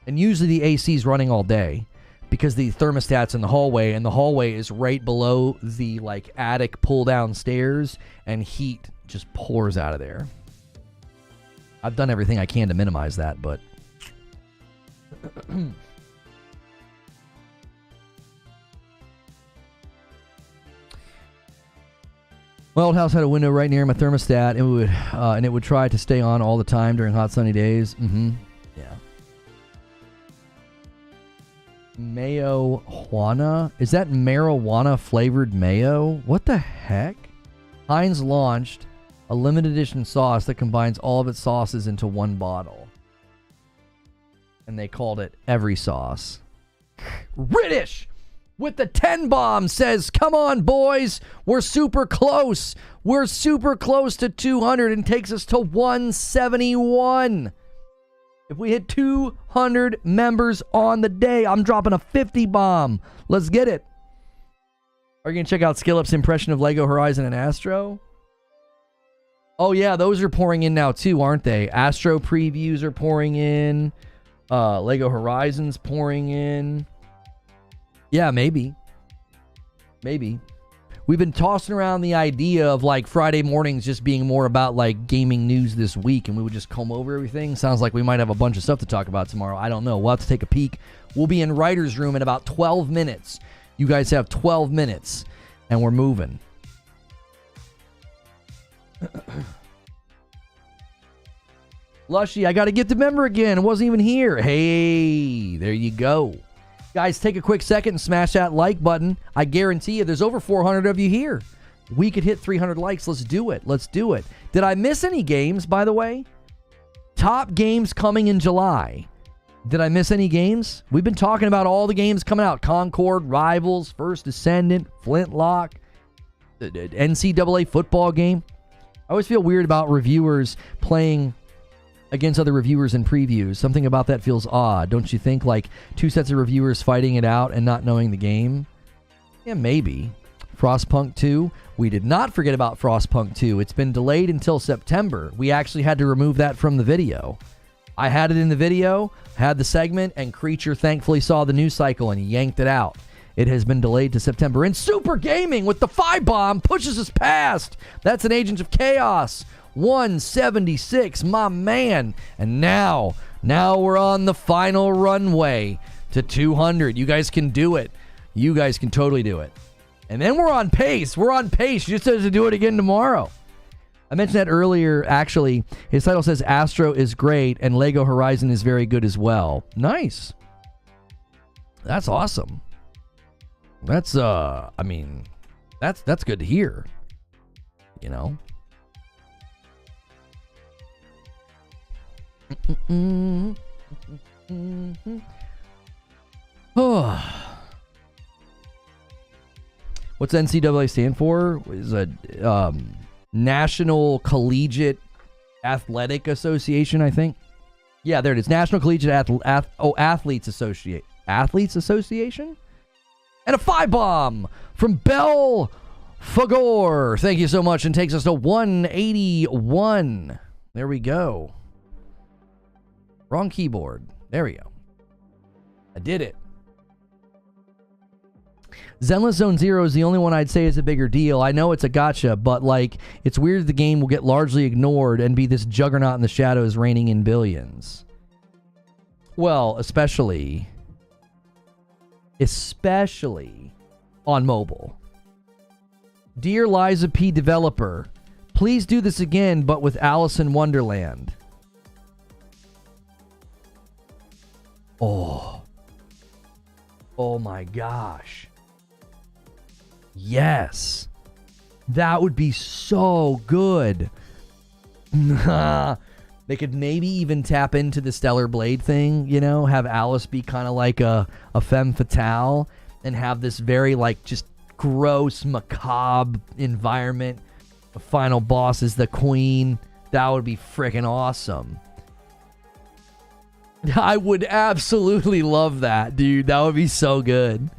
And usually the AC's running all day. Because the thermostat's in the hallway, and the hallway is right below the, like, attic pull-down stairs, and heat just pours out of there. I've done everything I can to minimize that, but... My old house had a window right near my thermostat, and it would try to stay on all the time during hot, sunny days. Yeah. Mayo Juana? Is that marijuana flavored mayo? What the heck? Heinz launched a limited edition sauce that combines all of its sauces into one bottle. And they called it Every Sauce. British with the 10 bomb says, come on, boys. We're super close. We're super close to 200 and takes us to 171. If we hit 200 members on the day, I'm dropping a 50 bomb. Let's get it. Are you going to check out Skillup's impression of Lego Horizon and Astro? Oh, yeah, those are pouring in now, too, aren't they? Astro previews are pouring in. Lego Horizon's pouring in. Yeah, maybe. Maybe. We've been tossing around the idea of, like, Friday mornings just being more about, like, gaming news this week, and we would just comb over everything. Sounds like we might have a bunch of stuff to talk about tomorrow. I don't know. We'll have to take a peek. We'll be in writer's room in about 12 minutes. You guys have 12 minutes, and we're moving. Lushy, I got to get the member again. It wasn't even here. Hey, there you go. Guys, take a quick second and smash that like button. I guarantee you there's over 400 of you here. We could hit 300 likes. Let's do it. Let's do it. Did I miss any games, by the way? Top games coming in July. Did I miss any games? We've been talking about all the games coming out. Concord, Rivals, First Descendant, Flintlock, the NCAA Football game. I always feel weird about reviewers playing against other reviewers in previews. Something about that feels odd. Don't you think? Like two sets of reviewers fighting it out and not knowing the game? Yeah, maybe. Frostpunk 2. We did not forget about Frostpunk 2. It's been delayed until September. We actually had to remove that from the video. I had it in the video, had the segment, and Creature thankfully saw the news cycle and yanked it out. It has been delayed to September. And Super Gaming with the 5-bomb pushes us past. That's an Agent of Chaos. 176, my man. And now we're on the final runway to 200. You guys can do it. You guys can totally do it. And then we're on pace. We're on pace. You just have to do it again tomorrow. I mentioned that earlier, actually. His title says Astro is great and Lego Horizon is very good as well. Nice. That's awesome. That's, I mean, that's good to hear. You know? What's NCAA stand for? Is a National Collegiate Athletic Association, I think. Yeah, there it is. National Collegiate Athletes Association? And a 5-bomb from Bell Fagor. Thank you so much, and takes us to 181. There we go. Wrong keyboard. There we go. I did it. Zenless Zone Zero is the only one I'd say is a bigger deal. I know it's a gotcha, but like, it's weird the game will get largely ignored and be this juggernaut in the shadows reigning in billions. Well, especially on mobile. Dear Liza P. developer, please do this again, but with Alice in Wonderland. Oh my gosh. Yes. That would be so good. They could maybe even tap into the Stellar Blade thing, you know, have Alice be kind of like a femme fatale and have this very like just gross, macabre environment. The final boss is the queen. That would be freaking awesome. I would absolutely love that, dude. That would be so good.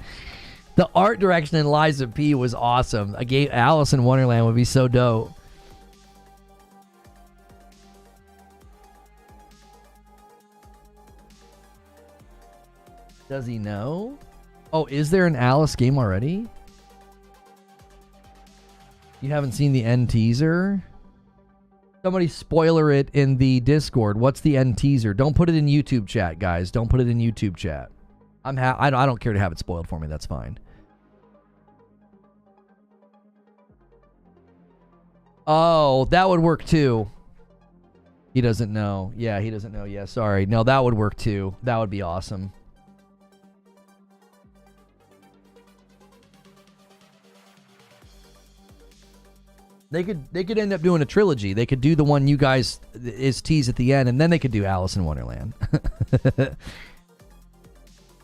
The art direction in Liza P was awesome. A game Alice in Wonderland would be so dope. Does he know? Oh, is there an Alice game already? You haven't seen the end teaser? Somebody spoiler it in the Discord. What's the end teaser? Don't put it in YouTube chat, guys. Don't put it in YouTube chat. I don't care to have it spoiled for me. That's fine. Oh, that would work too. He doesn't know. Yeah, he doesn't know. Yeah, sorry. No, that would work too. That would be awesome. They could end up doing a trilogy. They could do the one you guys is teased at the end, and then they could do Alice in Wonderland.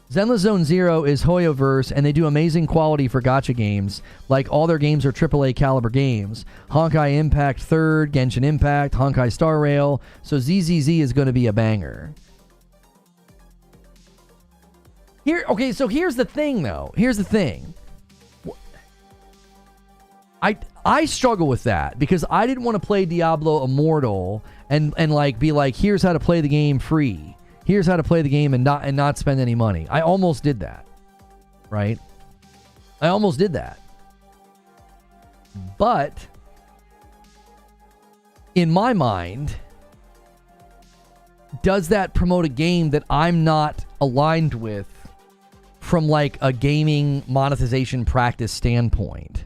Zenless Zone Zero is Hoyoverse, and they do amazing quality for gacha games. Like, all their games are AAA caliber games. Honkai Impact 3rd, Genshin Impact, Honkai Star Rail. So ZZZ is going to be a banger. Okay, so here's the thing, though. Here's the thing. I struggle with that because I didn't want to play Diablo Immortal and like be like, here's how to play the game free. Here's how to play the game and not spend any money. I almost did that. Right? I almost did that. But in my mind, does that promote a game that I'm not aligned with from like a gaming monetization practice standpoint?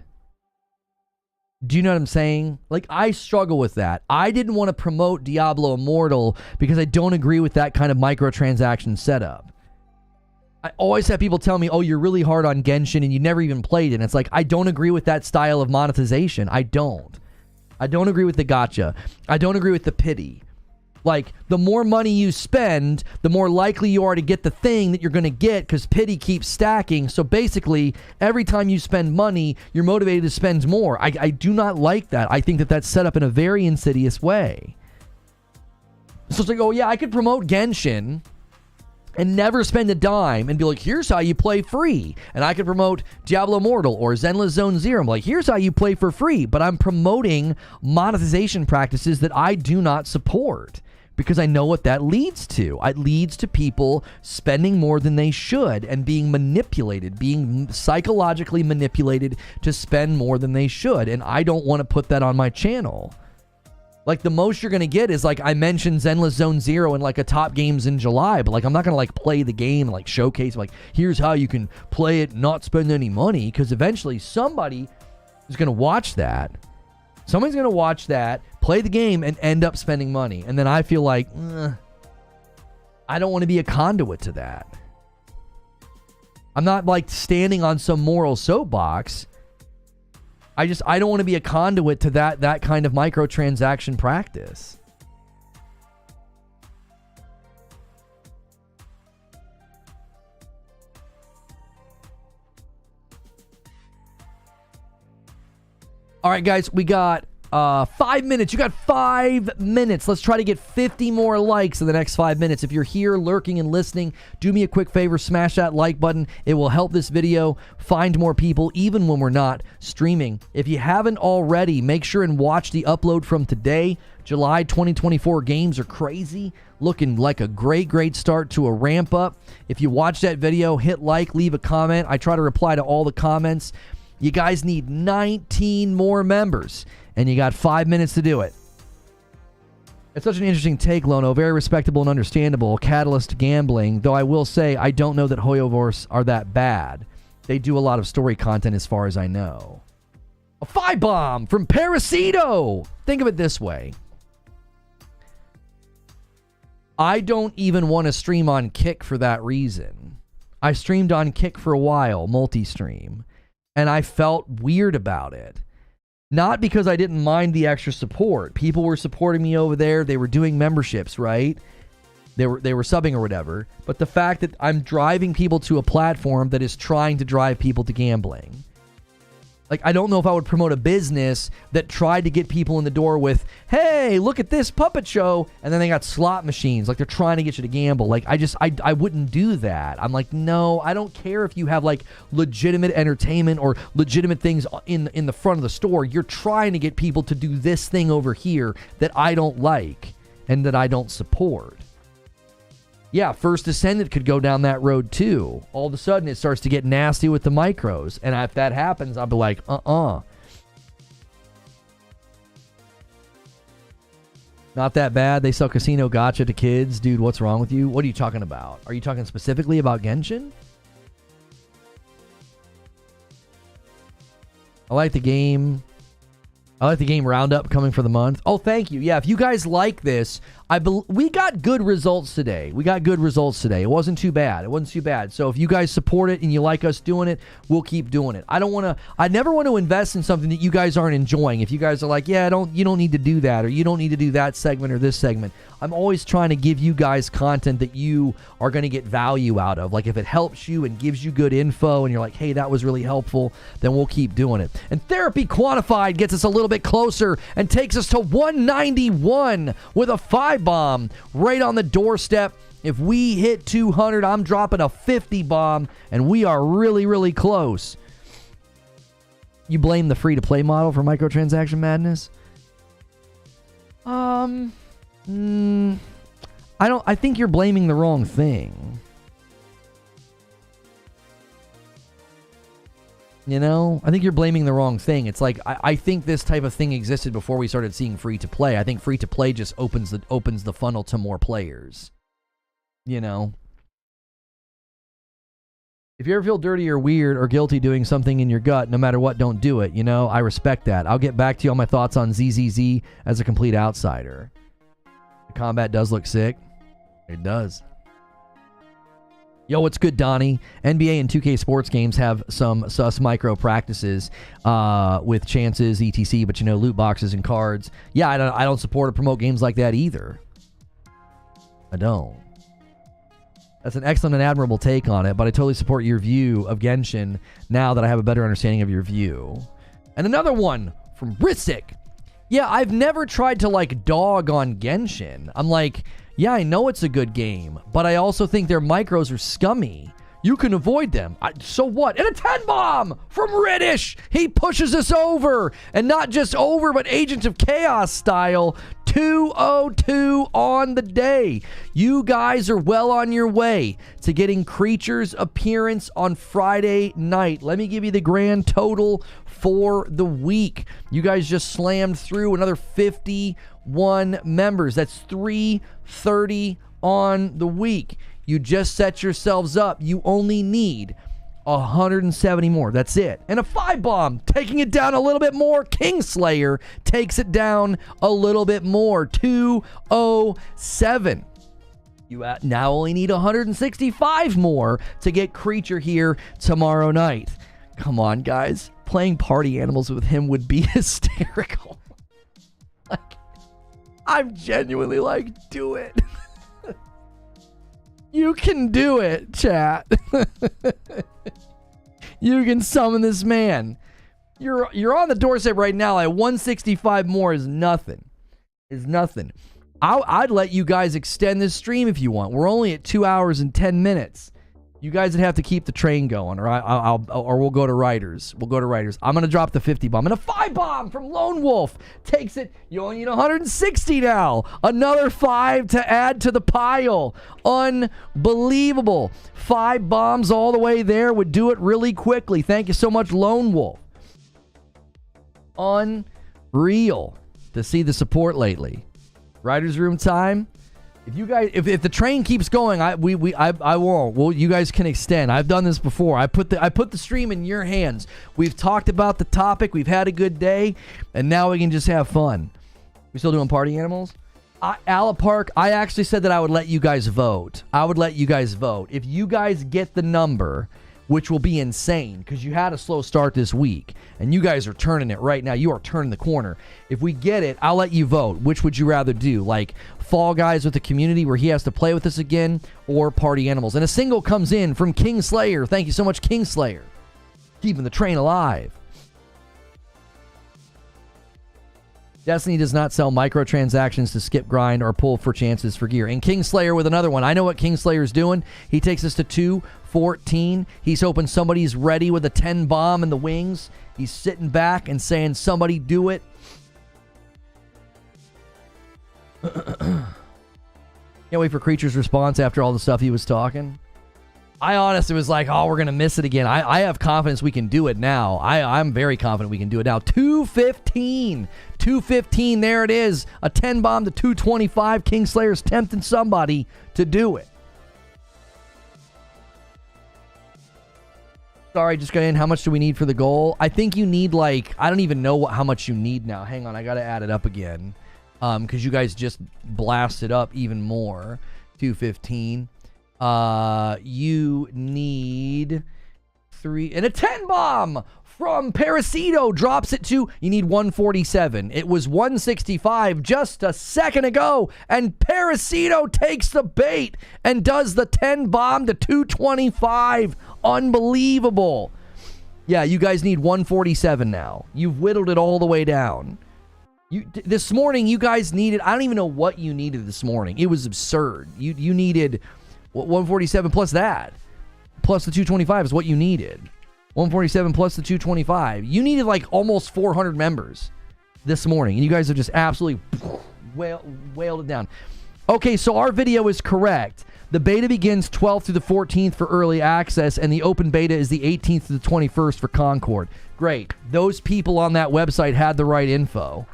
Do you know what I'm saying? Like, I struggle with that. I didn't want to promote Diablo Immortal because I don't agree with that kind of microtransaction setup. I always have people tell me, oh, you're really hard on Genshin and you never even played it. And it's like, I don't agree with that style of monetization. I don't agree with the gacha. I don't agree with the pity. Like, the more money you spend, the more likely you are to get the thing that you're going to get because pity keeps stacking. So basically, every time you spend money, you're motivated to spend more. I do not like that. I think that that's set up in a very insidious way. So it's like, oh yeah, I could promote Genshin and never spend a dime and be like, here's how you play free. And I could promote Diablo Immortal or Zenless Zone Zero. I'm like, here's how you play for free. But I'm promoting monetization practices that I do not support. Because I know what that leads to. It leads to people spending more than they should and being manipulated, being psychologically manipulated to spend more than they should. And I don't want to put that on my channel. Like, the most you're going to get is, like, I mentioned Zenless Zone Zero in, like, a top games in July. But, like, I'm not going to, like, play the game and, like, showcase, like, here's how you can play it and not spend any money. Because eventually somebody is going to watch that. Somebody's going to watch that, play the game, and end up spending money. And then I feel like, I don't want to be a conduit to that. I'm not like standing on some moral soapbox. I don't want to be a conduit to that kind of microtransaction practice. All right, guys, we got 5 minutes. You got 5 minutes. Let's try to get 50 more likes in the next 5 minutes. If you're here lurking and listening, do me a quick favor, smash that like button. It will help this video find more people, even when we're not streaming. If you haven't already, make sure and watch the upload from today. July 2024 games are crazy. Looking like a great start to a ramp up. If you watch that video, hit like, leave a comment. I try to reply to all the comments. You guys need 19 more members, and you got 5 minutes to do it. It's such an interesting take, Lono. Very respectable and understandable. Catalyst gambling, though I will say I don't know that Hoyoverse are that bad. They do a lot of story content as far as I know. A 5-bomb from Parasito! Think of it this way. I don't even want to stream on Kick for that reason. I streamed on Kick for a while, multi-stream. And I felt weird about it. Not because I didn't mind the extra support. People were supporting me over there. They were doing memberships, right? They were subbing or whatever. But the fact that I'm driving people to a platform that is trying to drive people to gambling. Like, I don't know if I would promote a business that tried to get people in the door with, hey, look at this puppet show, and then they got slot machines. Like, they're trying to get you to gamble. Like, I wouldn't do that. I'm like, no, I don't care if you have, like, legitimate entertainment or legitimate things in the front of the store. You're trying to get people to do this thing over here that I don't like and that I don't support. Yeah, First Descendant could go down that road too. All of a sudden, it starts to get nasty with the micros. And if that happens, I'll be like, Not that bad. They sell casino gacha to kids. Dude, what's wrong with you? What are you talking about? Are you talking specifically about Genshin? I like the game. I like the game roundup coming for the month. Oh, thank you. Yeah, if you guys like this, we got good results today. It wasn't too bad. So if you guys support it and you like us doing it, we'll keep doing it. I never want to invest in something that you guys aren't enjoying. If you guys are like, yeah, you don't need to do that, or you don't need to do that segment or this segment. I'm always trying to give you guys content that you are going to get value out of. Like, if it helps you and gives you good info and you're like, hey, that was really helpful, then we'll keep doing it. And Therapy Quantified gets us a little bit closer and takes us to 191 with a 5-bomb right on the doorstep. If we hit 200, I'm dropping a 50 bomb, and we are really close. You blame the free-to-play model for microtransaction madness? I think you're blaming the wrong thing. You know, I think you're blaming the wrong thing. It's like, I think this type of thing existed before we started seeing free-to-play. I think free-to-play just opens the funnel to more players. You know? If you ever feel dirty or weird or guilty doing something in your gut, no matter what, don't do it. You know, I respect that. I'll get back to you on my thoughts on ZZZ as a complete outsider. The combat does look sick. It does. Yo, what's good, Donnie? NBA and 2K sports games have some sus micro practices with chances, etc. But, you know, loot boxes and cards. Yeah, I don't support or promote games like that either. I don't. That's an excellent and admirable take on it, but I totally support your view of Genshin now that I have a better understanding of your view. And another one from Risic. Yeah, I've never tried to, like, dog on Genshin. I'm like, yeah, I know it's a good game, but I also think their micros are scummy. You can avoid them. So what? And a 10 bomb from Riddish. He pushes us over. And not just over, but Agents of Chaos style. 202 on the day. You guys are well on your way to getting Creature's appearance on Friday night. Let me give you the grand total for the week. You guys just slammed through another 51 members. That's 330 on the week. You just set yourselves up. You only need 170 more. That's it. And a 5 bomb, taking it down a little bit more. Kingslayer takes it down a little bit more. 207. You now only need 165 more to get Creature here tomorrow night. Come on, guys. Playing party animals with him would be hysterical. Like, I'm genuinely like, do it. You can do it, chat. You can summon this man. You're on the doorstep right now. Like 165 more is nothing. Is nothing. I'd let you guys extend this stream if you want. We're only at 2 hours and 10 minutes. You guys would have to keep the train going, or we'll go to Riders. We'll go to Riders. I'm gonna drop the 50 bomb and a 5 bomb from Lone Wolf takes it. You only need 160 now. Another 5 to add to the pile. Unbelievable. 5 bombs all the way there would do it really quickly. Thank you so much, Lone Wolf. Unreal to see the support lately. Riders room time. If you guys, if the train keeps going, I won't. Well, you guys can extend. I've done this before. I put the stream in your hands. We've talked about the topic. We've had a good day, and now we can just have fun. We still doing party animals? Ala Park, I actually said that I would let you guys vote. I would let you guys vote. If you guys get the number, which will be insane because you had a slow start this week, and you guys are turning it right now. You are turning the corner. If we get it, I'll let you vote. Which would you rather do? Like Fall Guys with the community where he has to play with us again, or Party Animals? And a single comes in from Kingslayer. Thank you so much, Kingslayer. Keeping the train alive. Destiny does not sell microtransactions to skip grind or pull for chances for gear. And Kingslayer with another one. I know what Kingslayer's doing. He takes us to 214. He's hoping somebody's ready with a 10 bomb in the wings. He's sitting back and saying, somebody do it. Can't wait for Creature's response after all the stuff he was talking. I honestly was like, oh, we're going to miss it again. I have confidence we can do it now. I'm very confident we can do it now. 215. 215, there it is. A 10 bomb to 225. Kingslayer's tempting somebody to do it. Sorry, just got in. How much do we need for the goal? I think you need like, I don't even know how much you need now. Hang on, I got to add it up again. Because you guys just blasted up even more. 215. You need 3 and a 10 bomb from Parasito drops it to, you need 147. It was 165 just a second ago, and Parasito takes the bait and does the 10 bomb to 225. Unbelievable. Yeah, you guys need 147 now. You've whittled it all the way down. This morning, you guys needed, I don't even know what you needed this morning. It was absurd. You needed 147 plus that. Plus the 225 is what you needed. 147 plus the 225. You needed like almost 400 members this morning, and you guys have just absolutely wailed it down. Okay, so our video is correct. The beta begins 12th through the 14th for early access, and the open beta is the 18th to the 21st for Concord. Great. Those people on that website had the right info.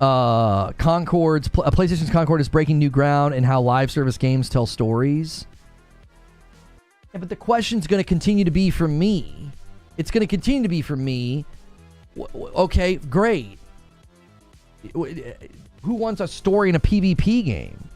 PlayStation's Concord is breaking new ground in how live service games tell stories. Yeah, but the question's going to continue to be from me. It's going to continue to be from me. Okay, great. Who wants a story in a PvP game?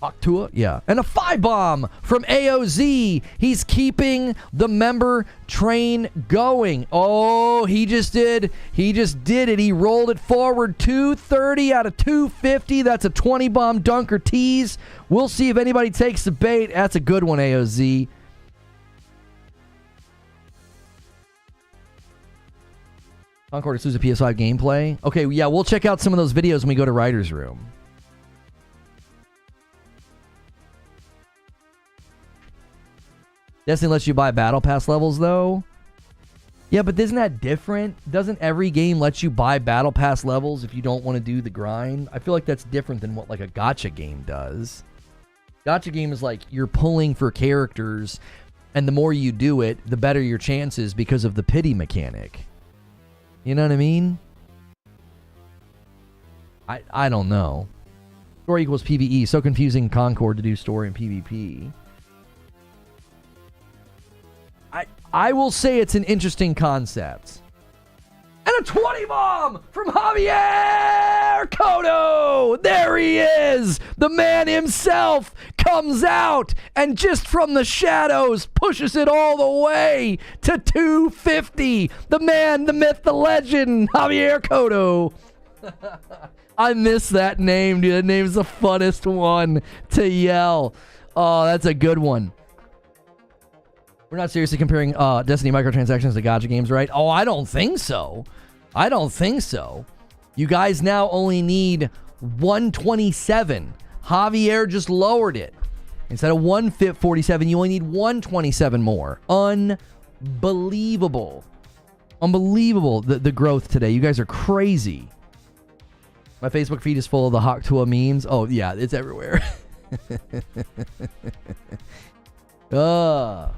Octua? Yeah. And a 5-bomb from AOZ. He's keeping the member train going. Oh, he just did it. He rolled it forward. 230 out of 250. That's a 20-bomb dunker tease. We'll see if anybody takes the bait. That's a good one, AOZ. Concord exclusive PS5 gameplay. Okay, yeah, we'll check out some of those videos when we go to Writer's Room. Destiny lets you buy Battle Pass levels, though. Yeah, but isn't that different? Doesn't every game let you buy Battle Pass levels if you don't want to do the grind? I feel like that's different than what like a gacha game does. Gacha game is like you're pulling for characters, and the more you do it, the better your chances because of the pity mechanic. You know what I mean? I don't know. Story equals PvE. So confusing Concord to do story and PvP. I will say it's an interesting concept. And a 20 bomb from Javier Cotto. There he is. The man himself comes out and just from the shadows pushes it all the way to 250. The man, the myth, the legend, Javier Cotto. I miss that name, dude. That name's the funnest one to yell. Oh, that's a good one. We're not seriously comparing Destiny microtransactions to gacha games, right? Oh, I don't think so. I don't think so. You guys now only need 127. Javier just lowered it. Instead of 147, you only need 127 more. Unbelievable. Unbelievable, the growth today. You guys are crazy. My Facebook feed is full of the Hawktua memes. Oh, yeah, it's everywhere.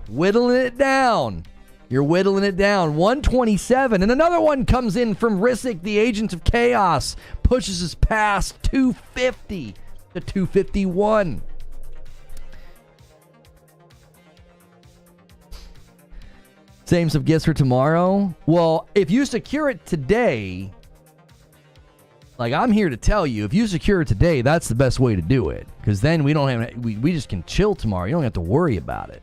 Whittling it down. You're whittling it down. 127. And another one comes in from Risic, the Agent of Chaos. Pushes us past 250 to 251. Same some gifts for tomorrow. Well, if you secure it today, like I'm here to tell you, if you secure it today, that's the best way to do it. Because then we don't have we just can chill tomorrow. You don't have to worry about it.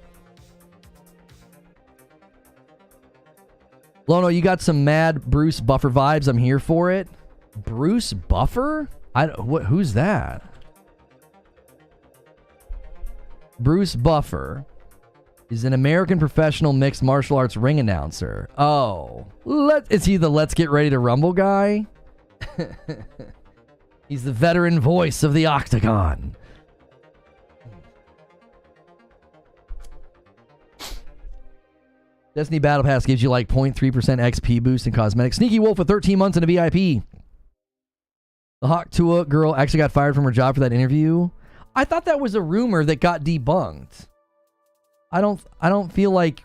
Lono, you got some mad Bruce Buffer vibes. I'm here for it. Bruce Buffer? Who's that? Bruce Buffer is an American professional mixed martial arts ring announcer. Oh, is he the Let's Get Ready to Rumble guy? He's the veteran voice of the Octagon. Destiny Battle Pass gives you like 0.3% XP boost in cosmetics. Sneaky Wolf for 13 months in a VIP. The Hawktua girl actually got fired from her job for that interview. I thought that was a rumor that got debunked. I don't feel like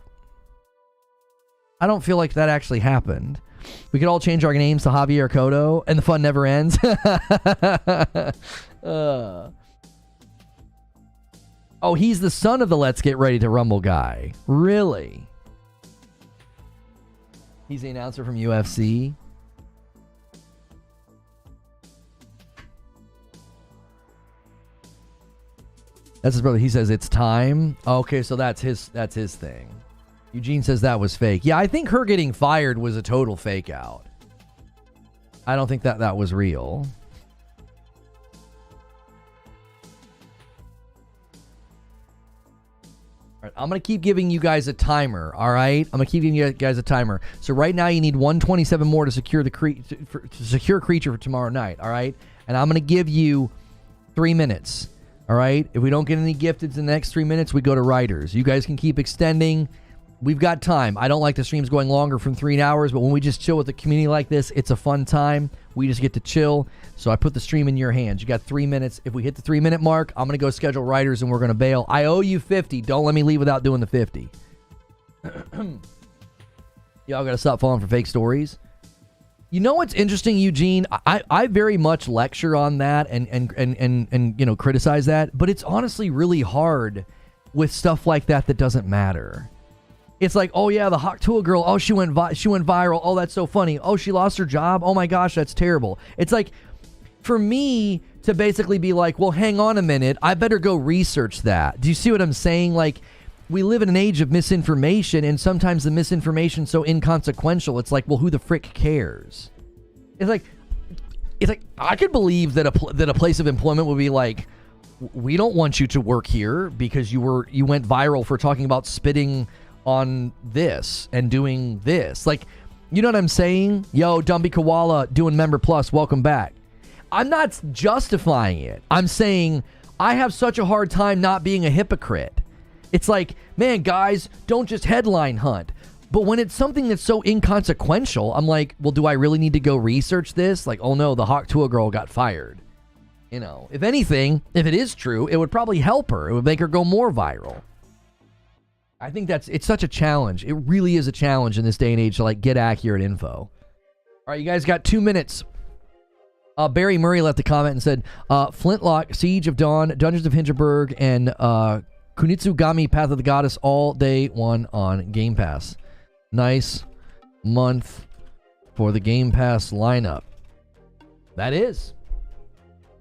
that actually happened. We could all change our names to Javier Cotto, and the fun never ends. Oh, he's the son of the Let's Get Ready to Rumble guy. Really? He's the announcer from UFC. That's his brother. He says it's time. Okay, so that's his thing. Eugene says that was fake. Yeah, I think her getting fired was a total fake out. I don't think that was real. All right, I'm going to keep giving you guys a timer, all right? I'm going to keep giving you guys a timer. So right now you need 127 more to secure the secure creature for tomorrow night, all right? And I'm going to give you 3 minutes. All right? If we don't get any gifteds in the next 3 minutes, we go to writers. You guys can keep extending. We've got time. I don't like the streams going longer from 3 hours, but when we just chill with the community like this, it's a fun time. We just get to chill. So I put the stream in your hands. You got 3 minutes. If we hit the 3-minute mark, I'm going to go schedule writers and we're going to bail. I owe you 50. Don't let me leave without doing the 50. Y'all got to stop falling for fake stories. You know what's interesting, Eugene? I very much lecture on that and you know, criticize that, but it's honestly really hard with stuff like that doesn't matter. It's like, oh yeah, the Haktua girl, oh she went viral, oh that's so funny, oh she lost her job, oh my gosh, that's terrible. It's like, for me to basically be like, well hang on a minute, I better go research that. Do you see what I'm saying? Like, we live in an age of misinformation, and sometimes the misinformation's so inconsequential, it's like, well, who the frick cares? It's like I could believe that a place of employment would be like, we don't want you to work here because you went viral for talking about spitting on this and doing this. Like, you know what I'm saying? Yo, Dumpy Koala doing Member Plus, welcome back. I'm not justifying it. I'm saying I have such a hard time not being a hypocrite. It's like, man, guys, don't just headline hunt. But when it's something that's so inconsequential, I'm like, well, do I really need to go research this? Like, oh no, the Haktua girl got fired. You know, if anything, if it is true, it would probably help her. It would make her go more viral. I think it's such a challenge. It really is a challenge in this day and age to like get accurate info. All right, you guys got 2 minutes. Barry Murray left a comment and said, Flintlock, Siege of Dawn, Dungeons of Hinterberg, and Kunitsugami Path of the Goddess all day one on Game Pass. Nice month for the Game Pass lineup. That is.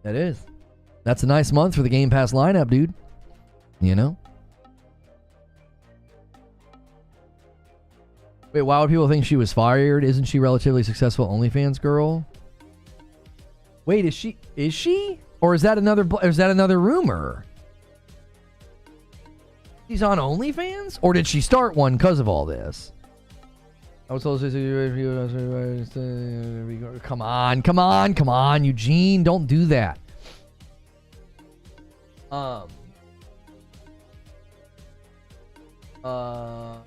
That's a nice month for the Game Pass lineup, dude. You know? Wait, why would people think she was fired? Isn't she relatively successful OnlyFans girl? Wait, is she? Or is that another rumor? She's on OnlyFans? Or did she start one because of all this? I was told come on, Eugene, don't do that. My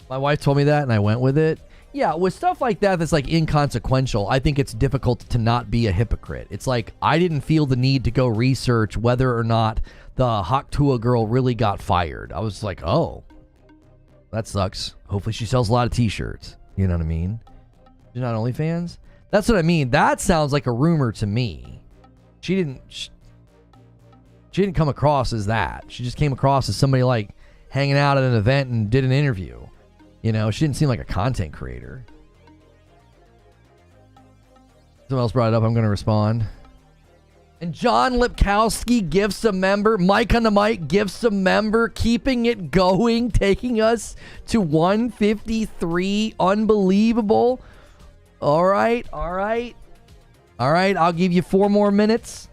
wife told me that and I went with it. Yeah, with stuff like that that's like inconsequential, I think it's difficult to not be a hypocrite. It's like, I didn't feel the need to go research whether or not the Haktua girl really got fired. I was like, oh, that sucks. Hopefully she sells a lot of t-shirts. You know what I mean? You're not OnlyFans? That's what I mean. That sounds like a rumor to me. She didn't come across as that. She just came across as somebody like hanging out at an event and did an interview. You know, she didn't seem like a content creator. Someone else brought it up. I'm going to respond. And John Lipkowski gifts a member. Mike on the mic gifts a member. Keeping it going. Taking us to 153. Unbelievable. All right. I'll give you 4 more minutes.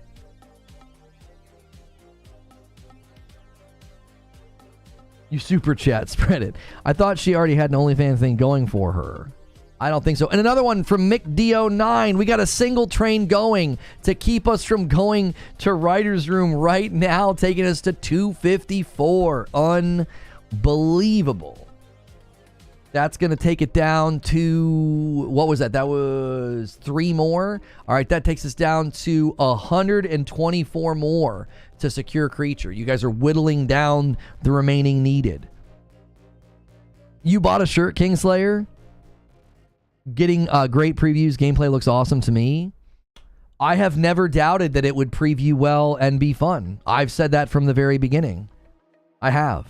You super chat, spread it. I thought she already had an OnlyFans thing going for her. I don't think so. And another one from Mick D09. We got a single train going to keep us from going to Writer's Room right now, taking us to 254. Unbelievable. That's going to take it down to, what was that? That was 3 more. All right, that takes us down to 124 more to secure creature. You guys are whittling down the remaining needed. You bought a shirt, Kingslayer? Getting great previews. Gameplay looks awesome to me. I have never doubted that it would preview well and be fun. I've said that from the very beginning. I have.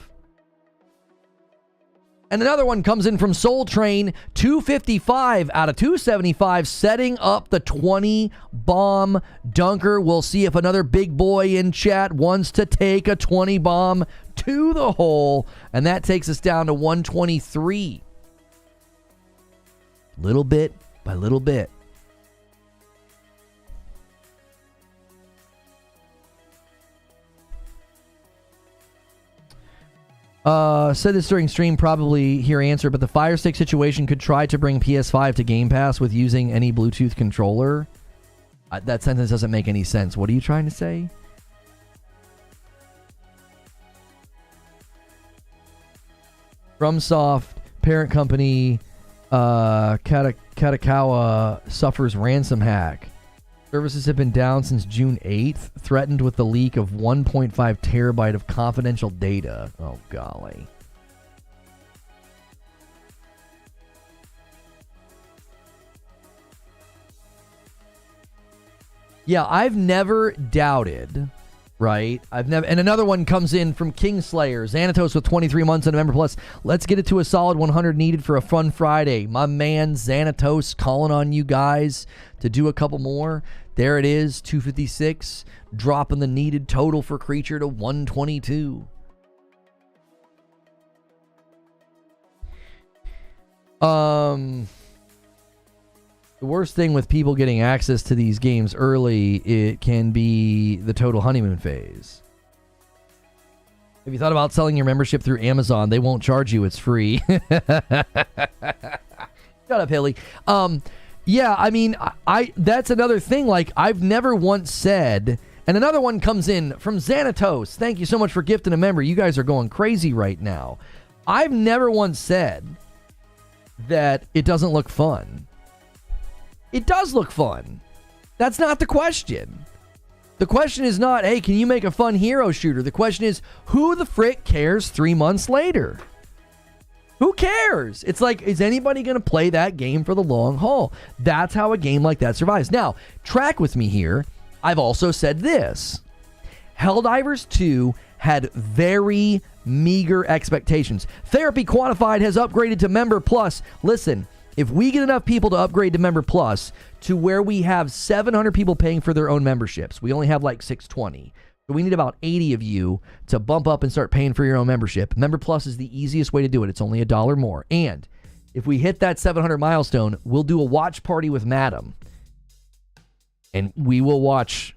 And another one comes in from Soul Train, 255 out of 275, setting up the 20 bomb dunker. We'll see if another big boy in chat wants to take a 20 bomb to the hole. And that takes us down to 123. Little bit by little bit. Said this during stream, probably hear answer, but the Fire Stick situation could try to bring PS5 to Game Pass with using any Bluetooth controller. That sentence doesn't make any sense. What are you trying to say? FromSoft parent company Katakawa suffers ransom hack. Services have been down since June 8th, threatened with the leak of 1.5 terabyte of confidential data. Oh, golly. Yeah, I've never doubted, right? And another one comes in from Kingslayer. Xanatos with 23 months on November Plus. Let's get it to a solid 100 needed for a fun Friday. My man Xanatos calling on you guys to do a couple more. There it is, 256, dropping the needed total for Creature to 122. The worst thing with people getting access to these games early, it can be the total honeymoon phase. Have you thought about selling your membership through Amazon? They won't charge you. It's free. Shut up, Hilly. Yeah, I mean, that's another thing. Like, I've never once said, and another one comes in from Xanatos. Thank you so much for gifting a member. You guys are going crazy right now. I've never once said that it doesn't look fun. It does look fun. That's not the question. The question is not, hey, can you make a fun hero shooter? The question is, who the frick cares 3 months later? Who cares? It's like, is anybody going to play that game for the long haul? That's how a game like that survives. Now, track with me here. I've also said this. Helldivers 2 had very meager expectations. Therapy Quantified has upgraded to Member Plus. Listen, if we get enough people to upgrade to Member Plus to where we have 700 people paying for their own memberships, we only have like 620. So we need about 80 of you to bump up and start paying for your own membership. Member Plus is the easiest way to do it. It's only $1 more. And if we hit that 700 milestone, we'll do a watch party with Madam. And we will watch...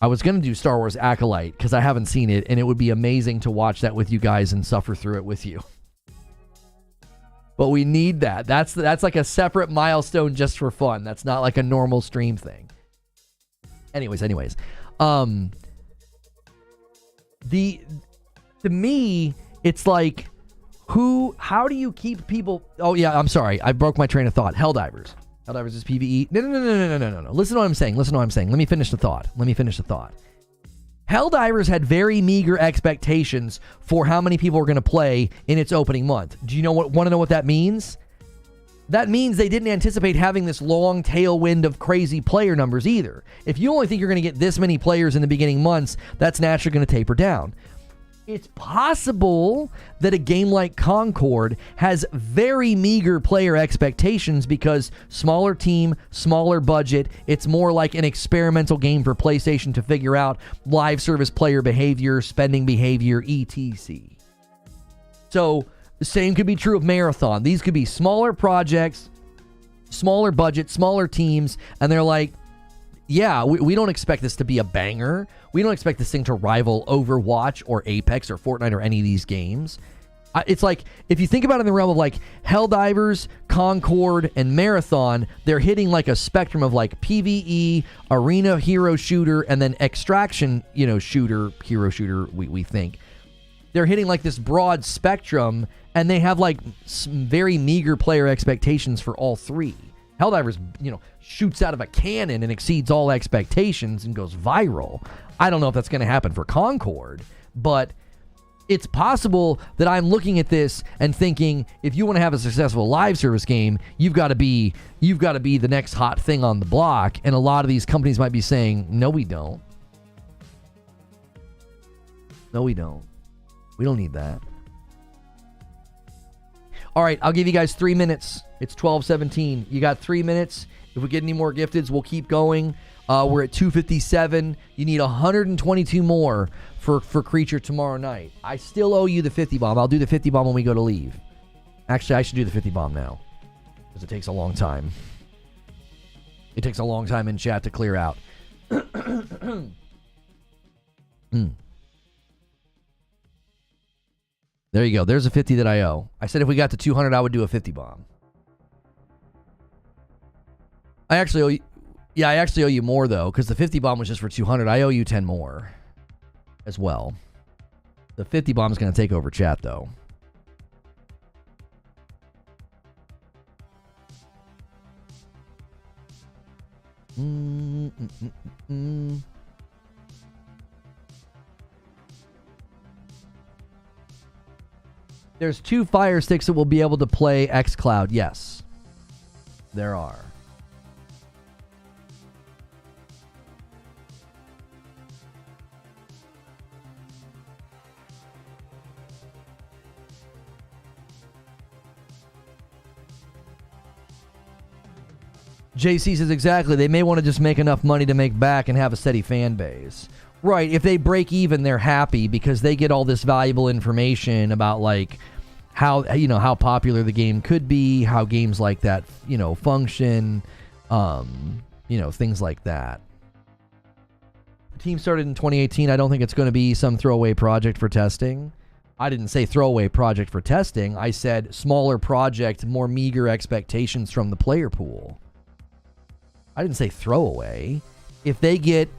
I was going to do Star Wars Acolyte because I haven't seen it, and it would be amazing to watch that with you guys and suffer through it with you. But we need that. That's like a separate milestone just for fun. That's not like a normal stream thing. Anyways. To me, it's like, how do you keep people... Oh, yeah, I'm sorry. I broke my train of thought. Helldivers is PvE. No. Listen to what I'm saying. Let me finish the thought. Helldivers had very meager expectations for how many people were going to play in its opening month. Do you want to know what that means? That means they didn't anticipate having this long tailwind of crazy player numbers either. If you only think you're going to get this many players in the beginning months, that's naturally going to taper down. It's possible that a game like Concord has very meager player expectations because smaller team, smaller budget. It's more like an experimental game for PlayStation to figure out live service player behavior, spending behavior, etc. So the same could be true of Marathon. These could be smaller projects, smaller budget, smaller teams, and they're like, yeah, we don't expect this to be a banger. We don't expect this thing to rival Overwatch or Apex or Fortnite or any of these games. It's like, if you think about it in the realm of like Helldivers, Concord, and Marathon, they're hitting like a spectrum of like PvE, arena hero shooter, and then extraction, hero shooter, we think. They're hitting like this broad spectrum, and they have like some very meager player expectations for all three. Helldivers, shoots out of a cannon and exceeds all expectations and goes viral. I don't know if that's going to happen for Concord, but it's possible that I'm looking at this and thinking, if you want to have a successful live service game, you've got to be the next hot thing on the block. And a lot of these companies might be saying, no, we don't. No, we don't. We don't need that. All right, I'll give you guys 3 minutes. It's 12:17. You got 3 minutes. If we get any more gifteds, we'll keep going. We're at 257. You need 122 more for Creature tomorrow night. I still owe you the 50 bomb. I'll do the 50 bomb when we go to leave. Actually, I should do the 50 bomb now because it takes a long time. It takes a long time in chat to clear out. There you go. There's a 50 that I owe. I said if we got to 200, I would do a 50 bomb. I actually owe you... Yeah, I actually owe you more, though, because the 50 bomb was just for 200. I owe you 10 more as well. The 50 bomb is going to take over chat, though. There's 2 Fire Sticks that will be able to play xCloud. Yes, there are. JC says exactly. They may want to just make enough money to make back and have a steady fan base. Right. If they break even, they're happy because they get all this valuable information about like how, you know, how popular the game could be, how games like that, you know, function, you know, things like that. The team started in 2018. I don't think it's going to be some throwaway project for testing. I didn't say throwaway project for testing. I said smaller project, more meager expectations from the player pool. I didn't say throwaway. If they get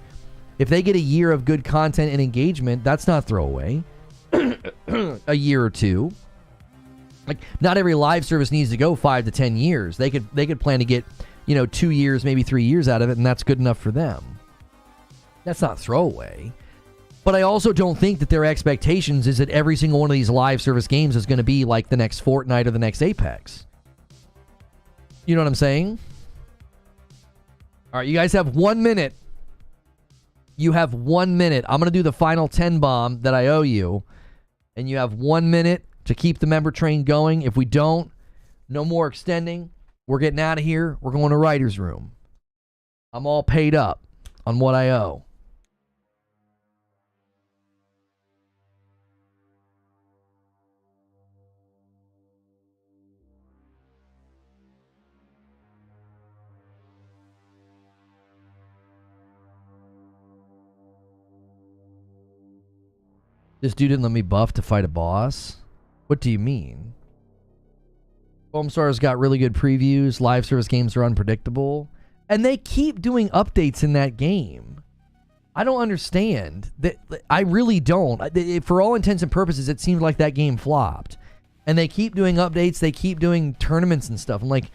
a year of good content and engagement, that's not throwaway. A year or 2. Like, not every live service needs to go 5 to 10 years. They could plan to get, you know, 2 years, maybe 3 years out of it, and that's good enough for them. That's not throwaway. But I also don't think that their expectations is that every single one of these live service games is going to be like the next Fortnite or the next Apex. You know what I'm saying? All right, you guys have 1 minute. You have 1 minute. I'm going to do the final 10 bomb that I owe you. And you have 1 minute to keep the member train going. If we don't, no more extending. We're getting out of here. We're going to writer's room. I'm all paid up on what I owe. This dude didn't let me buff to fight a boss? What do you mean? Foamstar's got really good previews. Live service games are unpredictable. And they keep doing updates in that game. I don't understand. I really don't. For all intents and purposes, it seemed like that game flopped. And they keep doing updates. They keep doing tournaments and stuff. I'm like,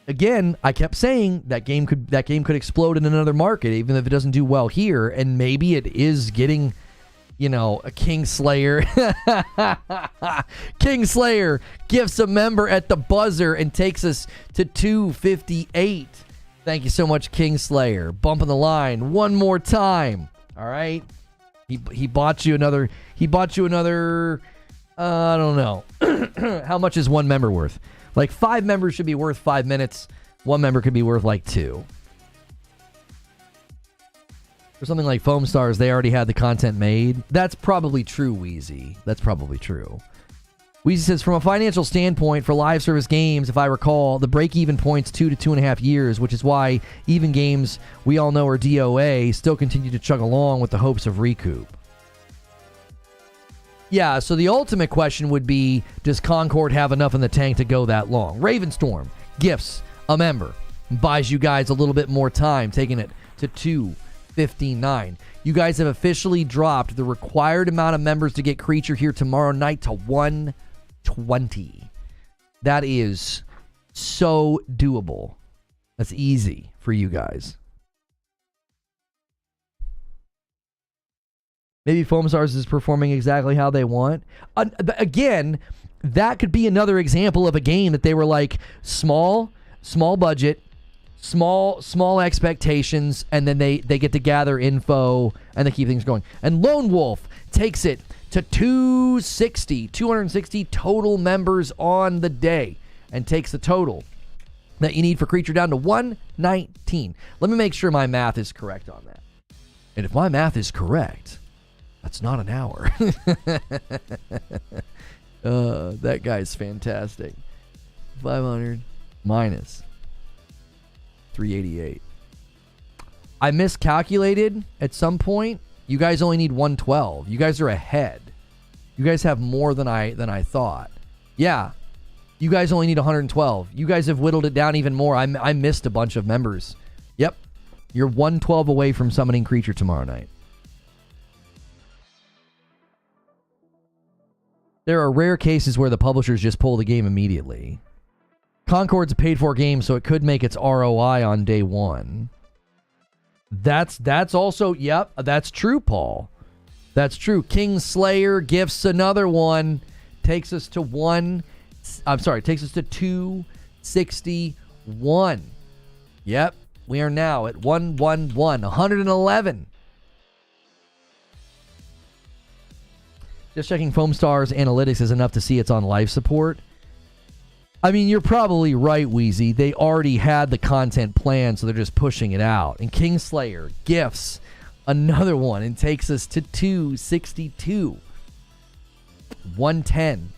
again, I kept saying that game could explode in another market, even if it doesn't do well here. And maybe it is getting... You know, a Kingslayer. Kingslayer gifts a member at the buzzer and takes us to 258. Thank you so much, Kingslayer. Bumping the line one more time. All right. He bought you another. I don't know. How much is one member worth? Like 5 members should be worth 5 minutes. 1 member could be worth like 2. For something like Foam Stars, they already had the content made. That's probably true, Wheezy. That's probably true. Wheezy says, from a financial standpoint for live service games, if I recall, the break-even point's 2 to 2.5 years, which is why even games we all know are DOA still continue to chug along with the hopes of recoup. Yeah, so the ultimate question would be, does Concord have enough in the tank to go that long? Ravenstorm gifts a member, buys you guys a little bit more time, taking it to 259. You guys have officially dropped the required amount of members to get Creature here tomorrow night to 120. That is so doable. That's easy for you guys. Maybe Foam Stars is performing exactly how they want. Again, that could be another example of a game that they were like small budget, small expectations, and then they get to gather info and they keep things going. And Lone Wolf takes it to 260 total members on the day and takes the total that you need for Creature down to 119. Let me make sure my math is correct on that. And if my math is correct, that's not an hour. That guy's fantastic. 500 minus 388. I miscalculated at some point. You guys only need 112. You guys are ahead. You guys have more than I thought. Yeah. You guys only need 112. You guys have whittled it down even more. I missed a bunch of members. Yep. You're 112 away from summoning Creature tomorrow night. There are rare cases where the publishers just pull the game immediately. Concord's a paid-for game, so it could make its ROI on day one. That's also, yep, that's true, Paul. That's true. Kingslayer gifts another one. Takes us to 261. Yep, we are now at 111. Just checking Foamstar's analytics is enough to see it's on life support. I mean, you're probably right, Wheezy. They already had the content planned, so they're just pushing it out. And Kingslayer gifts another one and takes us to 262. 110.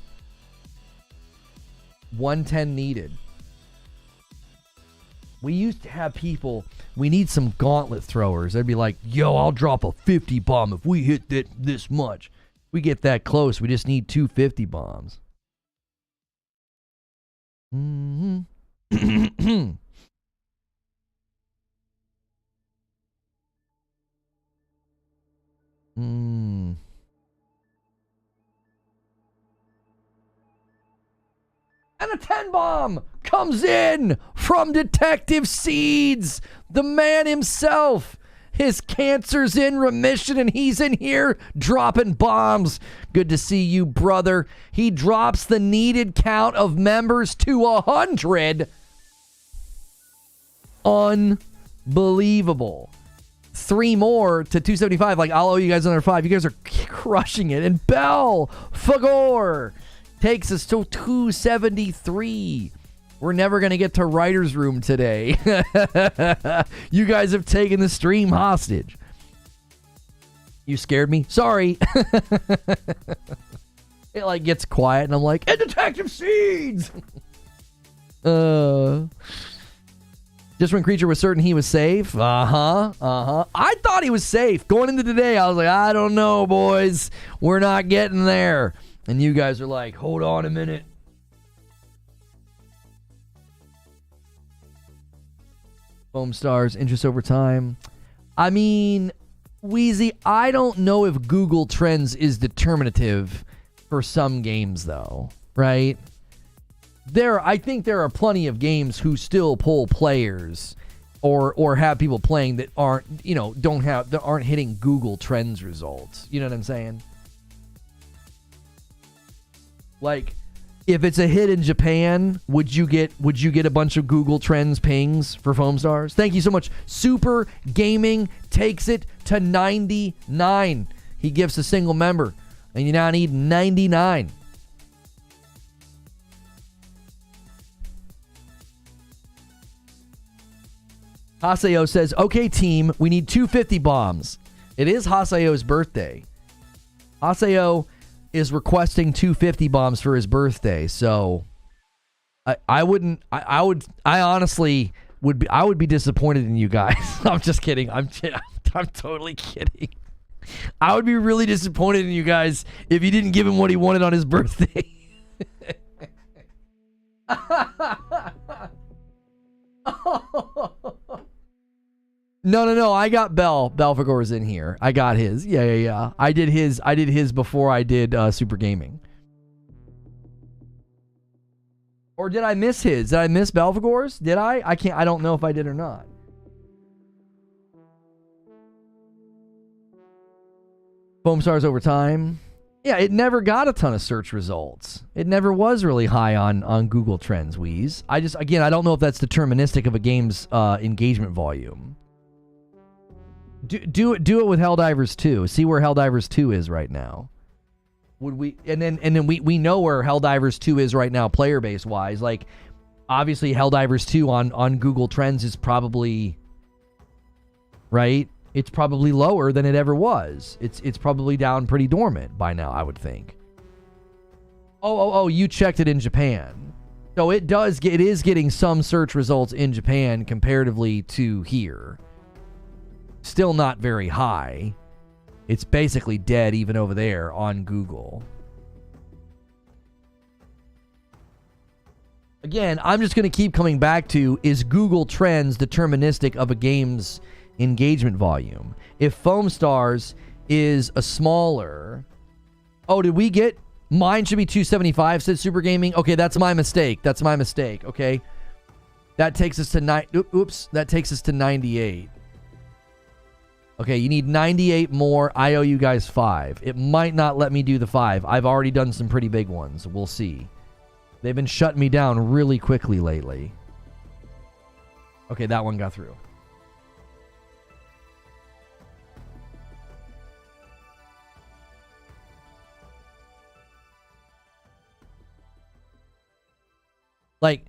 110 needed. We used to have people, we need some gauntlet throwers. They'd be like, yo, I'll drop a 50 bomb if we hit this much. We get that close, we just need 250 bombs. Mm-hmm. And a 10 bomb comes in from Detective Seeds, the man himself. His cancer's in remission and he's in here dropping bombs. Good to see you, brother. He drops the needed count of members to 100. Unbelievable. 3 more to 275. Like, I'll owe you guys another 5. You guys are crushing it. And Belphegor takes us to 273. We're never going to get to Writer's Room today. You guys have taken the stream hostage. You scared me. Sorry. It like gets quiet and I'm like, and Detective Seeds! Just when Creature was certain he was safe. I thought he was safe. Going into today, I was like, I don't know, boys. We're not getting there. And you guys are like, hold on a minute. Foamstars, interest over time. I mean, Wheezy, I don't know if Google Trends is determinative for some games, though, right? I think there are plenty of games who still pull players or have people playing that aren't, that aren't hitting Google Trends results. You know what I'm saying? Like, if it's a hit in Japan, would you get a bunch of Google Trends pings for Foamstars? Thank you so much. Super Gaming takes it to 99. He gives a single member, and you now need 99. Haseo says, okay, team, we need 250 bombs. It is Haseo's birthday. Haseo is requesting 250 bombs for his birthday, so I honestly would be disappointed in you guys. I'm just kidding. I'm totally kidding. I would be really disappointed in you guys if you didn't give him what he wanted on his birthday. No. I got Belphegor's in here. I got his. Yeah. I did his before I did Super Gaming. Or did I miss his? Did I miss Belphegor's? Did I? I don't know if I did or not. Foamstars over time. Yeah, it never got a ton of search results. It never was really high on Google Trends, Wheeze. I don't know if that's deterministic of a game's engagement volume. Do it with Helldivers 2. See where Helldivers 2 is right now. Would we and then we know where Helldivers 2 is right now player base wise. Like, obviously Helldivers 2 on Google Trends is probably right. It's probably lower than it ever was. It's probably down pretty dormant by now, I would think. Oh, you checked it in Japan. So it is getting some search results in Japan comparatively to here. Still not very high. It's basically dead even over there on Google. Again, I'm just going to keep coming back to, is Google Trends deterministic of a game's engagement volume? If Foamstars is a smaller... Oh, did we get... Mine should be 275, said Super Gaming. Okay, that's my mistake. Okay. That takes us to... That takes us to 98. Okay, you need 98 more. I owe you guys 5. It might not let me do the 5. I've already done some pretty big ones. We'll see. They've been shutting me down really quickly lately. Okay, that one got through. Like,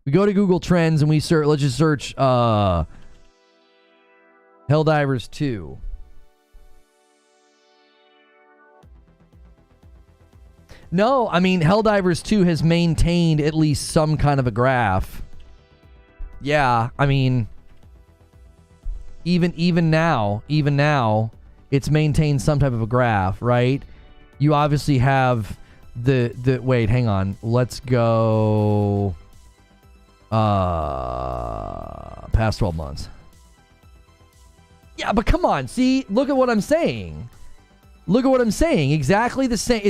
we go to Google Trends and we search, let's just search Helldivers 2. No, I mean, Helldivers 2 has maintained at least some kind of a graph. Yeah, I mean, even now, it's maintained some type of a graph, right? You obviously have the wait, hang on. Let's go past 12 months. Yeah, but come on. See, look at what I'm saying. Look at what I'm saying. Exactly the same.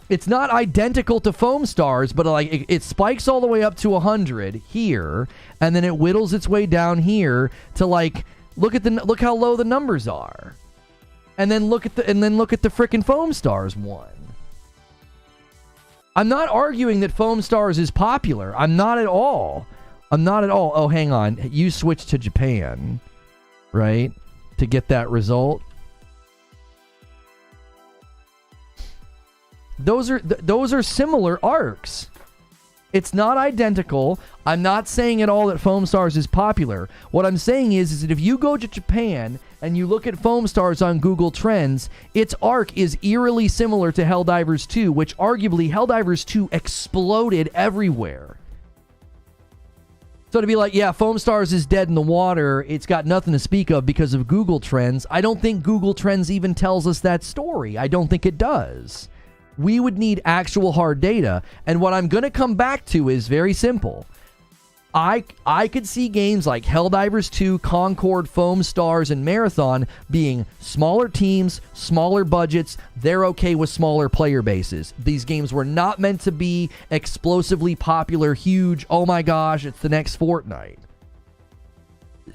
It's not identical to Foam Stars, but like it spikes all the way up to 100 here, and then it whittles its way down here to like look how low the numbers are. And then look at the frickin' Foam Stars one. I'm not arguing that Foam Stars is popular. I'm not at all. Oh, hang on. You switched to Japan, right? To get that result. Those are similar arcs. It's not identical. I'm not saying at all that Foam Stars is popular. What I'm saying is that if you go to Japan and you look at Foam Stars on Google Trends, its arc is eerily similar to Helldivers 2, which arguably Helldivers 2 exploded everywhere. So to be like, yeah, Foam Stars is dead in the water, it's got nothing to speak of because of Google Trends, I don't think Google Trends even tells us that story. I don't think it does. We would need actual hard data. And what I'm going to come back to is very simple. I could see games like Helldivers 2, Concord, Foam Stars, and Marathon being smaller teams, smaller budgets. They're okay with smaller player bases. These games were not meant to be explosively popular, huge, oh my gosh, it's the next Fortnite.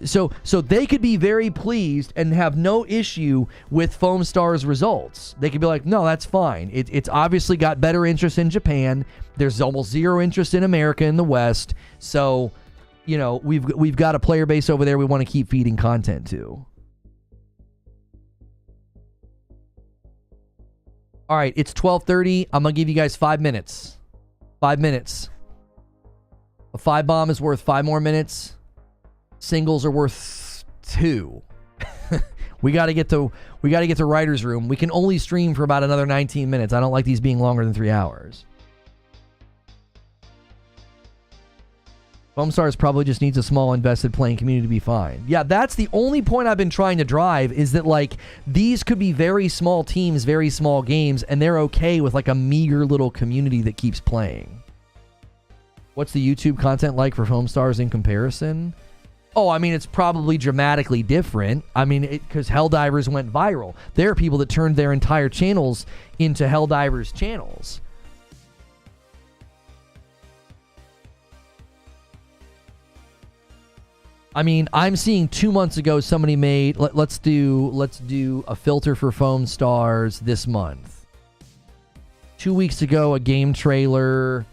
So they could be very pleased and have no issue with Foam Stars results. They could be like, no, that's fine. It's obviously got better interest in Japan. There's almost zero interest in America in the West. So, you know, we've got a player base over there we want to keep feeding content to. All right, it's 12:30. I'm going to give you guys 5 minutes. 5 minutes. A 5 bomb is worth 5 more minutes. Singles are worth 2. we got to get to writer's room. We can only stream for about another 19 minutes. I don't like these being longer than 3 hours. Foam Stars probably just needs a small invested playing community to be fine. Yeah, that's the only point I've been trying to drive, is that like these could be very small teams, very small games, and they're okay with like a meager little community that keeps playing. What's the YouTube content like for Foam Stars in comparison? Oh, I mean, it's probably dramatically different. I mean, because Helldivers went viral. There are people that turned their entire channels into Helldivers channels. I mean, I'm seeing 2 months ago somebody made, let's do a filter for Foam Stars this month. 2 weeks ago, a game trailer.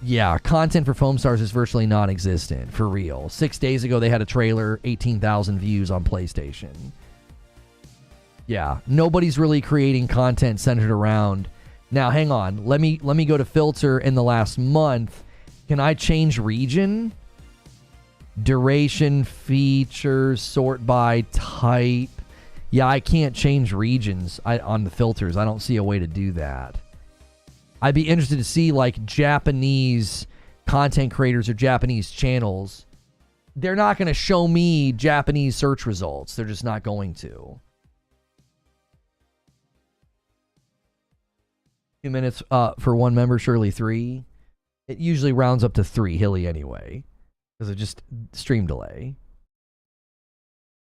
Yeah, content for Foam Stars is virtually non-existent, for real. 6 days ago, they had a trailer, 18,000 views on PlayStation. Yeah, nobody's really creating content centered around. Now, hang on. Let me go to filter in the last month. Can I change region? Duration, features, sort by type. Yeah, I can't change regions on the filters. I don't see a way to do that. I'd be interested to see like Japanese content creators or Japanese channels. They're not going to show me Japanese search results. They're just not going to. 2 minutes for one member, surely 3. It usually rounds up to 3, Hilly, anyway. Because of just stream delay.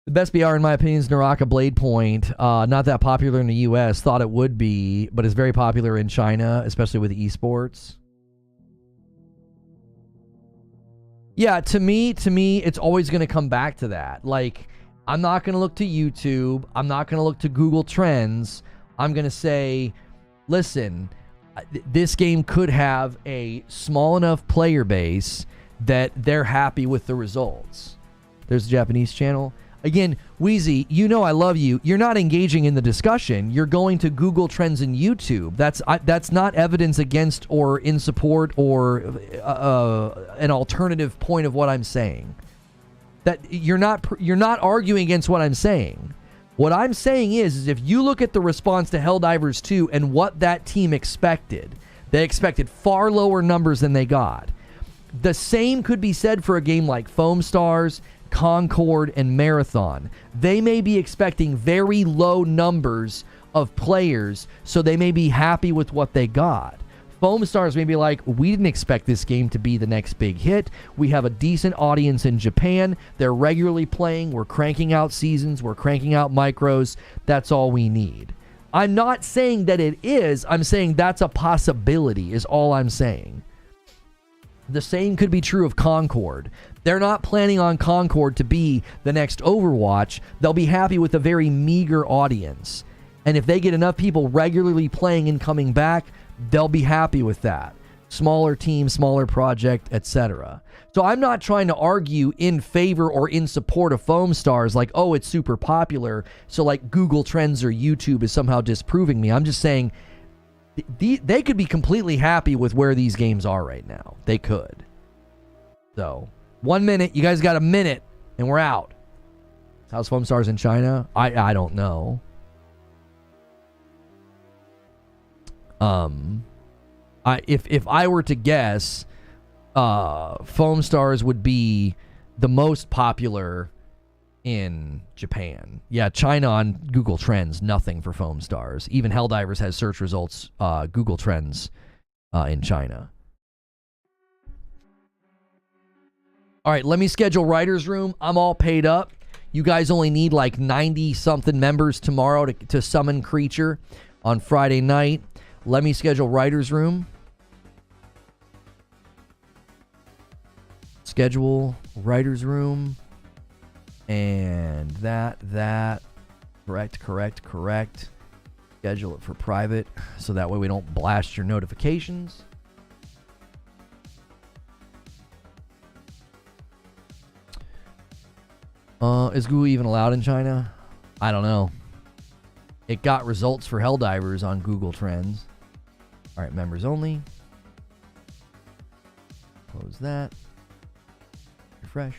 The best BR, in my opinion, is Naraka Blade Point. Not that popular in the US. Thought it would be, but it's very popular in China, especially with esports. Yeah, to me, it's always going to come back to that. Like, I'm not going to look to YouTube. I'm not going to look to Google Trends. I'm going to say, listen, this game could have a small enough player base that they're happy with the results. There's a Japanese channel. Again, Wheezy, you know I love you. You're not engaging in the discussion. You're going to Google Trends and YouTube. That's not evidence against or in support or an alternative point of what I'm saying. That you're not arguing against what I'm saying. What I'm saying is if you look at the response to Helldivers 2 and what that team expected, they expected far lower numbers than they got. The same could be said for a game like Foam Stars, Concord, and Marathon. They may be expecting very low numbers of players, so they may be happy with what they got. Foam Stars may be like, we didn't expect this game to be the next big hit. We have a decent audience in Japan. They're regularly playing. We're cranking out seasons. We're cranking out micros. That's all we need. I'm not saying that it is. I'm saying that's a possibility is all I'm saying. The same could be true of Concord. They're not planning on Concord to be the next Overwatch. They'll be happy with a very meager audience. And if they get enough people regularly playing and coming back, they'll be happy with that. Smaller team, smaller project, etc. So I'm not trying to argue in favor or in support of Foam Stars like, oh, it's super popular, so like Google Trends or YouTube is somehow disproving me. I'm just saying they could be completely happy with where these games are right now. They could. So, 1 minute. You guys got a minute, and we're out. How's Foam Stars in China? I don't know. If I were to guess, Foam Stars would be the most popular in Japan. Yeah, China on Google Trends, nothing for Foam Stars. Even Helldivers has search results, Google Trends in China. All right, let me schedule Writer's Room. I'm all paid up. You guys only need like 90-something members tomorrow to summon Creature on Friday night. Let me schedule Writer's Room. Schedule Writer's Room. And that. Correct. Schedule it for private so that way we don't blast your notifications. Is Google even allowed in China? I don't know. It got results for Helldivers on Google Trends. All right, members only. Close that. Refresh.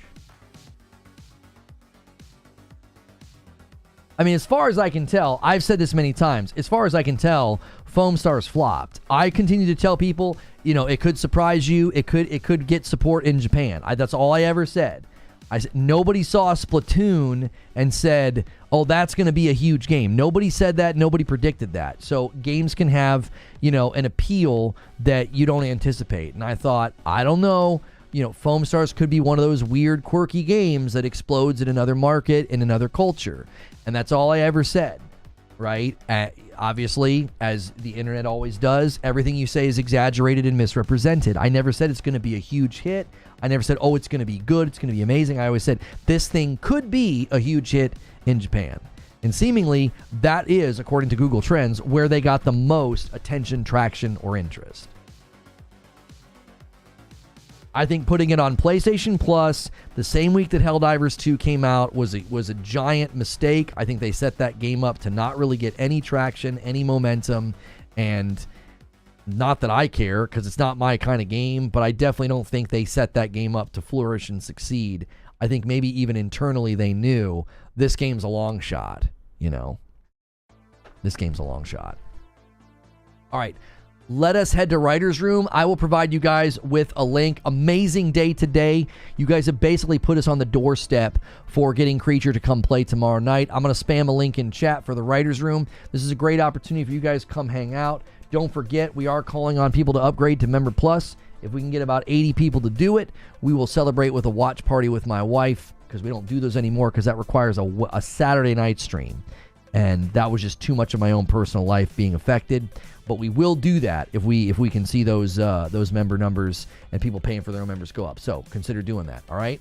I mean, as far as I can tell, I've said this many times, as far as I can tell, Foam Stars flopped. I continue to tell people, you know, it could surprise you. It could get support in Japan. That's all I ever said. I said nobody saw Splatoon and said, oh, that's going to be a huge game. Nobody said that. Nobody predicted that. So games can have, you know, an appeal that you don't anticipate. And I thought, I don't know, you know, Foam Stars could be one of those weird, quirky games that explodes in another market, in another culture. And that's all I ever said, right? Obviously, as the internet always does, everything you say is exaggerated and misrepresented. I never said it's going to be a huge hit. I never said, oh, it's going to be good, it's going to be amazing. I always said, this thing could be a huge hit in Japan. And seemingly, that is, according to Google Trends, where they got the most attention, traction, or interest. I think putting it on PlayStation Plus the same week that Helldivers 2 came out was a giant mistake. I think they set that game up to not really get any traction, any momentum, and not that I care because it's not my kind of game, but I definitely don't think they set that game up to flourish and succeed. I think maybe even internally they knew this game's a long shot, you know. This game's a long shot. All right. Let us head to Writer's Room. I will provide you guys with a link. Amazing day today. You guys have basically put us on the doorstep for getting Creature to come play tomorrow night. I'm going to spam a link in chat for the Writer's Room. This is a great opportunity for you guys to come hang out. Don't forget, we are calling on people to upgrade to Member Plus. If we can get about 80 people to do it, we will celebrate with a watch party with my wife because we don't do those anymore because that requires a Saturday night stream. and that was just too much of my own personal life being affected. But we will do that if we can see those member numbers and people paying for their own members go up. So consider doing that. All right.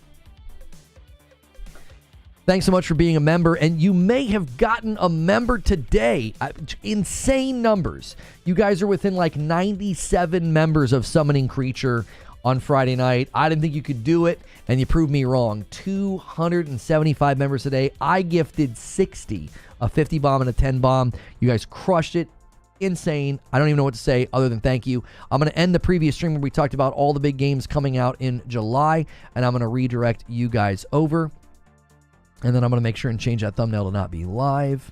Thanks so much for being a member, and you may have gotten a member today. Insane numbers. You guys are within like 97 members of Summoning Creature on Friday night. I didn't think you could do it, and you proved me wrong. 275 members today. I gifted 60, a 50 bomb and a 10 bomb. You guys crushed it. Insane. I don't even know what to say other than thank you. I'm going to end the previous stream where we talked about all the big games coming out in July, and I'm going to redirect you guys over. And then I'm going to make sure and change that thumbnail to not be live.